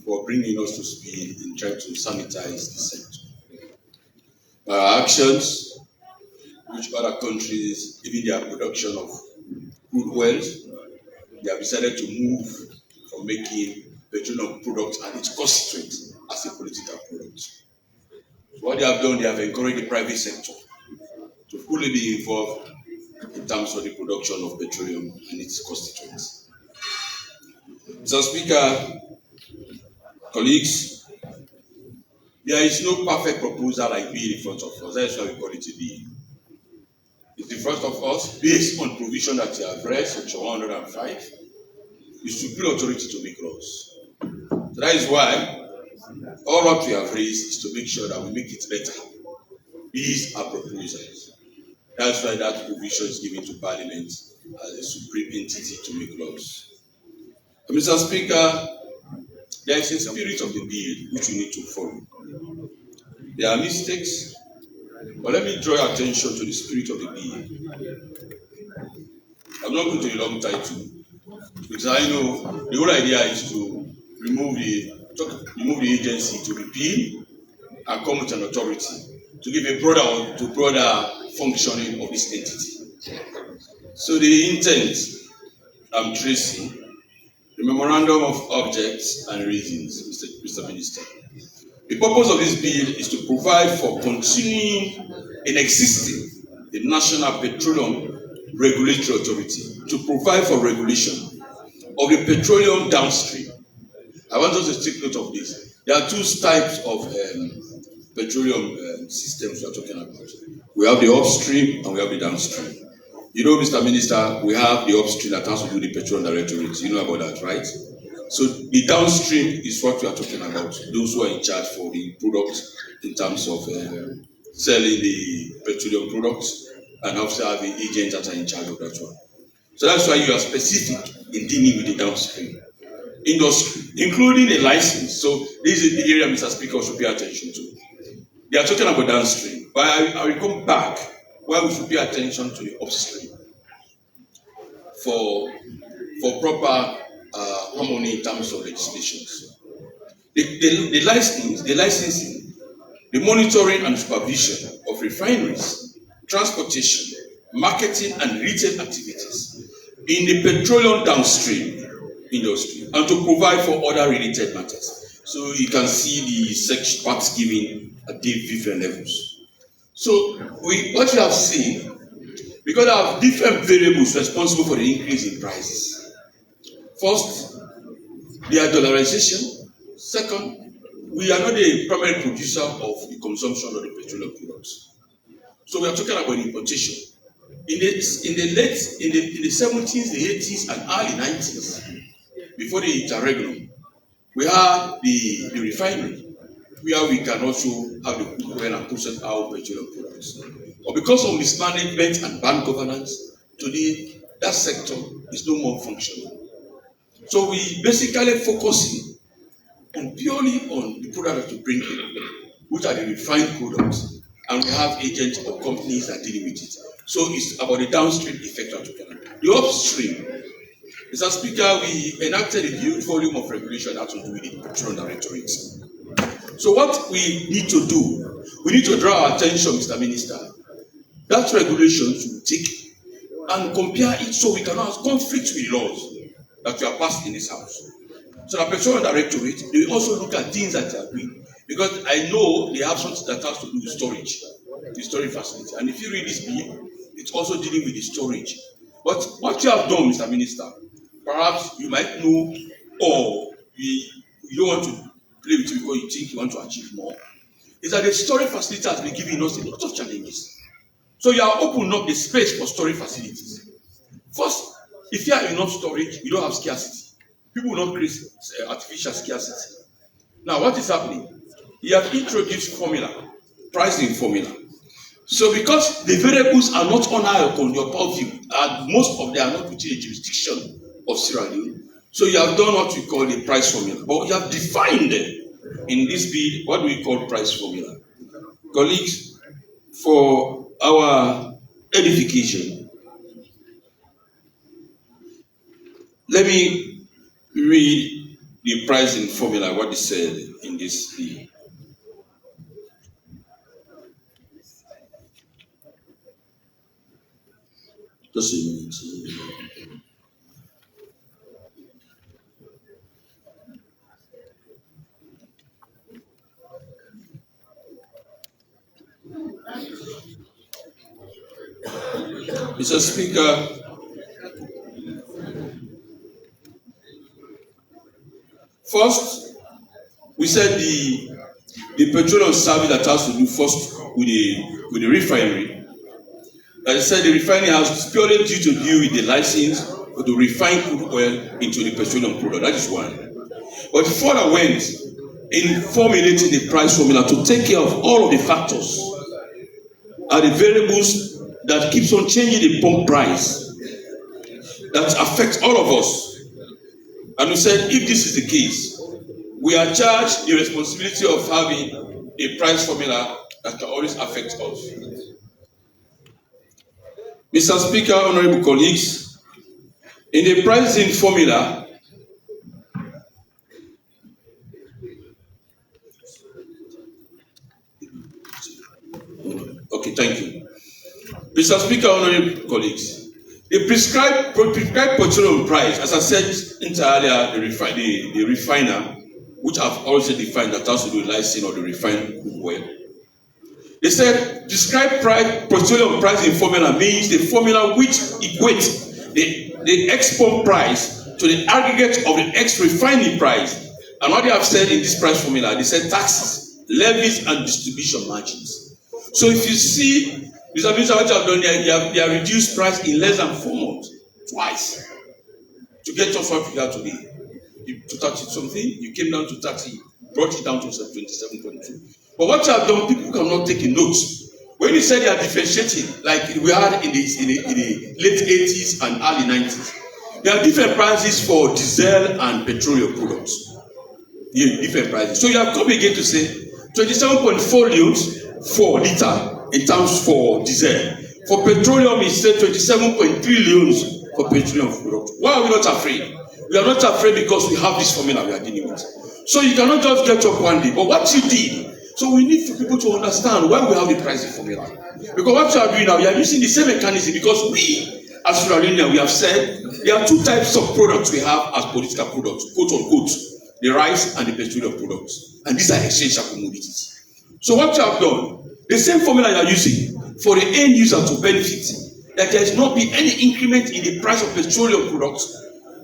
for bringing us to speed in trying to sanitize the sector. By our actions, which other countries, even their production of crude oil, they have decided to move from making petroleum products and its constituent as a political product. So what they have done, they have encouraged the private sector to fully be involved in terms of the production of petroleum and its constituents. Mr. Speaker, colleagues, there is no perfect proposal like bill in front of us. That's why we call it a bill. It's in front of us based on provision that you have read, section 105, the supreme authority to make laws. So that is why all what we have raised is to make sure that we make it better. These are proposals. That's why that provision is given to Parliament as a supreme entity to make laws. And Mr. Speaker, there is a spirit of the bill which we need to follow. There are mistakes, but let me draw your attention to the spirit of the bill. I'm not going to a long title because I know the whole idea is to remove the agency to repeal and come with an authority to give a broader functioning of this entity. So the intent I'm tracing, the memorandum of objects and reasons, Mr. Minister. The purpose of this bill is to provide for continuing in existing the National Petroleum Regulatory Authority, to provide for regulation of the petroleum downstream. I want us to take note of this. There are two types of petroleum systems we are talking about. We have the upstream and we have the downstream. You know, Mr. Minister, we have the upstream that has to do the Petroleum Directorate. You know about that, right? So the downstream is what we are talking about. Those who are in charge for the products in terms of selling the petroleum products, and also have the agents that are in charge of that one. So that's why you are specific in dealing with the downstream industry, including a license. So this is the area Mr. Speaker should pay attention to. They are talking about downstream, but I will come back where we should pay attention to the upstream for proper harmony in terms of legislations. The licensing, the monitoring and supervision of refineries, transportation, marketing and retail activities in the petroleum downstream industry, and to provide for other related matters. So you can see the section parts given at different levels. So what you have seen, because I have different variables responsible for the increase in prices. First, their dollarization. Second, we are not a primary producer of the consumption of the petroleum products. So we are talking about importation. In the 70s, the 80s, and early 90s, before the interregnum, we had the refinery, where we can also have the crude oil and process our petroleum products. But because of mismanagement and bad governance, today that sector is no more functional. So we basically focusing on purely on the product to bring in, which are the refined products, and we have agents or companies that deal with it. So it's about the downstream effect of the upstream. Mr. Speaker, we enacted a huge volume of regulation that to do with the Petroleum Directorate. So what we need to do, we need to draw our attention, Mr. Minister, that regulation should take and compare it so we cannot have conflict with laws that we have passed in this house. So the Petroleum Directorate, they also look at things that they are doing. Because I know they have something that has to do with storage, the storage facility. And if you read this bill, it's also dealing with the storage. But what you have done, Mr. Minister, perhaps you might know, or you don't want to play with it because you think you want to achieve more, is that the storage facility has been giving us a lot of challenges. So you are opening up the space for storage facilities. First, if you have enough storage, you don't have scarcity. People will not create artificial scarcity. Now, what is happening? You have introduced formula, pricing formula. So because the variables are not on your purview, and most of them are not within the jurisdiction of Sierra Leone, so you have done what we call a price formula. But you have defined in this bill what we call price formula. Colleagues, for our edification, let me read the pricing formula, what is said in this bill. Just a minute. Mr. Speaker, first, we said the petroleum service that has to do first with the refinery. As I said, the refinery has purely due to deal with the license to refine crude oil into the petroleum product. That is one. But further went in formulating the price formula to take care of all of the factors and the variables that keeps on changing the pump price that affects all of us. And we said, if this is the case, we are charged the responsibility of having a price formula that can always affect us. Mr. Speaker, honorable colleagues, In the pricing formula, okay, thank you. Mr. Speaker, honorable colleagues, the prescribed petroleum price, as I said earlier, the refiner, which I've also defined that has to do with licensing or the refined crude oil. They said prescribed petroleum pricing formula means the formula which equates the export price to the aggregate of the ex-refining price. And what they have said in this price formula, they said taxes, levies, and distribution margins. So if you see, Mr. Minister, what you have done, they have reduced price in less than 4 months, twice, to get to what we are today. To 30 something, you came down to 30, brought it down to 27.2. But what you have done, people cannot take a note. When you say they are differentiating, like we had in the late 80s and early 90s, there are different prices for diesel and petroleum products. Yeah, different prices. So you have come again to say 27.4 leones for liter in terms for diesel. For petroleum, it said 27.3 leones for petroleum products. Why are we not afraid? We are not afraid because we have this formula we are dealing with. So you cannot just get up one day. But what you did, so we need for people to understand why we have the pricing formula. Because what you are doing now, you are using the same mechanism because we, as Sierra Leone, we have said there are 2 types of products we have as political products, quote unquote, the rice and the petroleum products. And these are essential commodities. So what you have done, the same formula you are using for the end user to benefit, that there has not been any increment in the price of petroleum products.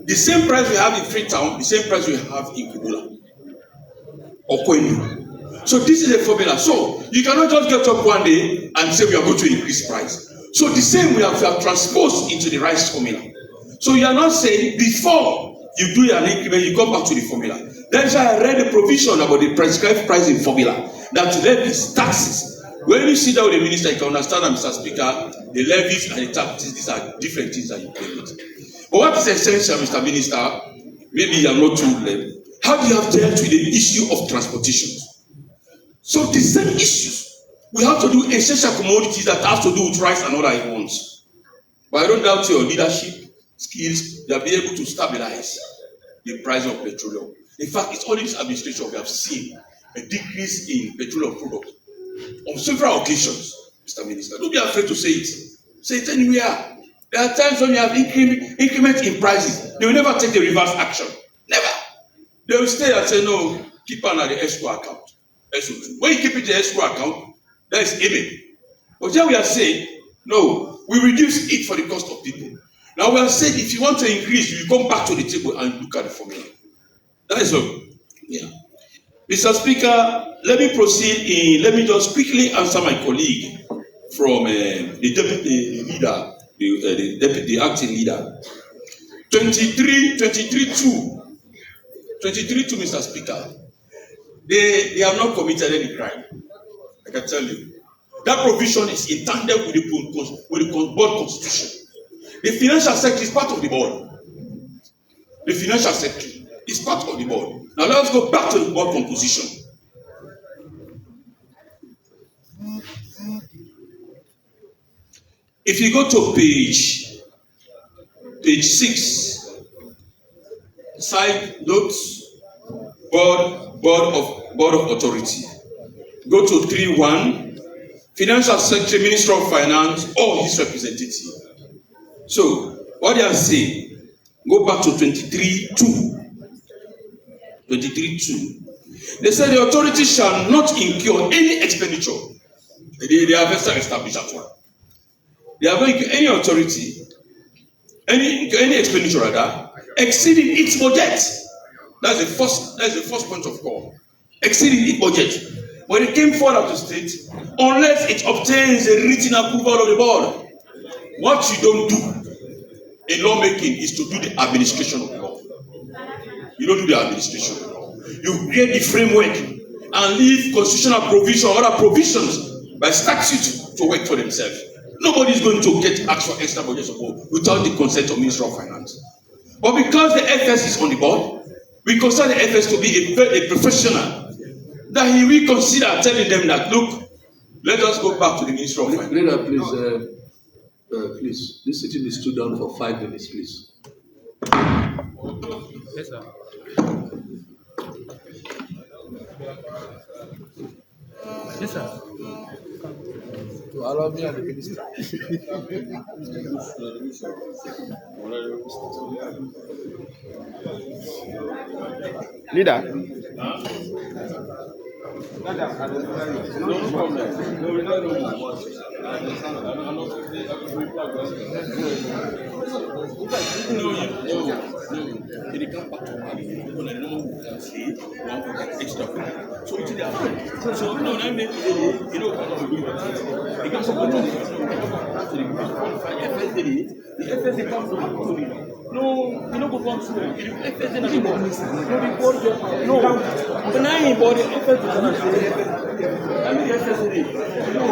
The same price we have in Freetown, the same price we have in Kubola or Kwendu. So this is a formula. So you cannot just get up one day and say we are going to increase price. So the same we have transposed into the rice formula. So you are not saying before you do an increment, you come back to the formula. That's why I read a provision about the prescribed pricing formula that levies, taxes. When you sit down with the minister, you can understand, Mr. Speaker, the levies and the taxes, these are different things that you play with. But what is essential, Mr. Minister, maybe you are not too late. How do you have dealt with the issue of transportation? So the same issues. We have to do essential commodities that have to do with rice and other ones. But I don't doubt your leadership skills, they'll be able to stabilize the price of petroleum. In fact, it's only this administration we have seen a decrease in petroleum products on several occasions, Mr. Minister. Don't be afraid to say it. Say it anywhere. There are times when you have increment in prices. They will never take the reverse action. Never. They will stay and say, no, keep on at the escrow account. SO2. When you keep it in the escrow account, that is aiming. But then we are saying, no, we reduce it for the cost of people. Now we are saying, if you want to increase, you come back to the table and look at the formula. That is all. Yeah. Mr. Speaker, let me proceed let me just quickly answer my colleague from the deputy leader, the acting leader. 23-2, Mr. Speaker. They have not committed any crime. I can tell you. That provision is in tandem with the board constitution. The financial secretary is part of the board. The financial secretary is part of the board. Now let's go back to the board composition. If you go to page 6, side notes, board of authority. Go to 3.1, financial secretary, minister of finance, or his representative. So what they are saying, go back to 23.2. 23.2. They say the authority shall not incur any expenditure. They have established that one. They are going to incur any authority, any expenditure rather, exceeding its budget. That's the first point of call. Exceeding its budget. When it came further to state, unless it obtains a written approval of the board, what you don't do in lawmaking is to do the administration of the law. You don't do the administration of the law. You create the framework and leave constitutional provision or other provisions by statute to work for themselves. Nobody is going to get asked for extra budget support without the consent of Minister of Finance. But because the FS is on the board, we consider the FS to be a professional. That he will consider telling them that, look, let us go back to the Minister of Finance. Leader, please, please, this sitting is stood down for 5 minutes, please. Yes, sir. Yes, sir. To allow me and the minister. Leader. No problem. No, we don't know. They come back to Paris. When I know we can see one for extra. So it's their friend. So no, I mean, you know, it comes from the FSD comes from no, you know, go from school. FSD not no, but now in body FSD not I mean FSD. No,